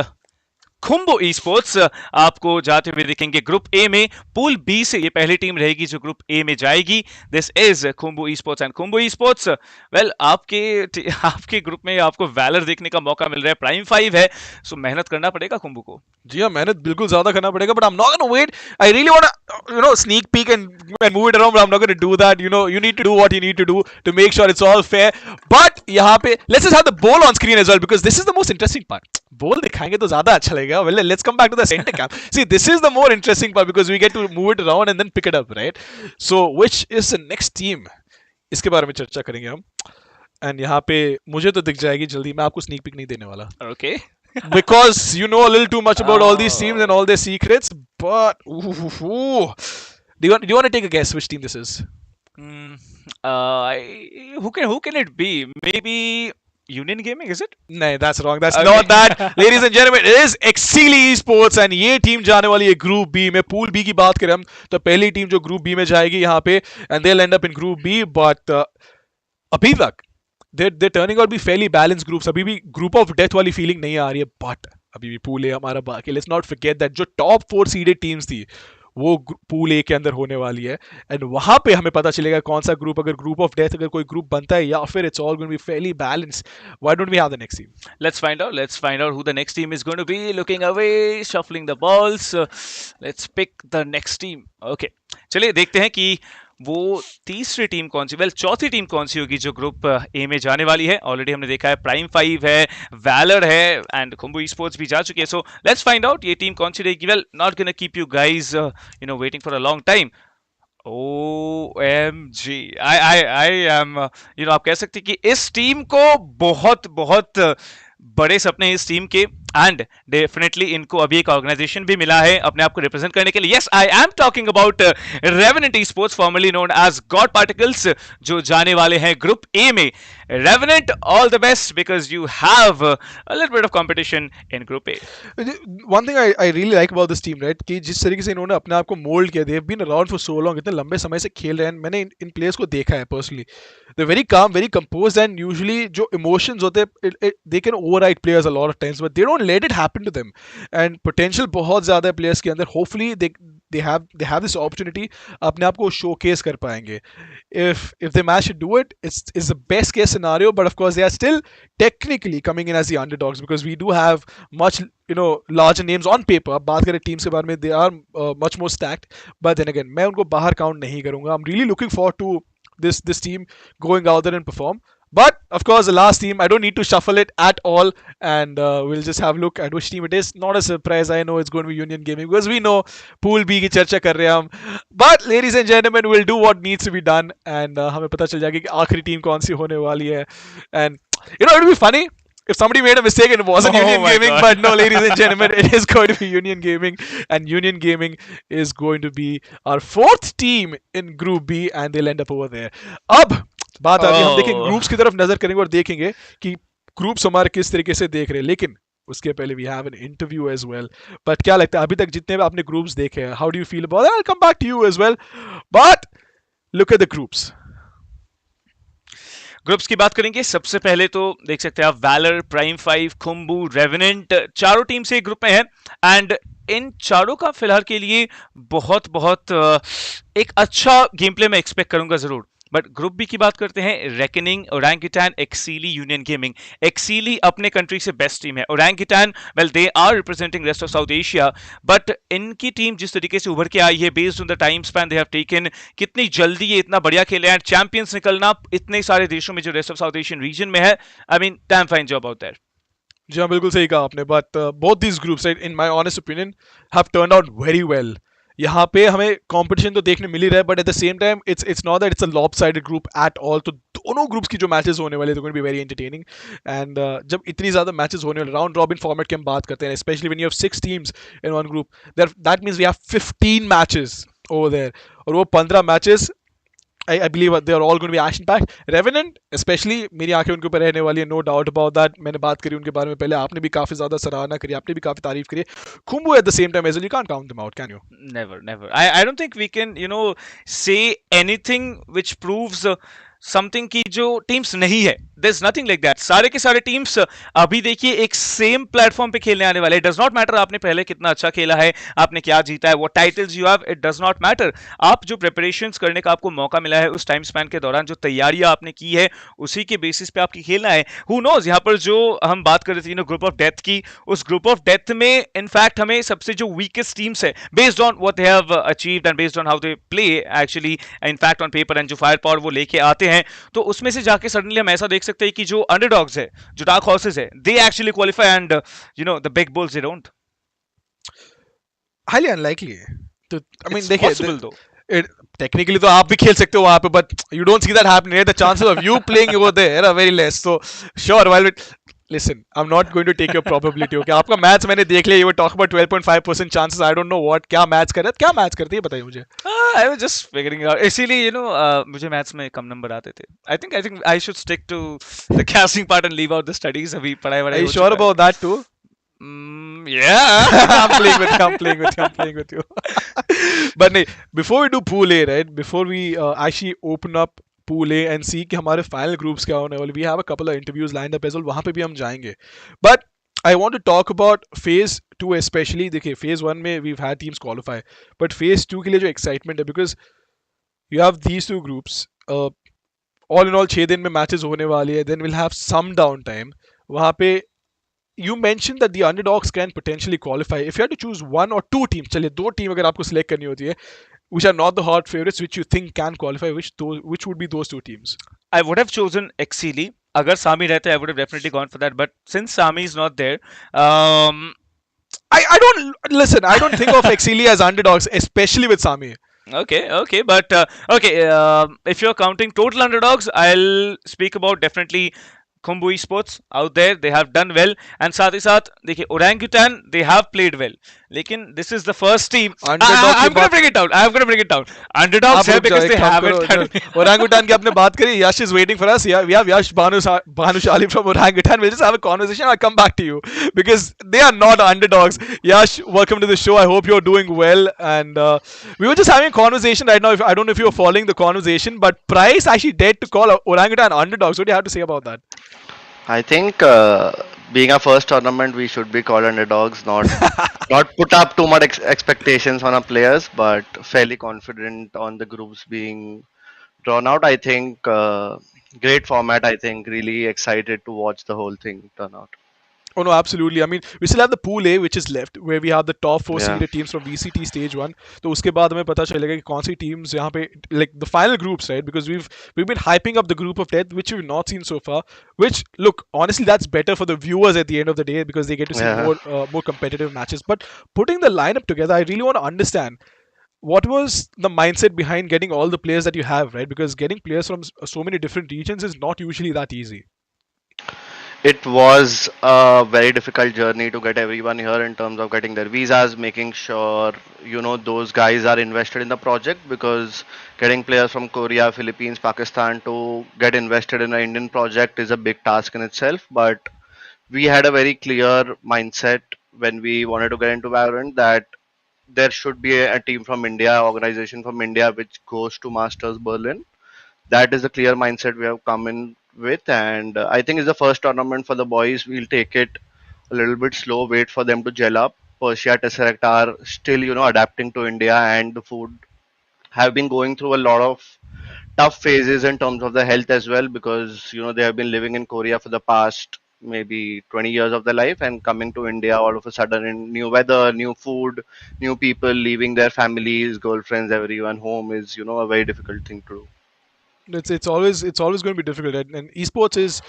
खुम्बो esports. आपको जाते हुए दिखेंगे group A में. Pool B से ये पहली team रहेगी जो ग्रुप ए में जाएगी. This is Khumbu esports and Khumbu esports. Well आपके ग्रुप में आपको वैलर देखने का मौका मिल रहा है. प्राइम 5 है, सो मेहनत करना पड़ेगा खुम्बो को. जी हाँ, मेहनत बिल्कुल ज्यादा करना पड़ेगा. But I am not gonna wait. I really want sneak peek and move it around, but I am not gonna do that. You need to do what you need to do to make sure it's all fair. But यहाँ पे let's just have the ball on screen as well, because this is the most interesting part. Ball दिखाएंगे तो ज्यादा अच्छा लगेगा. Well, let's come back to the center cam. See, this is the more interesting part because we get to move it around and then pick it up, right? So, which is the next team? इसके बारे में चर्चा करेंगे हम. And यहाँ पे मुझे तो दिख जाएगी जल्दी. मैं आपको sneak peek नहीं देने वाला. Okay. Because you know a little too much about all these teams and all their secrets. But do you want to take a guess which team this is? Who can it be? Maybe Union Gaming, is it? No, that's wrong. That's not that. Ladies and gentlemen, it is Skyesports and ये team जाने वाली है group B में. Pool B की बात करें हम तो पहली टीम जो ग्रुप बी में जाएगी यहाँ पे, and they'll end up in group B. But अभी तक they're turning out to be fairly balanced groups. अभी भी group of death वाली feeling नहीं आ रही है. But अभी भी पूल ए हमारा बाकी. Let's not forget that जो top 4 seeded teams थी वो पूल ए के अंदर होने वाली है. एंड वहां पे हमें पता चलेगा कौन सा ग्रुप, अगर ग्रुप ऑफ डेथ अगर कोई ग्रुप बनता है या फिर it's all going to be fairly balanced. Why don't we have the next team? Let's find out who the next team is going to be. Looking away, shuffling the balls. Let's pick the next team. Okay, चलिए देखते हैं कि वो तीसरी team कौन सी, चौथी team कौन सी होगी जो ग्रुप ए में जाने वाली है. ऑलरेडी हमने देखा है प्राइम 5 है, वैलर है एंड खुम्बो esports भी जा चुकी है. सो लेट्स फाइंड आउट ये टीम कौन सी रहेगी. Well not gonna keep you guys waiting for a long time. OMG, I am आप कह सकते कि इस टीम को बहुत बड़े सपने इस टीम के, एंड डेफिनेटली इनको अभी एक ऑर्गेनाइजेशन भी मिला है अपने आप को रिप्रेजेंट करने के लिए. Yes, I am talking about Revenant esports formerly known as God Particles जो जाने वाले हैं ग्रुप ए में. Revenant, all the best because you have a little bit of competition in Group A. One thing I really like about this team, right, कि जिस तरीके से इन्होंने अपने आप को मोल्ड किया, they've been around for so long, इतने लंबे समय से खेल रहे हैं, मैंने इन प्लेयर्स को देखा है personally. They're very calm, very composed, and usually जो emotions होते हैं, they can override players a lot of times, but they don't let it happen to them. And potential बहुत ज़्यादा है players के अंदर. Hopefully they have this opportunity, अपने आप को showcase कर पाएंगे. If they manage to do it, it's the best case scenario, but of course they are still technically coming in as the underdogs because we do have much larger names on paper. अब बात करें teams के बारे में, they are much more stacked, but then again मैं उनको बाहर count नहीं करूंगा. I'm really looking forward to this team going out there and perform. But of course, the last team, I don't need to shuffle it at all, and we'll just have a look at which team it is. Not a surprise, I know it's going to be Union Gaming because we know Pool B की चर्चा कर रहे हैं हम. But ladies and gentlemen, we'll do what needs to be done, and हमें पता चल जाएगा कि आखिरी टीम कौन सी होने वाली है. And it would be funny if somebody made a mistake and it wasn't Union Gaming, but no, ladies and gentlemen, it is going to be Union Gaming, and Union Gaming is going to be our fourth team in Group B, and they'll end up over there. अब बात आ रही है, हम देखेंगे groups की तरफ नजर करेंगे और देखेंगे कि ग्रुप्स हमारे किस तरीके से देख रहे हैं, लेकिन उसके पहले we have an interview as well. But क्या लगता है अभी तक जितने भी आपने ग्रुप्स देखे हैं, how do you feel about that? I will come back to you as well, but look at the groups. Groups की बात करेंगे. सबसे पहले तो देख सकते हैं आप वैलर, प्राइम 5, खुम्बू, रेवेनेंट, चारों टीम से एक ग्रुप में है एंड इन चारों का फिलहाल के लिए बहुत बहुत एक अच्छा गेम प्ले मैं एक्सपेक्ट करूंगा जरूर. बट ग्रुप बी की बात करते हैं. रेकनिंग, ओरंगुटान, एक्सीली, यूनियन गेमिंग. एक्सीली अपने कंट्री से बेस्ट टीम है. Orangutan, well they are representing rest of South Asia, but इनकी टीम जिस तरीके से उभर के आई है based on the time span they have taken, कितनी जल्दी ये इतना बढ़िया खेले हैं. चैंपियंस निकलना इतने सारे देशों में जो rest of South Asian region में है, I mean damn fine job out there. जी हाँ, बिल्कुल सही कहा आपने. But both these groups in my honest opinion have turned out very well. यहाँ पे हमें कंपटीशन तो देखने मिल ही रहा है, but at the same time it's not that it's a lopsided group at all. तो दोनों ग्रुप्स की जो मैचेस होने वाले हैं बी वेरी एंटरटेनिंग. एंड जब इतनी ज्यादा मैचेस होने वाले, राउंड रॉबिन फॉर्मेट की हम बात करते हैं, specially when you have 6 teams in one group, that means we have 15 matches over there, और वो 15 matches I believe they are all going to be action packed. Revenant especially, मेरी आंखें उनके ऊपर रहने वाली है, no doubt about that. मैंने बात करी उनके बारे में पहले, आपने भी काफी ज्यादा सराहना करी, आपने भी काफी तारीफ करी. Kumbu at the same time as well, you can't count them out, can you? Never. I don't think we can say anything which proves something की जो टीम्स नहीं है. There is nothing like that. सारे के सारे teams अभी देखिए एक सेम प्लेटफॉर्म पे खेलने आने वाले. इट डज नॉट मैटर आपने पहले कितना अच्छा खेला है, आपने क्या जीता है, what titles you have, it does not matter. आप जो प्रिपरेशंस करने का आपको मौका मिला है उस टाइम स्पैन के दौरान, जो तैयारियां आपने की है, उसी के बेसिस पे आपकी खेलना है. हु नोज, यहाँ पर जो हम बात कर रहे थे ग्रुप ऑफ डेथ की, उस ग्रुप ऑफ डेथ में इनफैक्ट हमें सबसे जो वीकेस्ट टीम्स है based on what they have achieved and based on how they play actually in fact on paper and जो फायर पावर वो लेके आते हैं, तो उसमें से जाके सडनली हम ऐसा देख सकते हैं कि जो अंडरडॉग्स है, जो डार्क हॉर्सेस है, they actually qualify and the big bulls they don't. Highly unlikely. तो आई मीन देखिए, पॉसिबल दो टेक्निकली तो आप भी खेल सकते हो वहां पे, but you don't see that happening. The chances of you playing over there are very less. So sure, while listen, I'm not going to take your probability. Okay, आपका match मैंने देख लिया. You were talking about 12.5% chances. I don't know what क्या match कर रहे थे, क्या match करते हैं बताइए मुझे. I was just figuring out. इसीलिए मुझे मैथ्स में कम नंबर आते थे. I think I should stick to the casting part and leave out the studies. अभी पढ़ाई वढ़ाई. Are you sure about that too? Yeah. I'm playing with you. But नहीं, before we do pool A, right? Before we actually open up Pool A and see कि हमारे final groups क्या होने वाले, we have a couple of interviews lined up as well, वहाँ पे भी हम जाएंगे. But I want to talk about phase 2 especially. देखिए phase 1 में we've had teams qualify, but phase 2 के लिए जो excitement है, because you have these two groups, all in all 6 दिन में matches होने वाली है, then we'll have some downtime. वहाँ पे you mentioned that the underdogs can potentially qualify. If you had to choose one or two teams, चलिए 2 team अगर आपको select करनी होती है, which are not the hot favorites, which you think can qualify, which would be those 2 teams? I would have chosen Exili. अगर Sami रहते, I would have definitely gone for that. But since Sami is not there, I don't listen. I don't think of Exili as underdogs, especially with Sami. Okay, but if you're counting total underdogs, I'll speak about definitely Kumbu Esports out there, they have done well. And साथ ही साथ देखिए Orangutan, they have played well. लेकिन this is the first team. Underdog की I'm gonna बात bring it down. I'm gonna bring it down. Underdogs आप है रुक जाओ, because एक they काम haven't करो. done. Orangutan की आपने बात करी. Yash is waiting for us. Yeah, we have Yash Bhanushali from Orangutan. We'll just have a conversation. I'll come back to you because they are not underdogs. Yash, welcome to the show. I hope you're doing well. And we were just having a conversation right now. If I don't know if you're following the conversation, but Price actually dared to call Orangutan underdogs. What do you have to say about that? I think being our first tournament, we should be called underdogs, not put up too much expectations on our players, but fairly confident on the groups being drawn out. I think great format. I think really excited to watch the whole thing turn out. Oh no, absolutely. I mean, we still have the pool A which is left, where we have the top four Yeah. seeded teams from VCT stage one. तो उसके बाद हमें पता चलेगा कि कौन सी teams यहाँ पे like the final groups, right? Because we've been hyping up the group of death, which we've not seen so far. Which look, honestly, that's better for the viewers at the end of the day because they get to see Yeah. more competitive matches. But putting the lineup together, I really want to understand what was the mindset behind getting all the players that you have, right? Because getting players from so many different regions is not usually that easy. It was a very difficult journey to get everyone here in terms of getting their visas, making sure those guys are invested in the project because getting players from Korea, Philippines, Pakistan to get invested in an Indian project is a big task in itself. But we had a very clear mindset when we wanted to get into Valorant that there should be a team from India, organization from India, which goes to Masters Berlin. That is the clear mindset we have come in with, and I think it's the first tournament for the boys. We'll take it a little bit slow, wait for them to gel up. Persia, Tesseract are still, adapting to India, and the food have been going through a lot of tough phases in terms of the health as well because they have been living in Korea for the past maybe 20 years of their life and coming to India all of a sudden in new weather, new food, new people, leaving their families, girlfriends, everyone home is a very difficult thing to do. It's always going to be difficult, and esports is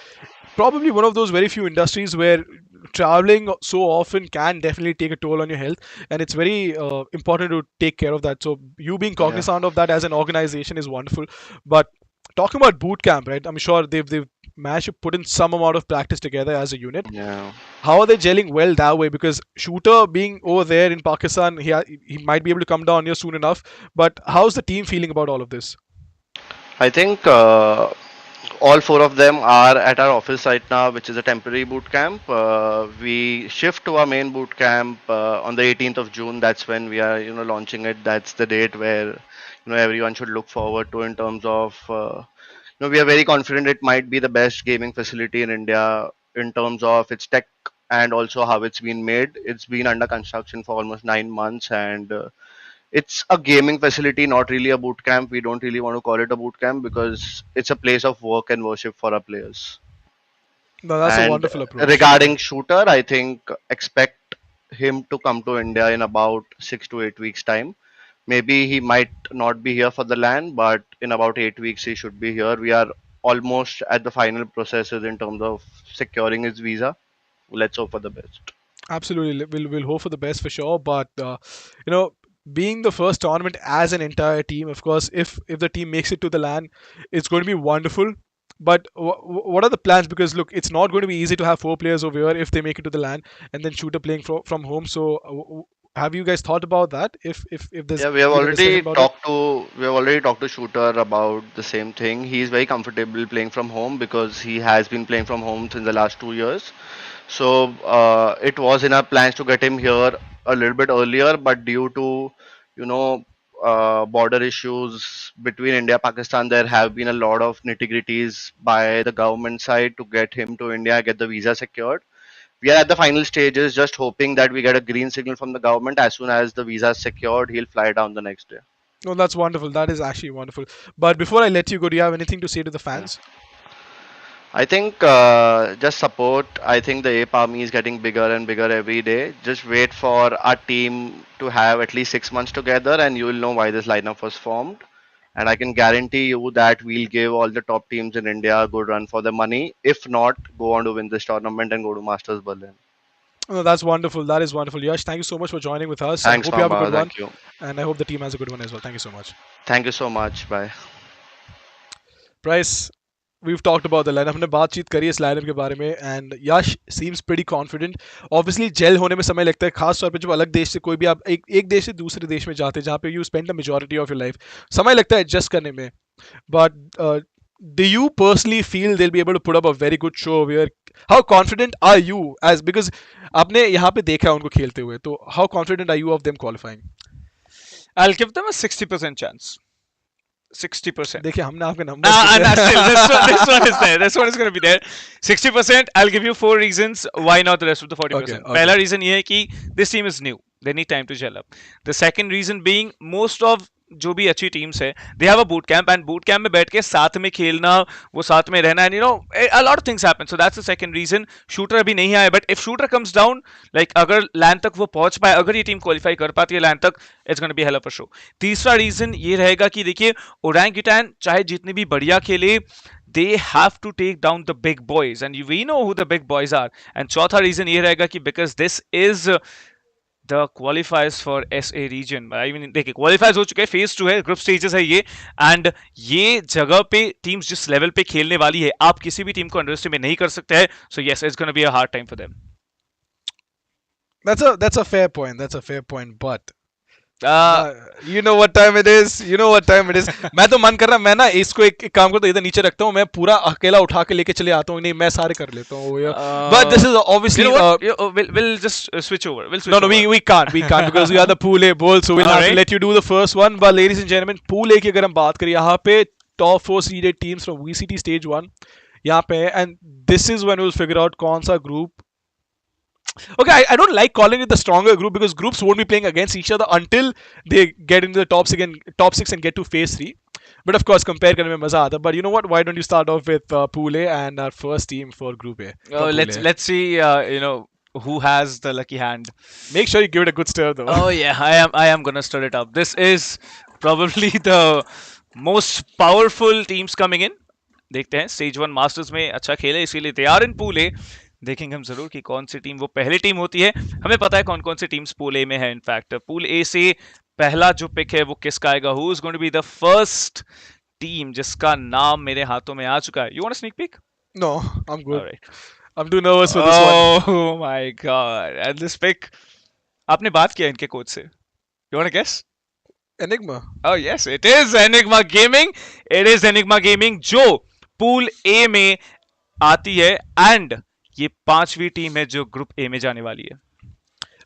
probably one of those very few industries where traveling so often can definitely take a toll on your health, and it's very important to take care of that. So you being Yeah. cognizant of that as an organization is wonderful. But talking about boot camp, right? I'm sure they've managed to put in some amount of practice together as a unit. Yeah. How are they gelling well that way? Because Shooter being over there in Pakistan, he might be able to come down here soon enough. But how's the team feeling about all of this? I think all four of them are at our office right now, which is a temporary boot camp. We shift to our main boot camp on the 18th of June. That's when we are, launching it. That's the date where, everyone should look forward to in terms of, we are very confident it might be the best gaming facility in India in terms of its tech and also how it's been made. It's been under construction for almost 9 months and it's a gaming facility, not really a boot camp. We don't really want to call it a boot camp because it's a place of work and worship for our players. No, that's a And wonderful approach. regarding Shooter, I think expect him to come to India in about 6 to 8 weeks' time. Maybe he might not be here for the LAN, but in about 8 weeks he should be here. We are almost at the final processes in terms of securing his visa. Let's hope for the best. Absolutely, we'll hope for the best for sure. But you know, being the first tournament as an entire team, of course, if the team makes it to the LAN, it's going to be wonderful. But what are the plans? Because look, it's not going to be easy to have four players over here if they make it to the LAN, and then Shooter playing from home. So have you guys thought about that? If there's Yeah, we have been a discussion already about it? talked to Shooter about the same thing. He is very comfortable playing from home because he has been playing from home since the last 2 years. So it was in our plans to get him here a little bit earlier, but due to you know border issues between India Pakistan, there have been a lot of nitty-gritties by the government side to get him to India, get the visa secured. We are at the final stages, just hoping that we get a green signal from the government. As soon as the visa is secured, he'll fly down the next day. No, that's wonderful. That is actually wonderful. But before I let you go, do you have anything to say to the Yeah. fans? I think just support. I think the Ape army is getting bigger and bigger every day. Just wait for our team to have at least 6 months together, and you will know why this lineup was formed. And I can guarantee you that we'll give all the top teams in India a good run for the money. If not, go on to win this tournament and go to Masters Berlin. No, that's wonderful. That is wonderful. Yash, thank you so much for joining with us. I Thanks, hope you have a Mamba. good one, Thank you. and I hope the team has a good one as well. Thank you so much. Thank you so much. Bye. Bryce, we've talked about the lineup. हमने बातचीत करी इस lineup के बारे में, and Yash seems pretty confident. Obviously gel होने में समय लगता है, खास तौर पे जब अलग देश से कोई भी आप एक देश से दूसरे देश में जाते हैं जहाँ पे you spend the majority of your life, समय लगता है adjust करने में. But do you personally feel they'll be able to put up a very good show over here? How confident are you, as because आपने यहाँ पे देखा है उनको खेलते हुए, तो how confident are you of them qualifying? I'll give them a 60% chance. 60%. देखिए हमने आपके Nah, numbers nah, still, this one is there. This one is going to be there. 60%. I'll give you 4 reasons why not the rest of the 40%. Okay, okay. पहला reason ये है कि this team is new. They need time to gel up. The second reason being most of जो भी अच्छी teams है they have a boot camp and boot camp में बैठ के साथ में खेलना, वो साथ में रहना, and you know a lot of things happen. So that's the second reason. Shooter अभी नहीं आया, but if shooter comes down, like अगर लैंड तक वो पहुंच पाए, अगर ये टीम क्वालिफाई कर पाती है लैंड तक, it's gonna be hell of a show. तीसरा रीजन ये रहेगा कि देखिए ओरंगुटान चाहे जितनी भी बढ़िया खेले, they have to take down the big boys and we know who the big boys are. And चौथा रीजन ये रहेगा कि because this is the qualifiers for SA region. I mean देखिए qualifiers हो चुके हैं, phase 2 है, group stages है ये, and ये जगह पे teams जिस level पे खेलने वाली है, आप किसी भी टीम को underestimate नहीं कर सकते हैं. So yes, it's going to be a hard time for them. That's a fair point. That's a fair point. But you know what time it is. You know what time it is. मैं तो मन कर रहा, मैं ना इसको एक काम करता हूँ, इधर नीचे रखता हूँ, मैं पूरा अकेला उठा के लेके चले आता हूँ. नहीं, मैं सारे कर लेता हूँ. But this is obviously. You know what? We'll just switch over. We'll switch no, over. we can't because we are the Pool A Bulls, so we'll have to let you do the first one. But ladies and gentlemen, Pool A की अगर हम बात करें, यहाँ पे top 4 seeded teams from VCT stage 1 यहाँ पे है, and this is when we'll figure out कौन सा group. Okay, I don't like calling it the stronger group because groups won't be playing against each other until they get into the top 6 and get to phase 3. But of course, compare करने में मजा आता. But you know what? Why don't you start off with Pool A and our first team for Group A? Let's see. You know who has the lucky hand. Make sure you give it a good stir though. Oh yeah, I am gonna stir it up. This is probably the most powerful teams coming in. देखते हैं stage 1 masters में अच्छा खेले, इसलिए they are in Pool A. देखेंगे हम जरूर कि कौन सी टीम वो पहली टीम होती है. हमें पता है कौन कौन सी टीम्स पूल ए में है. इनफैक्ट पूल ए से पहला जो पिक है वो किसका आएगा? Who is going to be the first team जिसका नाम मेरे हाथों में आ चुका है? You want a sneak peek? No, I'm good. All right. I'm too nervous for this one. Oh my god. And this pick, आपने बात किया इनके कोच से? You want to guess? Enigma. Oh yes, it is Enigma Gaming. It is Enigma Gaming जो pool A में आती है, and ये 5वीं टीम है जो ग्रुप ए में जाने वाली है.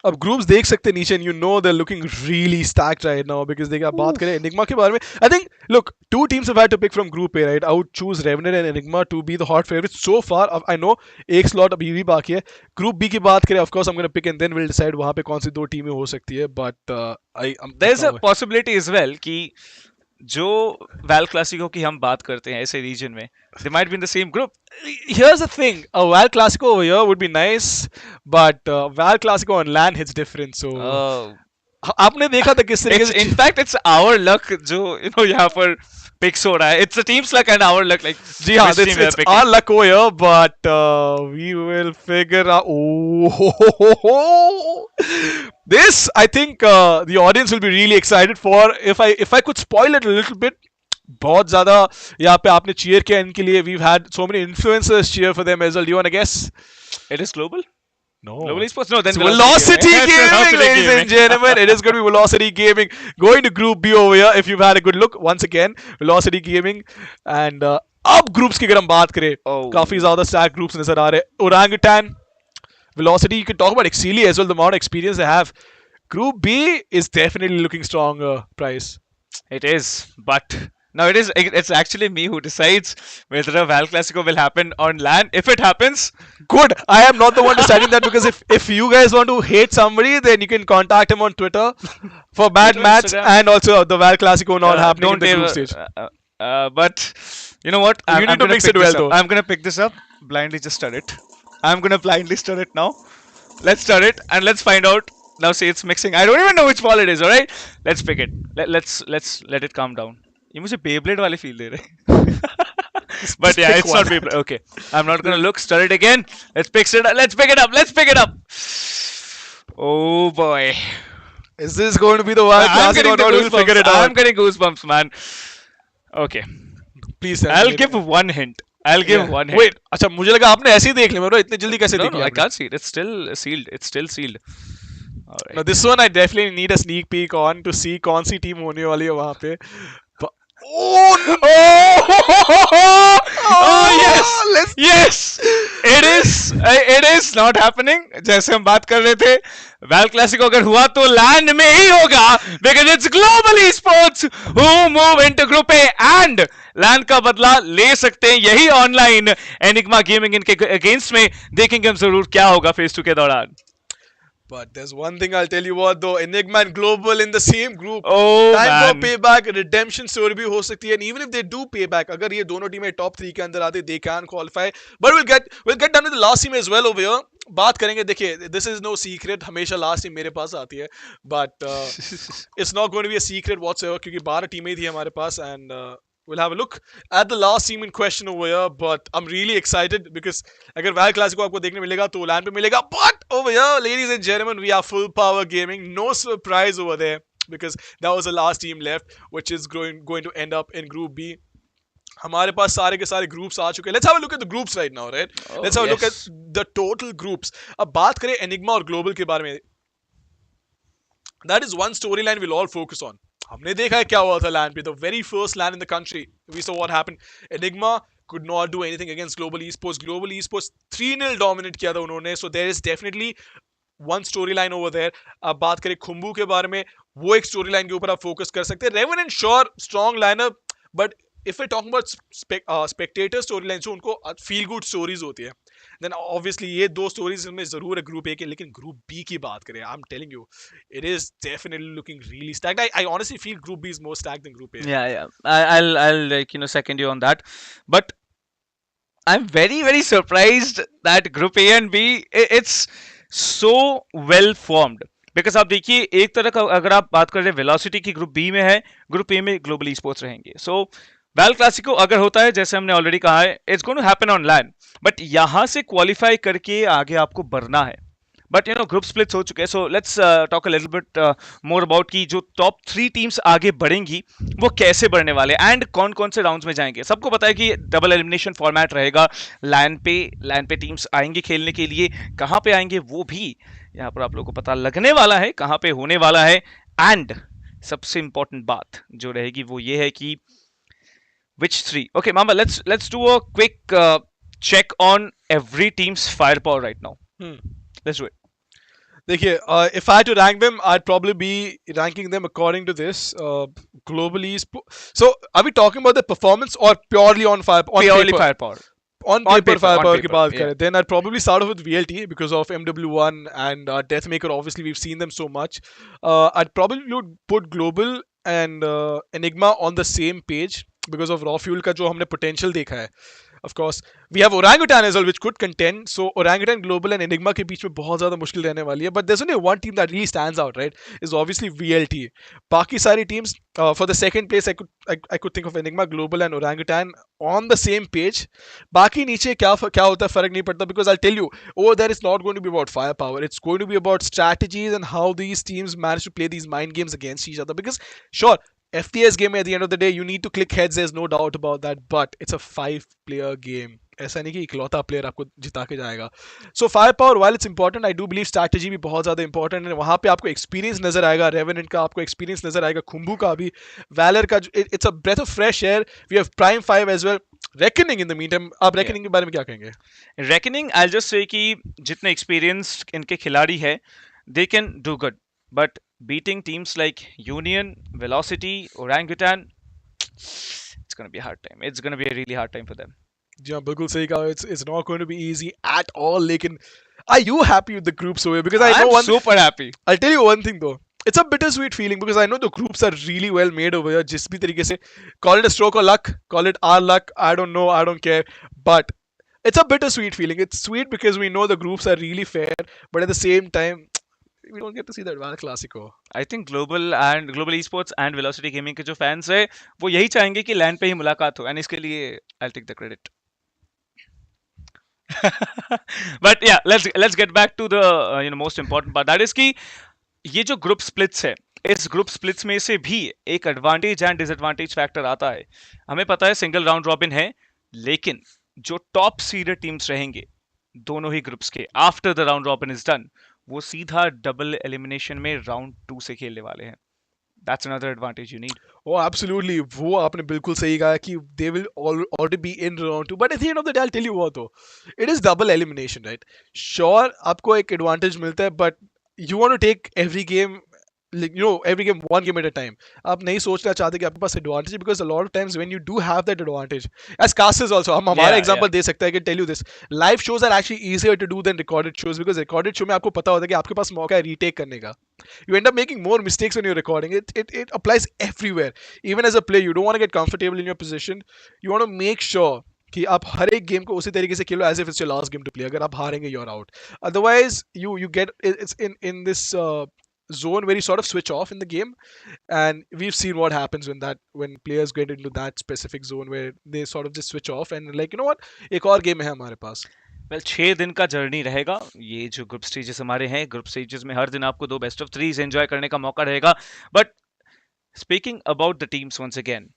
अब ग्रुप्स देख सकते हैं नीचे, you know they're looking really stacked right now because देखिए आप बात करें एनिग्मा के बारे में. I think look, 2 teams have had to pick from Group A, right? I would choose Revenant and Enigma to be the hot favorites so far. I know एक slot अभी भी बाकी है. Group B की बात करें, of course I'm going to pick and then we'll decide वहाँ पे कौन सी 2 टीमें हो सकती है. But there's a possibility as well कि जो Val Classico की हम बात करते हैं ऐसे रीजन में, they might be in the same group. Here's the thing, a Val Classico over here would be nice, but Val Classico on LAN hits different, so आपने देखा था किस तरीके से. In fact, it's our luck जो you know यहाँ पर picks हो रहा है. It's the team's luck and our luck. Like जी हाँ, it's our luck over here, but we will figure out. Oh, this I think the audience will be really excited for. If I could spoil it a little bit. बहुत ज़्यादा यहाँ पे आपने cheer किया इनके लिए. We've had so many influencers cheer for them as well. Do you want to guess? It is global? No. Global esports? No, then Velocity Gaming, ladies and gentlemen. It is going to be Velocity Gaming going to Group B over here. If you've had a good look, once again, Velocity Gaming. And अब groups की अगर हम बात करें, काफी ज़्यादा stacked groups नजर आ रहे हैं. Orangutan, Velocity. You can talk about Exili as well. The amount of experience they have. Group B is definitely looking strong. Price. It is, but. Now it's actually me who decides whether a Val Classico will happen on LAN. If it happens, good. I am not the one deciding that because if you guys want to hate somebody, then you can contact him on Twitter for bad match and also the Val Classico not happening in the group stage. But you know what? You need to mix it well though. I'm gonna pick this up. Blindly just stir it. I'm gonna blindly stir it now. Let's stir it and let's find out. Now see it's mixing. I don't even know which ball it is. All right. Let's pick it. Let's let it calm down. ये मुझे Beyblade वाले feel दे रहे हैं. But yeah, it's not Beyblade. Okay, I'm not gonna look. Stir it again. Let's pick it up. Let's pick it up. Let's pick it up. Oh boy. Is this going to be the Val Classico or not? We'll figure it out. I'm getting goosebumps, man. Okay. Please. I'll give one hint. I'll give one hint. Wait, अच्छा मुझे लगा आपने ऐसे ही देख लिया bro, इतनी जल्दी कैसे No, देख no, लिया I आपने? can't see it. It's still sealed. It's still sealed. All Now right. this one I definitely need a sneak peek on to see कौन सी टीम होने वाली है वहां पे. Oh, Oh yes, let's yes. It is not happening. जैसे हम बात कर रहे थे, Val Classico अगर हुआ तो लैंड में ही होगा, because it's global esports who move into group A and land का बदला ले सकते हैं यही ऑनलाइन एनिग्मा गेमिंग इनके अगेंस्ट में. देखेंगे हम जरूर क्या होगा फेज 2 के दौरान. But there's one thing I'll tell you what though, Enigma and Global in the same group. Oh Time for man. payback, redemption story भी हो सकती है. And even if they do payback, अगर ये दोनों टीमें top 3 के अंदर आते, they can qualify. But we'll get done with the last team as well over here. बात करेंगे. देखिए, this is no secret. हमेशा last team मेरे पास आती है. But it's not going to be a secret whatsoever क्योंकि 12 टीमें थी हमारे पास and we'll have a look at the last team in question over here. But I'm really excited because अगर Val Classico आपको देखने मिलेगा तो LAN पे मिलेगा. But over here, ladies and gentlemen, we are Full Power Gaming. No surprise over there because that was the last team left, which is going to end up in Group B. हमारे पास सारे के सारे groups आ चुके हैं. Let's have a look at the groups right now, right? Let's have a look at the total groups. अब बात करें enigma और ग्लोबल के बारे में. That is one storyline we'll all focus on. हमने देखा है क्या हुआ था लैंड पे. The very first LAN in the country, we saw what happened. Enigma could not do anything against Global Esports. Global Esports 3-0 dominate किया था उन्होंने. So there is definitely one storyline over there. अब बात करें खुम्बू के बारे में, वो एक storyline के ऊपर आप फोकस कर सकते हैं. Revenant sure strong lineup, but if we're talking about spectator storylines, जो उनको feel good stories होती है, then obviously ये दो stories में जरूर है ग्रुप ए के. लेकिन ग्रुप बी की बात करें, I'm telling you, it is definitely looking really stacked. I honestly feel group B is more stacked than group A. Yeah. I'll like second you on that, but I'm very surprised that group A and B it's so well formed. Because आप देखिए एक तरह का अगर आप बात कर रहे हैं वेलोसिटी की ग्रुप बी में है, ग्रुप ए में ग्लोबल ई-स्पोर्ट्स रहेंगे. सो वैल क्लासिको अगर होता है जैसे हमने ऑलरेडी कहा है, it's going to happen on LAN, but यहां से क्वालिफाई करके आगे आपको बढ़ना है. बट ग्रुप स्प्लिट्स हो चुके हैं. So let's talk a little bit more about की जो टॉप 3 टीम्स आगे बढ़ेंगी वो कैसे बढ़ने वाले एंड कौन कौन से राउंड्स में जाएंगे. सबको पता है कि डबल एलिमिनेशन फॉर्मेट रहेगा. लैंड पे टीम्स आएंगे खेलने के लिए. कहां पे आएंगे वो भी यहाँ पर आप लोगों को पता लगने वाला है कहां पे होने वाला है. एंड सबसे इंपॉर्टेंट बात जो रहेगी वो ये है कि which 3. Okay Mamba, let's do a quick check on every team's firepower right now. Let's do it. देखिए, if I had to rank them, I'd probably be ranking them according to this. Globally, so are we talking about the performance or purely on fire? On Purely paper? firepower. On paper, firepower की paper, बात yeah. करें, then I'd probably start off with VLT because of MW1 and Deathmaker. Obviously, we've seen them so much. I'd probably would put Global and Enigma on the same page because of raw fuel का जो हमने potential देखा है. Of course, we have Orangutan as well, which could contend. So Orangutan, Global, and Enigma के बीच में बहुत ज़्यादा मुश्किल रहने वाली है. But there's only one team that really stands out, right? Is obviously VLT. बाकी सारी teams, for the second place, I could think of Enigma, Global, and Orangutan on the same page. बाकी नीचे क्या होता है फर्क नहीं पड़ता because I'll tell you, over there it's not going to be about firepower. It's going to be about strategies and how these teams manage to play these mind games against each other. Because sure, FPS game at the end of the day, you need to click heads, there's no doubt about that, but it's a 5-player game. ऐसा नहीं कि इकलौता player आपको जिता के जाएगा. So fire power while it's important, I do believe strategy भी बहुत ज़्यादा इंपॉर्टेंट है. वहाँ पे आपको एक्सपीरियंस नजर आएगा, रेवेनेंट का आपको एक्सपीरियंस नजर आएगा, खुम्बू का भी, वैलर का. It's a breath of fresh air. We have Prime 5 as well. Reckoning in the meantime, आप रेकनिंग के बारे में क्या कहेंगे? रेकनिंग आई जस्ट से कि जितने एक्सपीरियंस इनके खिलाड़ी है they can do good, but beating teams like Union, Velocity, Orangutan, it's going to be a hard time. It's going to be a really hard time for them. जी हाँ, बिल्कुल सही कहा. It's not going to be easy at all. लेकिन are you happy with the groups over here? Because I know I'm super happy. I'll tell you one thing though. It's a bittersweet feeling because I know the groups are really well made over here. जिस भी तरीके से, call it a stroke of luck, call it our luck, I don't know, I don't care. But it's a bittersweet feeling. It's sweet because we know the groups are really fair, but at the same time, we don't get to see that Val Classico. I think global esports and Velocity Gaming के जो fans है वो यही चाहेंगे कि land पे ही मुलाकात हो, and इसके लिए I'll take the credit. But yeah, let's get back to the most important part. That is कि ये जो ग्रुप स्प्लिट्स है, इस ग्रुप स्प्लिट्स में से भी एक एडवांटेज एंड डिसएडवांटेज फैक्टर आता है. हमें पता है सिंगल राउंड रॉबिन है, लेकिन जो टॉप सीडेड टीम्स रहेंगे दोनों ही ग्रुप्स के after the round robin is done, वो सीधा डबल एलिमिनेशन में राउंड 2 से खेलने वाले हैं. That's another advantage you need. Oh, absolutely. वो आपने बिल्कुल सही कहा कि they will already be in round 2. But at the end of the day, I'll tell you what though. It is double elimination, right? Sure, आपको एक advantage मिलता है, but you want to take every game, like, every game one game at a time. आप नहीं सोचना चाहते कि आपके पास advantage है, because a lot of times when you do have that advantage, as casters also, हम हमारा example दे सकते हैं. I can tell you this. Live shows are actually easier to do than recorded shows, because recorded show में आपको पता होता है कि आपके पास मौका है retake करने का. You end up making more mistakes when you're recording. It applies everywhere. Even as a player, you don't want to get comfortable in your position. You want to make sure कि आप हर एक game को उसी तरीके से खेलो as if it's your last game to play. अगर आप हारेंगे, you're out. Otherwise, you get it's in this zone where you sort of switch off in the game, and we've seen what happens when players get into that specific zone where they sort of just switch off and like, you know what, एक और game है हमारे पास. Well 6 दिन का journey रहेगा. ये जो group stages हमारे हैं, ग्रुप स्टेजेस में हर दिन आपको 2 बेस्ट ऑफ 3 एंजॉय करने का मौका रहेगा. But speaking about the teams once again,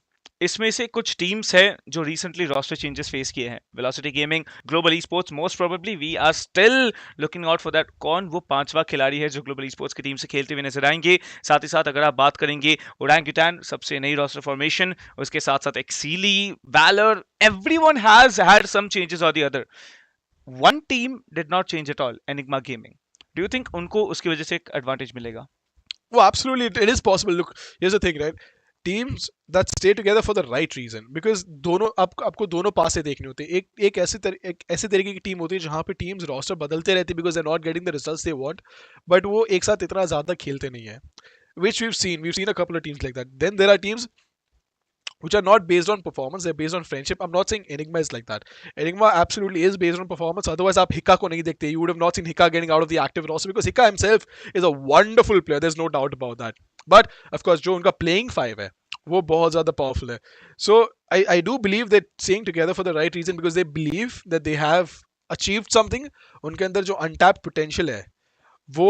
इसमें से कुछ टीम्स हैं जो रिसेंटली रोस्टर चेंजेस फेस किए हैं. Velocity Gaming, Global esports, most probably we are still looking out for that. कौन वो 5वां खिलाड़ी है जो ग्लोबल ई स्पोर्ट्स की टीम से खेलते हुए नजर आएंगे? साथ ही साथ अगर आप बात करेंगे ओरंगुटैन, सबसे नई रोस्टर फॉर्मेशन, उसके साथ साथ एक्सीली, Valor, everyone has had some changes और the other. One team did not change at all, Enigma Gaming. Do you think उनको उसकी वजह से एक advantage मिलेगा? Well, absolutely, it is possible. Look, here's the thing, right? Teams that stay together for the right reason, because दोनों आपको दोनों पासे देखने होते हैं. एक ऐसे तरीके की टीम होती है जहाँ पे टीम्स रोस्टर बदलते रहते हैं because they're not getting the results they want, but वो एक साथ इतना ज़्यादा खेलते नहीं है. Which we've seen a couple of teams like that. Then there are teams which are not based on performance, they're based on friendship. I'm not saying Enigma is like that. Enigma absolutely is based on performance. Otherwise, आप Hika को नहीं देखते. You would have not seen Hika getting out of the active roster, because Hika himself is a wonderful player. There's no doubt about that. But of course, जो उनका playing 5 है, वो बहुत ज़्यादा powerful है. So I do believe that staying together for the right reason, because they believe that they have achieved something. उनके अंदर जो untapped potential है, वो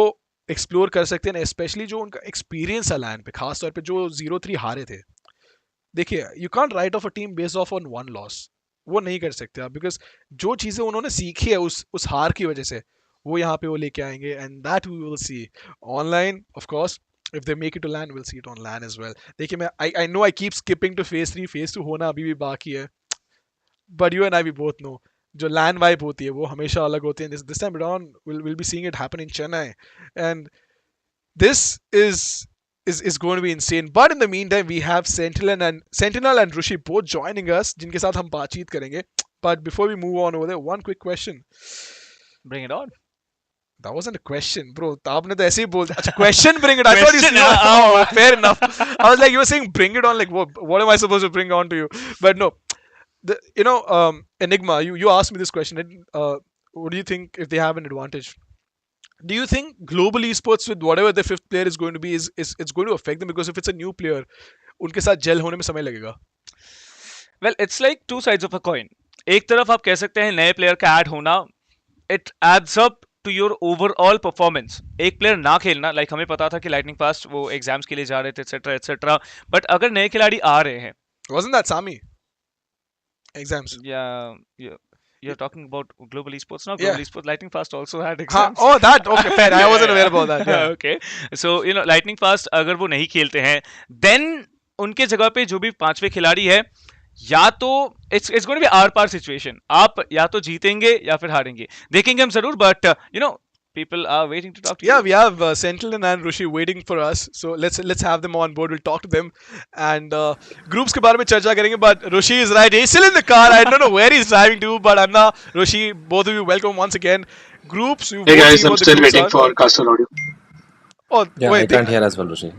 एक्सप्लोर कर सकते हैं. स्पेशली जो उनका एक्सपीरियंस है लैन पे, खासतौर पे जो 0-3 हारे थे. देखिए, you can't right of a team based of on one loss. वो नहीं कर सकते आप, बिकॉज जो चीज़ें उन्होंने सीखी है उस हार की वजह से, वो यहाँ पे वो लेके आएंगे. And that we will see online. Of course if they make it to LAN, we'll see it on LAN as well. देखिए, मैं I know I keep skipping to phase 3. phase 2 होना अभी भी बाकी है, but you and I, we both know जो LAN vibe होती है वो हमेशा अलग होती है. This time around we'll be seeing it happen in Chennai, and this is going to be insane. But in the meantime, we have Sentinel and Rushi both joining us, जिनके साथ हम बातचीत करेंगे. But before we move on over there, one quick question. Bring it on. That wasn't a question, bro. आपने तो ऐसे ही बोल दिया. अच्छा, question, bring it. I thought you said, oh, fair enough. I was like, you were saying bring it on. Like, what am I supposed to bring on to you? But no, Enigma. You asked me this question. What do you think if they have an advantage? Do you think global esports with whatever the 5th player is going to be is it's going to affect them? Because if it's a new player, उनके साथ jail होने में समय लगेगा. Well, it's like two sides of a coin. एक तरफ आप कह सकते हैं नए प्लेयर का ऐड होना, it adds up to your overall performance. एक प्लेयर ना खेलना, लाइक हमें पता था कि लाइटनिंग फास्ट वो एग्जाम्स के लिए जा रहे थे, एटसेट्रा एटसेट्रा, बट अगर नए खिलाड़ी आ रहे हैं, wasn't that Sami exams? Yeah, you're talking about global esports now. Global esports, lightning fast also had हाँ, exams. oh that okay, fair. I wasn't aware about that. Yeah. Okay, so lightning fast अगर वो नहीं खेलते हैं, then उनके जगह पे जो भी 5वें खिलाड़ी है, या तो it's going to be आर पार सिचुएशन. आप या तो जीतेंगे या फिर हारेंगे. देखेंगे हम जरूर, but people are waiting to talk to you. Yeah, we have Sentinel and Rushi waiting for us. So let's have them on board. We'll talk to them, and groups के बारे में चर्चा करेंगे. But Rushi is right. He's still in the car. I don't know where he's driving to, but I'm not. Rushi, both of you, welcome once again. Groups. Hey guys, I'm still waiting for Castle Audio. Oh, Yeah, wait, I can't hear as well, Rushi.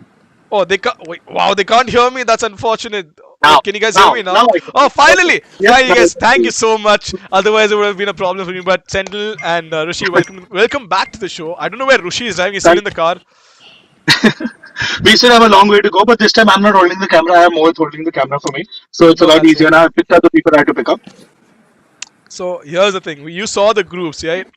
Oh, they can't. Wait, wow, they can't hear me. That's unfortunate. Now, Wait, can you guys hear me now? I can. Oh, finally! Yes, Finally, guys. Thank you so much. Otherwise, it would have been a problem for me. But Sentinel and Rushi, welcome back to the show. I don't know where Rushi is driving. He's still in the car. We still have a long way to go, but this time I'm not holding the camera. I have Mohit holding the camera for me, so it's a lot easier. Now I've picked up the people I had to pick up. So here's the thing. You saw the groups, right?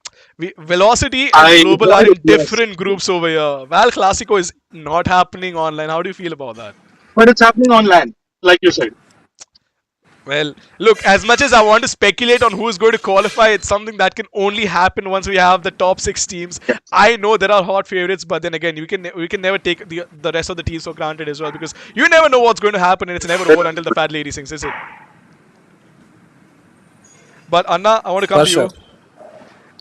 Velocity and Global are in different groups over here. Val Classico is not happening online. How do you feel about that? But it's happening on LAN, like you said. Well, look, as much as I want to speculate on who's going to qualify, it's something that can only happen once we have the top 6 teams. I know there are hot favorites, but then again, we can never take the rest of the teams for granted as well, because you never know what's going to happen, and it's never over until the fat lady sings, is it? But Anna, I want to come For to sure. you,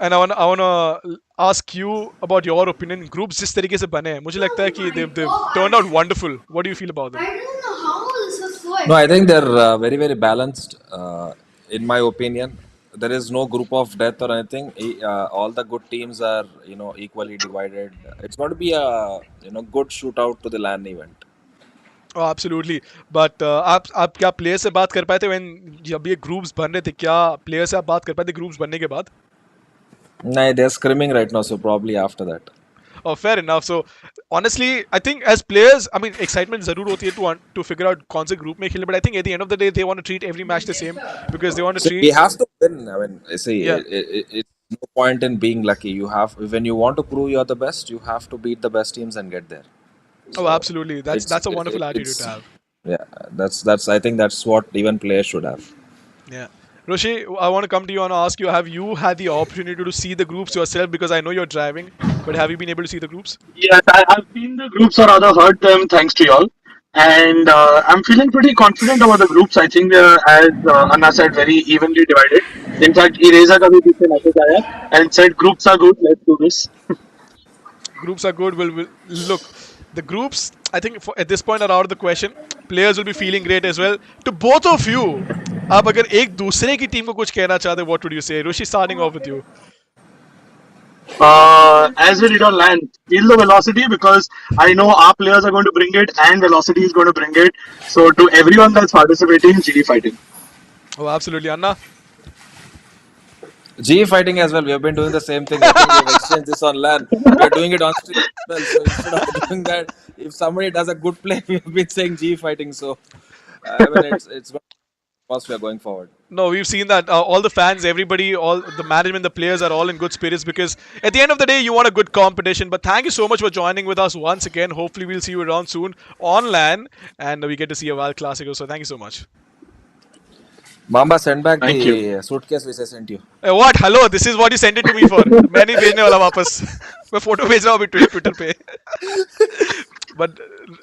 and I want to ask you about your opinion. Groups जिस तरीके से बने हैं, मुझे लगता है कि they've turned out wonderful. What do you feel about them? I don't know how this was so No, I think they're very, very balanced. In my opinion, there is no group of death or anything. All the good teams are, equally divided. It's going to be a, good shootout to the LAN event. Oh, absolutely. But आप क्या player से बात कर पाए थे when जब ये groups बन रहे थे, क्या प्लेयर से आप बात कर पाए थे ग्रुप्स बनने के बाद? No, they're screaming right now, so probably after that. Oh, fair enough. So honestly, I think as players, I mean, excitement जरूर होती है to figure out कौन से group में खेलने. But I think at the end of the day, they want to treat every match the same, because they want to So we treat. have to win. I mean, see, Yeah. it's no point in being lucky. When you want to prove you're the best, you have to beat the best teams and get there. Oh, absolutely. That's a wonderful attitude It's to have. yeah. That's I think that's what even players should have. Yeah. Roshi, I want to come to you and ask you: have you had the opportunity to see the groups yourself? Because I know you're driving, but have you been able to see the groups? Yes, I have seen the groups or rather heard them thanks to y'all. And I'm feeling pretty confident about the groups. I think they're, as Anna said, very evenly divided. In fact, Ereza ka bhi piche message aaya and said groups are good, let's do this. Groups are good. Will look, the groups, I think at this point are out of the question. Players will be feeling great as well. To both of you, आप अगर एक दूसरे की team को कुछ कहना चाहते, what would you say? Roshi, starting off with you. As we did on land, feel the velocity because I know our players are going to bring it and velocity is going to bring it. So to everyone that's participating, GD fighting. Oh, absolutely, Anna. GE fighting as well. We have been doing the same thing. I think we've exchanged this on LAN. We are doing it on stream as well. So instead of doing that, if somebody does a good play, we have been saying GE fighting. So I mean, it's fast we are going forward. No, we've seen that all the fans, everybody, all the management, the players are all in good spirits, because at the end of the day, you want a good competition. But thank you so much for joining with us once again. Hopefully, we'll see you around soon on LAN, and we get to see a Val Classico. So thank you so much. Mamba, send back Thank the suitcase which I sent you. What? Hello, this is what you sent it to me for. मैं नहीं भेजने वाला वापस. मैं photo भेज रहा हूँ अभी Twitter पे. But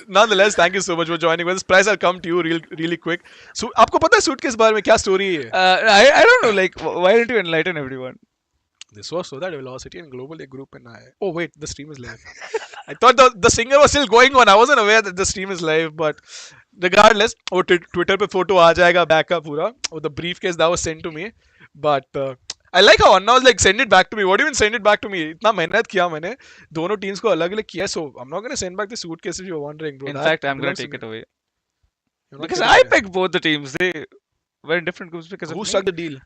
nonetheless, thank you so much for joining with us. Price, I'll come to you really quick. So, आपको पता है suitcase के बारे में क्या story है? I don't know, like, why don't you enlighten everyone? This was so that Velocity and Global a group and I. Oh wait, the stream is live. I thought the singer was still going on. I wasn't aware that the stream is live, but regardless, वो Twitter पे photo आ जाएगा back का पूरा. Or the briefcase that was sent to me, but I like how Anna was like, send it back to me. What do you mean send it back to me? इतना मेहनत किया मैंने दोनों teams को अलग अलग किया, so I'm not gonna send back the suitcase if you're wondering, bro. In That fact, I'm gonna belongs to take me. it away You're not because taking I it away. picked both the teams. They were in different groups because of Who me. struck the deal?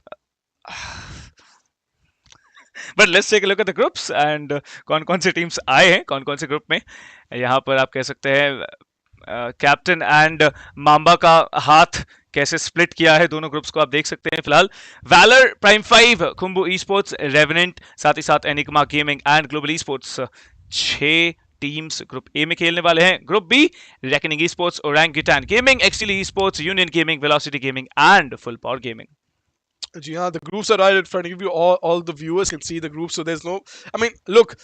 But let's take a look at the groups and कौन कौन से teams आए हैं कौन कौन से group में. यहाँ पर आप कह सकते हैं कैप्टन एंड माम्बा का हाथ कैसे स्प्लिट किया है दोनों ग्रुप्स को आप देख सकते हैं फिलहाल. Valor, Prime 5, Khumbu esports, Revenant, साथ ही साथ Enigma Gaming and Global esports, 6 teams group A में खेलने वाले हैं. Group B, Reckoning esports, Orangutan Gaming, एक्सटीली esports, Union Gaming, Velocity Gaming and Full Power Gaming. Yeah, the groups are right in front of you. All the viewers can see the groups, so there's no. I mean, look.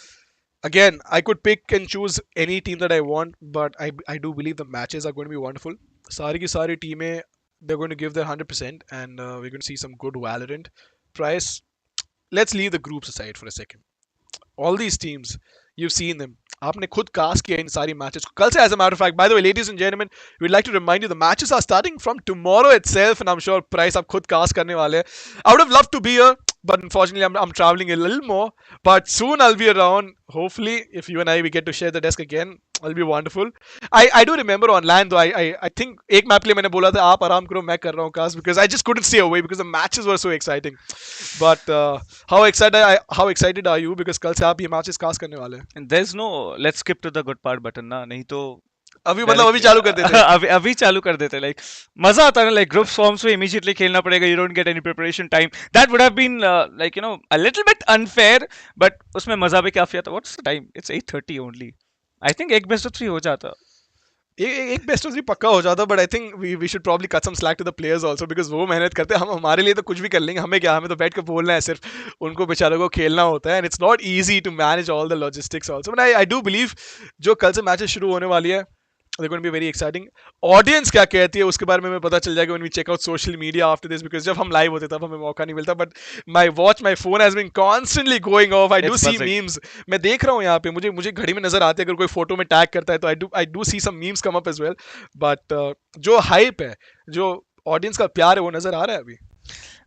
Again, I could pick and choose any team that I want, but I do believe the matches are going to be wonderful. सारी की सारी टीमें, they're going to give their 100%, and we're going to see some good Valorant. Price. Let's leave the groups aside for a second. All these teams, you've seen them. आपने खुद cast किया इन सारी matches को कल से. As a matter of fact, by the way, ladies and gentlemen, we'd like to remind you the matches are starting from tomorrow itself, and I'm sure Price आप खुद cast करने वाले हैं. I would have loved to be here, but unfortunately I'm traveling a little more. But soon I'll be around. Hopefully, if you and I we get to share the desk again, it'll be wonderful. I do remember on LAN though, I think एक map के लिए मैंने बोला था आप आराम करो मैं कर रहा हूँ cast, because I just couldn't stay away because the matches were so exciting. But how excited are you, because कल से आप ये matches कास्ट करने वाले हैं? And there's no let's skip to the good part button ना, नहीं तो अभी मतलब अभी चालू कर देते हैं. अभी चालू कर देते. लाइक मजा आता है ना, लाइक ग्रुप फॉर्म्स में इमीडिएटली खेलना पड़ेगा. You don't get any preparation time. That would have been like a little bit unfair, but उसमें मजा भी काफी आता. What's the time? It's 8:30 only. I think एक बेस्ट ऑफ 3 हो जाता. एक बेस्ट ऑफ 3 पक्का हो जाता, but I think we should probably cut some slack to the players also, because वो मेहनत करते हैं, हम हमारे लिए तो कुछ भी कर लेंगे, हमें क्या, हमें तो बैठ के बोलना है सिर्फ, उनको बेचारों को खेलना होता है, and it's not easy to manage all the logistics also, but I do believe जो कल से मैचेस शुरू होने वाली है, they're going to be very exciting. Audience क्या कहती है उसके बारे में हमें पता चल जाएगा when we check out social media after this, because जब हम लाइव होते तब हमें मौका नहीं मिलता, but my phone has been constantly going off. I do It's see buzzing. memes. मैं देख रहा हूँ यहाँ पे, मुझे घड़ी में नजर आते हैं, अगर कोई फोटो में टैग करता है तो I do see some memes come up as well, but जो hype है, जो ऑडियंस का प्यार है, वो नजर आ रहा है अभी.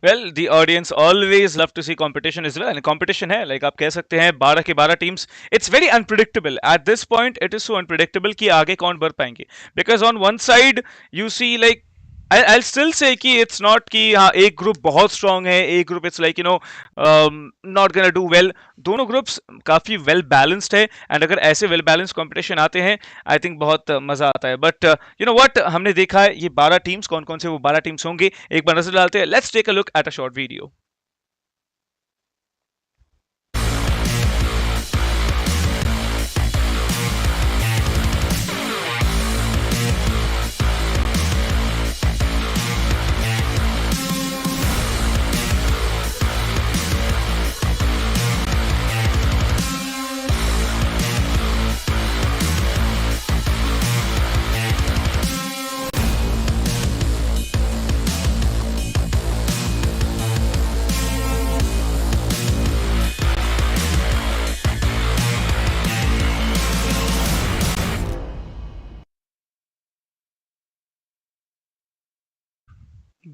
Well, the audience always love to see competition as well, and competition है, like आप कह सकते हैं 12 के 12 teams. It's very unpredictable at this point. It is so unpredictable कि आगे कौन बढ़ पाएंगे, because on one side you see like I'll still say कि it's not कि हाँ एक ग्रुप बहुत strong है, एक group it's like not gonna do well. दोनों ग्रुप्स काफी well balanced है, and अगर ऐसे well balanced competition आते हैं, I think बहुत मजा आता है. But you know what, हमने देखा है ये 12 टीम्स कौन कौन से वो 12 टीम्स होंगे, एक बार नजर डालते हैं. Let's take a look at a short video.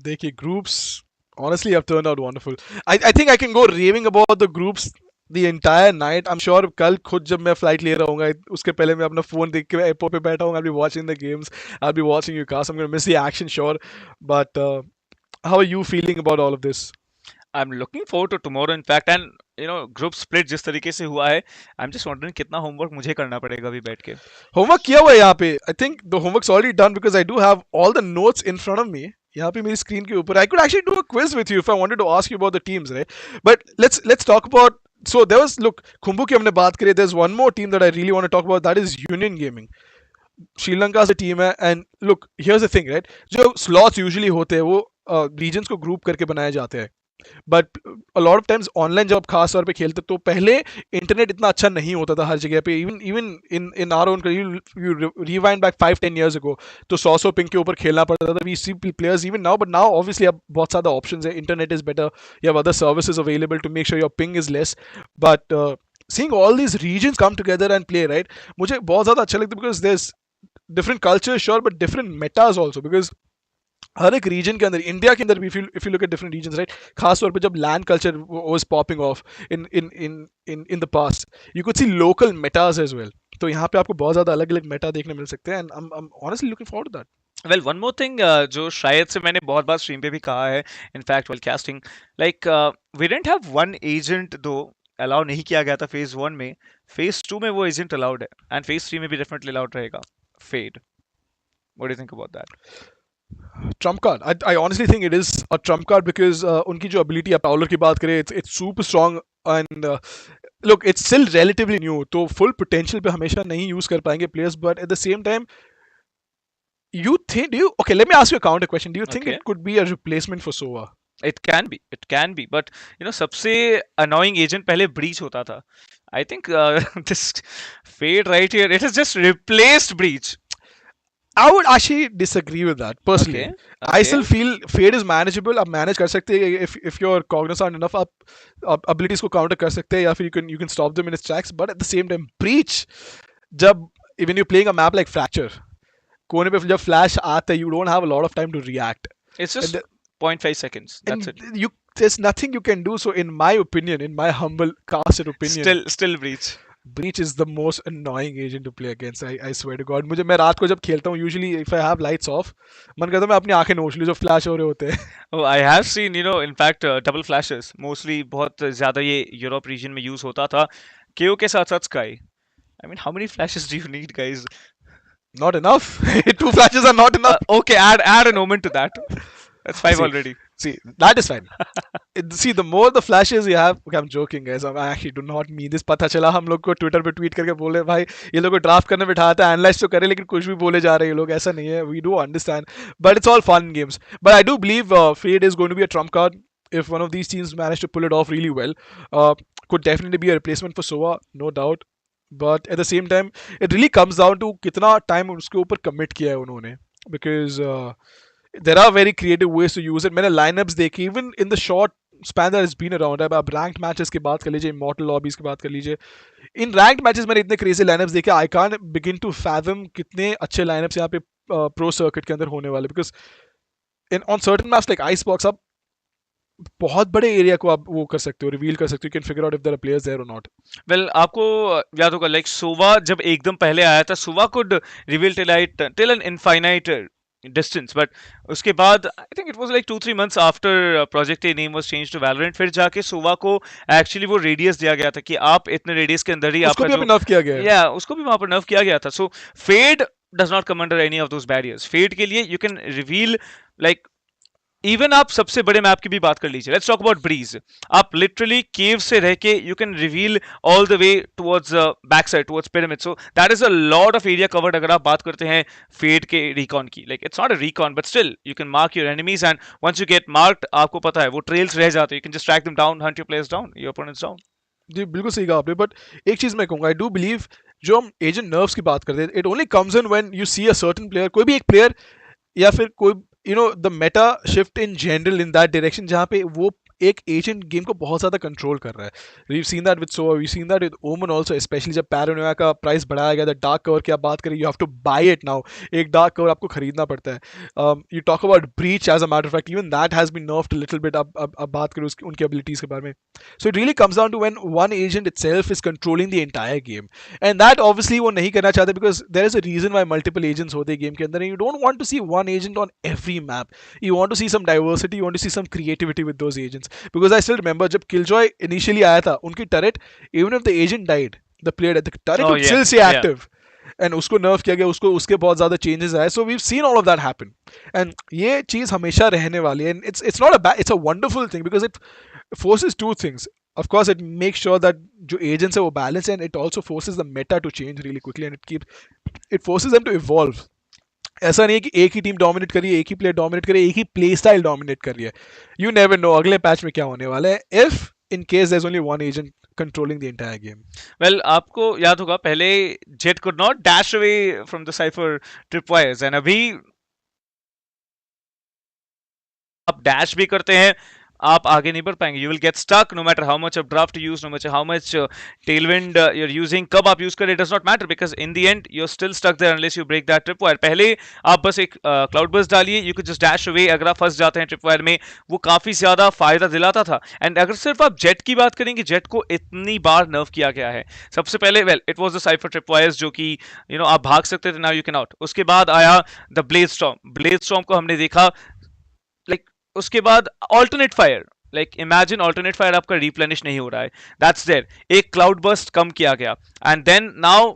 देखिए groups honestly have turned out wonderful. I think I can go raving about the groups the entire night. I'm sure कल खुद जब मैं फ्लाइट ले रहा हूँ उसके पहले मैं अपना फोन देख के एयरपोर्ट पे बैठा हूँ, I'll be watching the games, I'll be watching you cast, I'm going to miss the action sure, but how are you feeling about all of this? I'm looking forward to tomorrow in fact, and group split जिस तरीके से हुआ है, I'm just wondering कितना homework मुझे करना पड़ेगा अभी बैठ के. होमवर्क किया हुआ है यहाँ पे. I think the homework's already done because I do have all the notes in front of me. यहाँ पे मेरी स्क्रीन के ऊपर. I could actually do a quiz with you if I wanted to ask you about the teams, right? But let's talk about. So there was, look, Khumbu की हमने बात करी. There's one more team that I really want to talk about. That is Union Gaming. Sri Lanka से team है, and look here's the thing, right, जो slots usually होते हैं वो रीजन्स को ग्रुप करके बनाए जाते हैं, but a lot of times online जब खास तौर पे खेलते तो पहले इंटरनेट इतना अच्छा नहीं होता था हर जगह पे, even in our own you rewind back 5-10 years ago तो 100 पिंग के ऊपर खेलना पड़ता था. We see players even now, but now obviously अब बहुत ज़्यादा ऑप्शंस है, internet is better, you have other services available to make sure your ping is less, but seeing all these regions come together and play, right, मुझे बहुत ज़्यादा अच्छा लगता है because there's different cultures sure but different metas also, because हर एक reason के अंदर, India के अंदर भी if you look at different regions, right, खास तौर पे जब land culture was popping off in the past, you could see local metas as well. तो यहाँ पे आपको बहुत ज़्यादा अलग अलग मेटा देखने मिल सकते हैं, and I'm honestly looking forward to that. Well, one more thing जो शायद से मैंने बहुत बार स्ट्रीम पे भी कहा है, in fact while casting, like we didn't have one agent though allow नहीं किया गया था फेज 1 में, फेज 2 में वो एजेंट अलाउड है, एंड फेज 3 में भी डेफिनेटली अलाउड रहेगा. Fade, what do you think about that? Trump card, I honestly think it is a trump card because उनकी जो ability है, पाउलर की बात करें, it's super strong, and look, it's still relatively new, तो full potential पे हमेशा नहीं यूज कर पाएंगे players, but at the same time okay, let me ask you a counter question. Do you think it could be a replacement for Sova? It can be, but सबसे annoying agent पहले breach होता था. I think this Fade right here, it has just replaced breach. I would actually disagree with that personally. Okay. I still feel Fade is manageable. आप manage कर सकते हैं if you're cognizant enough, आप abilities को counter कर सकते हैं, या फिर you can stop them in its tracks. But at the same time, breach, जब when you're playing a map like Fracture, कोने पे जब flash आता है, you don't have a lot of time to react. It's just 0.5 seconds. That's it. There's nothing you can do. So in my opinion, in my humble casted opinion, still breach. Breach is the most annoying agent to play against. I swear to God. मैं रात को जब खेलता हूँ, usually if I have lights off, मन करता है मैं अपनी आंखें नोच लूँ जो फ्लैश हो रहे होते हैं. Oh, I have seen, in fact, double flashes. Mostly बहुत ज़्यादा ये यूरोप रीजन में यूज होता था. KO के साथ साथ Sky. I mean, how many flashes do you need, guys? Not enough. 2 flashes are not enough. Okay, add an omen to that. That's 5 already. See, that is fine. See, the more the flashes you have, okay, I'm joking guys, I actually do not mean this. पता चला हम लोग को Twitter पे tweet करके बोले भाई ये लोग को ड्राफ्ट करने बिठाते हैं, एनालाइज तो करे लेकिन कुछ भी बोले जा रहे हैं ये लोग, ऐसा नहीं है. We do understand, but it's all fun games. But I do believe Fade is going to be a trump card if one of these teams manage to pull it off really well. uh, could definitely be a replacement for Sova, no doubt. But at the same time, it really comes down to कितना time उसके ऊपर commit किया है उन्होंने. Because there are very creative ways to use it. मैंने lineups देखी even in the short span that has been around. अब आप ranked matches की बात कर लीजिए, immortal lobbies की बात कर लीजिए. In ranked matches मैंने इतने crazy lineups देखे, I can't begin to fathom कितने अच्छे lineups यहाँ पे pro circuit के अंदर होने वाले. Because on certain maps like Icebox आप बहुत बड़े एरिया को आप वो कर सकते हो, रिवील कर सकते हो, can figure out if there are players there और नॉट. वेल आपको याद होगा लाइक सोवा जब एकदम पहले आया था, Sova could reveal till an infinite distance, but उसके बाद I think it was like 2-3 months after Project A name was change to Valorant, फिर जाके सोवा को एक्चुअली वो रेडियस दिया गया था कि आप इतने रेडियस के अंदर ही उसको आपका भी नर्फ किया गया है. या उसको भी वहां पर नर्फ किया गया था. So Fade does not come under any of those barriers. Fade के लिए you can reveal like even आप सबसे बड़े मैप की भी बात कर लीजिए, लेट्स टॉक अबाउट ब्रीज. आप लिटरली केव से रह के you can reveal all the way towards back side towards pyramid. So that is a lot of area covered. अगर आप बात करते हैं फेड के रिकॉन की, like it's not a recon but still you can mark your enemies and once you get marked आपको पता है वो ट्रेल्स रह जाते हैं, you can just track them down, hunt your players down, your opponents down. जी बिल्कुल सही कहा आपने. बट एक चीज मैं कहूंगा, आई डू बिलीव जो हम एजेंट नर्व्स की बात करते हैं, it only comes in when you see a certain player, कोई भी एक प्लेयर या फिर कोई the meta shift in general in that direction जहाँ पे वो एक एजेंट गेम को बहुत ज़्यादा कंट्रोल कर रहा है. We've seen that with Sova, we've seen that with Omen also, especially जब पैरानोया का प्राइस बढ़ाया गया था. डार्क कवर की आप बात करें, you have to buy it now. एक डार्क कवर आपको खरीदना पड़ता है. You talk about Breach as a matter of fact, even that has been nerfed a little bit. अब बात करें उसकी उनकी एबिलिटीज़ के बारे में. So it really comes down to when one agent itself is controlling the entire game, and that obviously वो नहीं करना चाहते because there is a reason why multiple agents होते हैं गेम के अंदर. You don't want to see one agent on every map. You want to see some diversity, you want to see some creativity with those agents. Because I still remember जब Killjoy initially आया था, उनकी turret, even if the agent died, the player at the turret would still stay active. And उसको nerf किया गया, उसको उसके बहुत ज़्यादा changes आए. So we've seen all of that happen. And ये चीज़ हमेशा रहने वाली है. And it's not a bad, it's a wonderful thing because it forces two things. Of course, it makes sure that जो agents है वो balance, and it also forces the meta to change really quickly, and it forces them to evolve. ऐसा नहीं है कि एक ही team dominate कर रही है, एक ही प्लेयर डोमिनेट कर रही है, एक ही प्ले स्टाइल डोमिनेट कर रही है. यू नेवर नो अगले पैच में क्या होने वाला है if in case there is only one agent controlling the entire game. Well आपको याद होगा पहले Jett could not dash away from the Cypher tripwires, and अभी आप डैश भी करते हैं आप आगे नहीं बढ़ पाएंगे. You will get stuck no matter how much of draft you use, no matter how much tailwind you are using. कब आप यूज करें it does not matter because in the end you are still stuck there unless you break that trip wire. पहले आप बस एक cloud burst डालिए, you can just dash away. अगर आप फंस जाते हैं ट्रिप वायर में, वो काफी ज्यादा फायदा दिलाता था. एंड अगर सिर्फ आप जेट की बात करेंगे, जेट को इतनी बार नर्व किया गया है. सबसे पहले well it was the cipher trip wires जो कि यू नो आप भाग सकते थे, नाउ यू कैन नॉट. उसके बाद आया the Blade Storm. Blade Storm को हमने देखा लाइक उसके बाद alternate fire. Like imagine alternate fire आपका रिप्लेनिश नहीं हो रहा है, दैट्स देयर. एक क्लाउड बर्स्ट कम किया गया and then now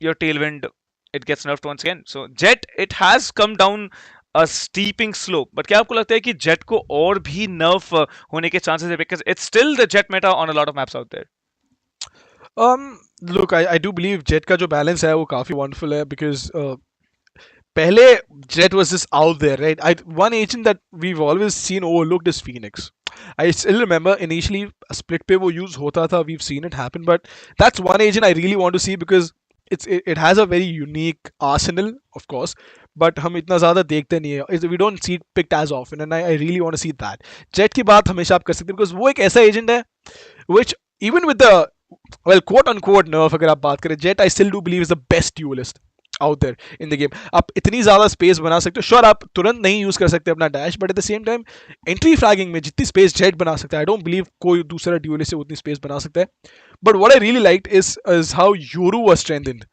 your tailwind it gets nerfed once again. So Jett it has come down a steeping slope. But क्या आपको लगता है कि जेट को और भी नर्फ होने के चांसेस है because it's still the Jett meta on a lot of maps out there? Look, I do believe Jett का जो बैलेंस है वो काफी वंडरफुल है बिकॉज पहले Jett was just out there, right? One agent that we've always seen overlooked is Phoenix. I still remember initially split पे वो use होता था, we've seen it happen, but that's one agent I really want to see because it has a very unique arsenal, of course, but हम इतना ज़्यादा देखते नहीं है. We don't see it picked as often, and I really want to see that. Jet की बात हमेशा आप कर सकते हैं because वो एक ऐसा agent है which even with the well quote unquote nerf अगर आप बात करें, Jet I still do believe is the best duelist out there in the game. आप इतनी ज़्यादा स्पेस बना सकते हो. श्योर आप तुरंत नहीं यूज़ कर सकते अपना dash, but at the same time entry fragging में जितनी स्पेस जेट बना सकता है, आई डोंट बिलीव कोई दूसरा ड्यूलिस्ट से उतनी स्पेस बना सकता है. But what I really liked is how Yoru was strengthened.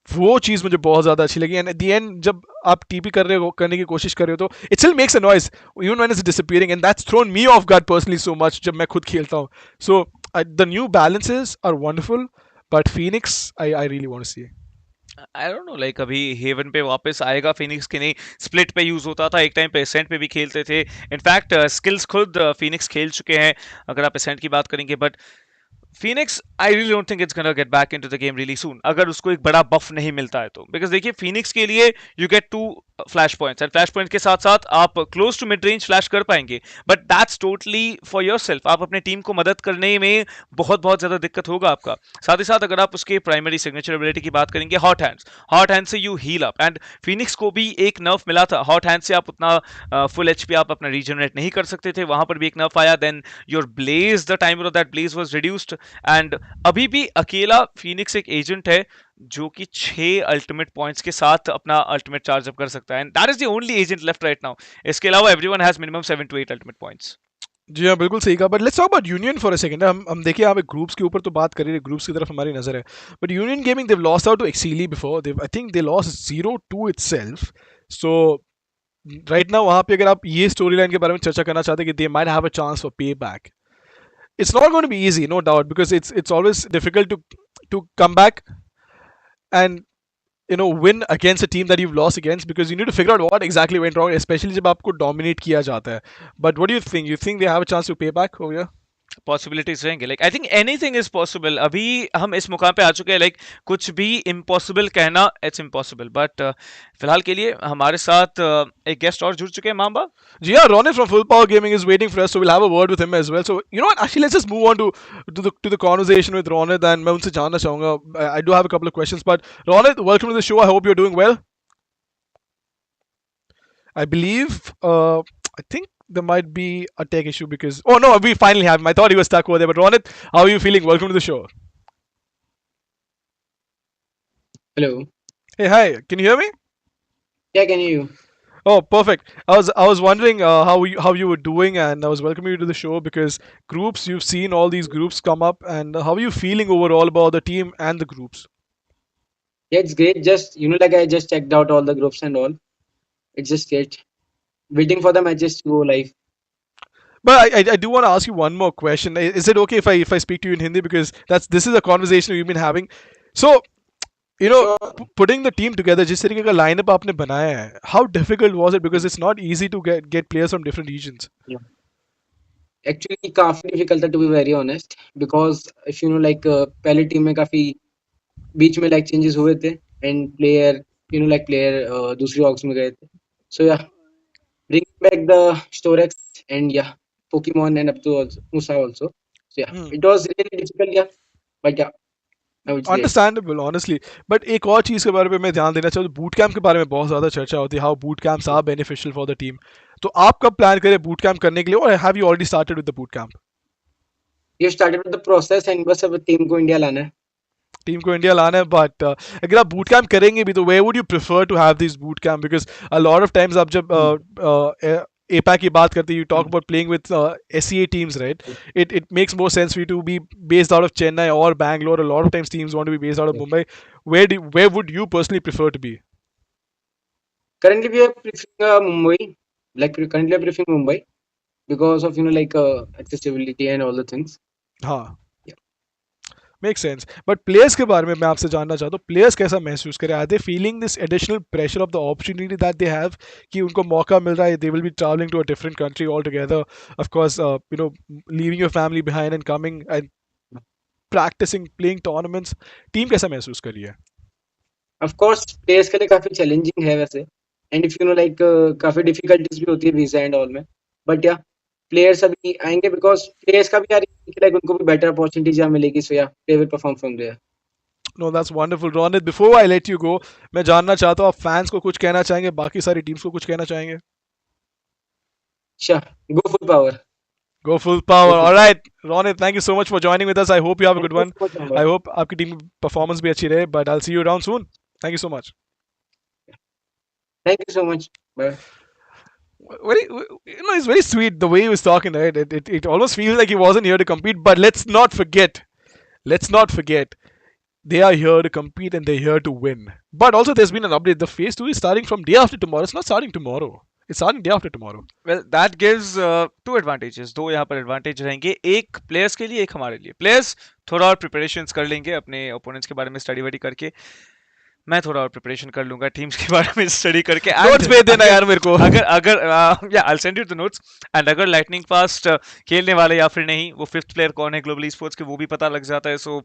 वो चीज़ मुझे बहुत ज़्यादा अच्छी लगी. एंड एट द एंड जब आप टीपी करने की कोशिश कर रहे हो तो it still makes a noise even when it's disappearing, and that's thrown me off guard personally so much जब मैं खुद खेलता हूँ. So the new balances are wonderful, but Phoenix I really want to see. I don't know, like अभी Haven पे वापस आएगा Phoenix के नहीं, स्प्लिट पे यूज होता था, एक टाइम पे एसेंट पे भी खेलते थे। इनफैक्ट स्किल्स खुद फिनिक्स खेल चुके हैं अगर आप एसेंट की बात करेंगे। But Phoenix, I really don't think it's gonna get back into the game really soon. अगर उसको एक बड़ा बफ नहीं मिलता है तो, बिकॉज देखिए फिनिक्स के लिए you get to flash points, and flash point के साथ साथ आप close to mid range flash कर पाएंगे, but that's totally for yourself. आप अपने टीम को मदद करने में बहुत बहुत ज्यादा दिक्कत होगा आपका। साथ ही साथ अगर आप उसके प्राइमरी सिग्नेचर एबिलिटी की बात करेंगे, हॉट हैंड से you heal up, and Phoenix को भी एक नर्फ मिला था। हॉट हैंड से आप उतना फुल एचपी आप अपना रीजनरेट नहीं कर सकते थे, वहां पर भी एक नर्फ आया। Then your blaze, the timer of that blaze was reduced, and अभी भी अकेला फिनिक्स एक एजेंट है जो कि 6 अल्टीमेट पॉइंट्स के साथ अपना अल्टीमेट चार्ज अप कर सकता है, and that is the only agent left right now. इसके अलावा everyone has minimum 7 to 8 ultimate points. जी हाँ, बिल्कुल सही कहा। But let's talk about Union for a second. हम देखिए यहाँ पे ग्रुप्स के ऊपर तो बात कर रहे हैं, ग्रुप्स की तरफ हमारी नजर है। But Union Gaming, they've lost out to एक्सीली before, I think they lost 0-2 itself. So right now वहाँ पे अगर आप ये स्टोरी लाइन के बारे में चर्चा करना चाहते हैं कि they might have a chance for पे back, it's not going to be easy, no doubt, because it's always difficult to come back and win against a team that you've lost against, because you need to figure out what exactly went wrong, especially जब आपको dominate किया जाता है. But what do you think? You think they have a chance to pay back over here? Possibilities रहेंगे, like I think anything is possible. अभी हम इस मुकाम पे आ चुके हैं, लाइक कुछ भी इम्पॉसिबल कहना इट्स इम्पॉसिबल। बट फिलहाल के लिए हमारे साथ एक गेस्ट और जुड़ चुके हैं, मामबा जी हाँ, Ronit from Full Power Gaming is waiting for us, so we'll have a word with him as well. So you know what? Actually, let's just move on to the conversation with Ronit, and मैं उनसे जानना चाहूँगा. I do have a couple of questions, but Ronit, welcome to the show. I hope you're doing well. I believe, I think there might be a tech issue because. Oh no, we finally have him. I thought he was stuck over there. But Ronit, how are you feeling? Welcome to the show. Hello. Hey, hi. Can you hear me? Yeah, can you? Oh, perfect. I was wondering how you were doing, and I was welcoming you to the show because groups, you've seen all these groups come up, and how are you feeling overall about the team and the groups? Yeah, it's great. Just like I just checked out all the groups and all. It's just great. Waiting for the matches to go live. But I do want to ask you one more question. Is it okay if I speak to you in Hindi, because this is a conversation we've been having. So putting the team together, जिस तरीके का lineup आपने बनाया है, how difficult was it? Because it's not easy to get players from different regions. Yeah. Actually, काफी difficult था, to be very honest, because if पहली team में काफी बीच में changes हुए थे, and player दूसरी ऑक्स में गए थे. So yeah, bring back the Storex and Pokemon and up to also Musa also. So yeah, it was really difficult, but I would say. Understandable, honestly. But एक और चीज़ के बारे में मैं ध्यान देना चाहूँ, बूट कैंप के बारे में बहुत ज़्यादा चर्चा होती है, how boot camps are beneficial for the team. तो आप कब प्लान करें बूट कैंप करने के लिए, और have you already started with the boot camp? You started with the process, and बस अब टीम को इंडिया लाना है. टीम को इंडिया लाना है, बट अगर आप बूट कैंप करेंगे भी तो where would you prefer to have these boot camp? Because a lot of times आप जब APAC की बात करते हैं, you talk about playing with SCA teams, right? It makes more sense for you to be based out of Chennai or Bangalore. A lot of times teams want to be based out of Mumbai. Where would you personally prefer to be? Currently we are preferring Mumbai. Currently I'm preferring Mumbai because of accessibility and all the things. हाँ, make sense. But players के बारे में मैं आपसे जानना चाहता हूँ, players कैसा महसूस करें? Are they feeling this additional pressure of the opportunity that they have, कि उनको मौका मिल रहा है, they will be travelling to a different country all together, of course leaving your family behind and coming and practising, playing tournaments. Team कैसा महसूस कर रही है? ऑफ कोर्स प्लेयर्स के लिए काफी चैलेंजिंग है वैसे, एंड इफ काफी डिफिकल्टीज भी होती है वीजा एंड ऑल में, बट प्लेयर्स अभी आएंगे बिकॉज प्लेयर्स का भी उनको भी बेटर अपॉर्चुनिटीज मिलेगी. So play will perform from there. No, that's wonderful. Ronit, before I let you go, मैं जानना चाहता हूँ, आप फैंस को कुछ कहना चाहेंगे, बाकी सारी टीम्स को कुछ कहना चाहेंगे? Sure, go full power. Go full power. All right, Ronit, thank you so much for joining with us. I hope you have a good one. I hope आपकी टीम परफॉर्मेंस भी अच्छी रहे, but I'll see you around soon. Thank you so much. Thank you so much. Bye. It's very sweet the way he was talking, right? It almost feels like he wasn't here to compete, but let's not forget, they are here to compete and they're here to win. But also there's been an update. The phase 2 is starting from day after tomorrow. It's not starting tomorrow. It's starting day after tomorrow. Well, that gives two advantages. दो यहाँ पर advantage रहेंगे, एक players के लिए, एक हमारे लिए. प्लेयर्स थोड़ा और प्रिपरेशंस कर लेंगे अपने ओपोनेंट्स के बारे में, स्टडी वडी करके. मैं थोड़ा और प्रिपरेशन कर लूंगा टीम्स के बारे में स्टडी करके नोट्स भेज देना यार मेरे को। अगर अगर या I send you the notes and अगर लाइटनिंग फास्ट खेलने वाले या फिर नहीं, वो फिफ्थ प्लेयर कौन है ग्लोबल स्पोर्ट्स के वो भी पता लग जाता है। सो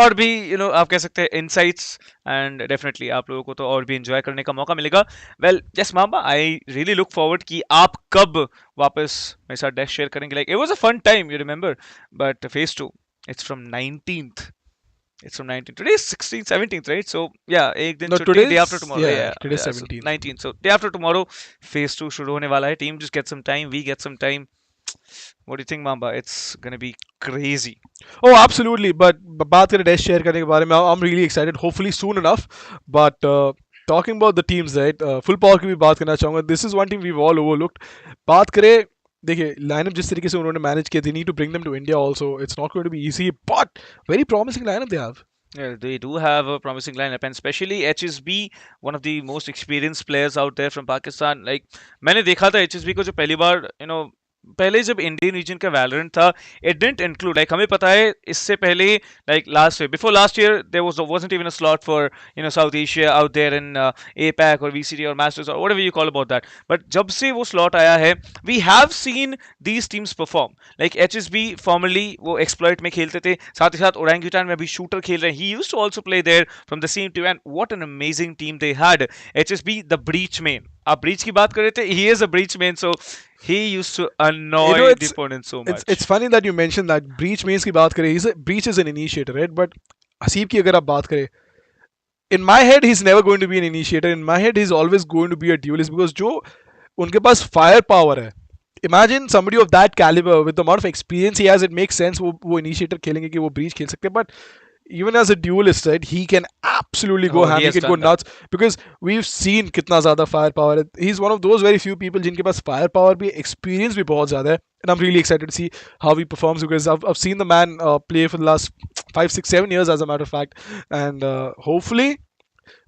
और भी आप कह सकते हैं इनसाइट्स, एंड डेफिनेटली आप लोगों को तो और भी एंजॉय करने का मौका मिलेगा। वेल यस मामा, आई रियली लुक फॉरवर्ड कि आप कब वापस मेरे साथ डैश शेयर करेंगे। Like it was a fun time, you remember, but phase 2 it's from 19th. It's from 19th. Today is 16th, 17th, right? So yeah, एक दिन No, छुट्टी, day after tomorrow. yeah, today's So 17th. 19th. So day after tomorrow, phase 2 शुरू होने वाला है. Team just get some time. We get some time. What do you think, Mamba? It's gonna be crazy. Oh, absolutely. But बात करें dash share करने के बारे में, I'm really excited. Hopefully soon enough. But talking about the teams, right? Full power की भी बात करना चाहूँगा. This is one team we've all overlooked. बात करें, देखिए लाइनअप जिस तरीके से उन्होंने मैनेज किया, they need to bring them to India also. It's not going to be easy, but very promising lineup they have. Yeah, they do have a promising lineup, and especially HSB, one of the most experienced players out there from Pakistan. Like मैंने देखा था HSB को जो पहली बार पहले जब Indian region का वैलोरेंट था, इट डिडंट इंक्लूड, लाइक हमें पता है इससे पहले, like last year, before last year there wasn't even a slot for South Asia out there in APAC और VCT और मास्टर्स और whatever you call about that. But जब से वो स्लॉट आया है, we have seen these teams perform. Like HSB formerly वो Exploit में खेलते थे, साथ ही साथ ओरेंगुटान में अभी शूटर खेल रहे हैं। He used to also play there from the same team, and what an amazing team they had. HSB the Breach man, आप ब्रीच की बात कर रहे थे, he is a Breach man, so he used to annoy the opponent so much. It's funny that you mentioned that. Breach mains की बात करें, Breach is an initiator, right? But Haseeb की अगर आप बात करें, in my head he's never going to be an initiator. In my head he's always going to be a duelist, because जो उनके पास फायर पावर है, imagine somebody of that caliber with the amount of experience he has, it makes sense वो initiator खेलेंगे कि वो breach खेल सकते हैं. But even as a duelist, right, he can absolutely go ham, he can go nuts, because we've seen कितना ज़्यादा firepower है. He's one of those very few people जिनके पास firepower भी, experience भी बहुत ज़्यादा है, and I'm really excited to see how he performs, because I've seen the man play for the last 5, 6, 7 years as a matter of fact, and hopefully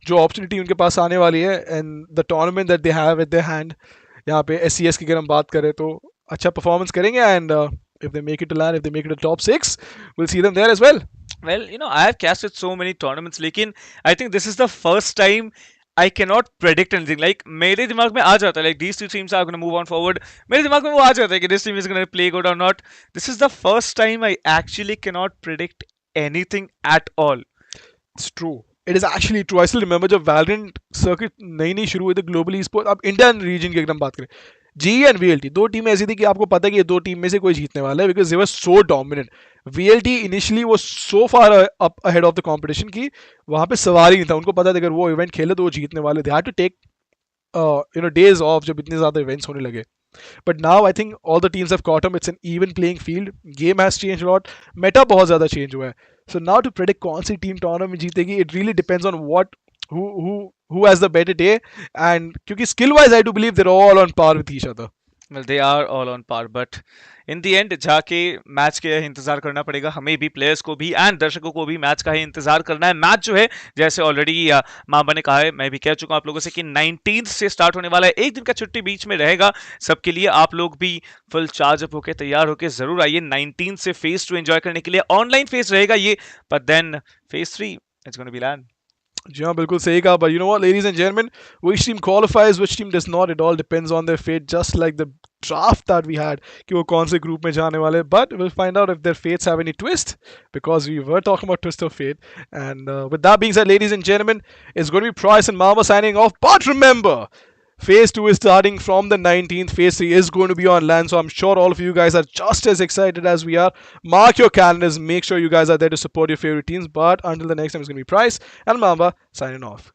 जो opportunity उनके पास आने वाली है, and the tournament that they have at their hand, यहाँ पे SCS की अगर हम बात करें तो अच्छा performance करेंगे, and if they make it to land, if they make it to top 6, we'll see them there as well. Well, I have casted so many tournaments, लेकिन I think this is the first time I cannot predict anything. Like मेरे दिमाग में आ जाता है, like these two teams are going to move on forward. मेरे दिमाग में वो आ जाता है कि this team is going to play good or not. This is the first time I actually cannot predict anything at all. It's true. It is actually true. I still remember जब Valorant circuit नई शुरू हुई थी globally sport, अब Indian reason की एकदम बात करें, GE एंड VLT दो टीमें ऐसी थी कि आपको पता है कि ये दो टीम में से कोई जीतने वाला है, because they were so dominant. VLT initially वो so far up ahead of the competition की वहाँ पे सवाल ही नहीं था. उनको पता था अगर वो इवेंट खेले तो वो जीतने वाले. They had to take days off जब इतने ज़्यादा इवेंट्स होने लगे. But now I think all the teams have caught up. It's an even playing field. Game has changed a lot. Meta बहुत ज़्यादा change हुआ है. So now to predict कौन सी टीम टूर्नामेंट जीतेगी, it really depends on who has the better day. And क्योंकि skill wise I do believe they're all on par with each other. Well, they are all on par, but in the end जाके match के इंतजार करना पड़ेगा हमें भी, players को भी एंड दर्शकों को भी मैच का ही इंतजार करना है. मैच जो है जैसे ऑलरेडी मामा ने कहा है, मैं भी कह चुका हूं आप लोगों से कि 19th से स्टार्ट होने वाला है. एक दिन का छुट्टी बीच में रहेगा सबके लिए. आप लोग भी फुल चार्ज अप होकर तैयार होकर जरूर आइए 19th से फेज 2 एंजॉय करने के लिए. ऑनलाइन फेज रहेगा ये, but then phase 3 it's gonna be land. जी हाँ, बिल्कुल सही कहा. But you know what, ladies and gentlemen, which team qualifies, which team does not, it all depends on their fate, just like the draft that we had, कि वो कौन से group में जाने वाले. But we'll find out if their fates have any twist, because we were talking about twist of fate. And with that being said, ladies and gentlemen, it's going to be Price and Mama signing off. But remember, Phase 2 is starting from the 19th. Phase 3 is going to be on land. So I'm sure all of you guys are just as excited as we are. Mark your calendars. Make sure you guys are there to support your favorite teams. But until the next time, it's going to be Price and Mamba signing off.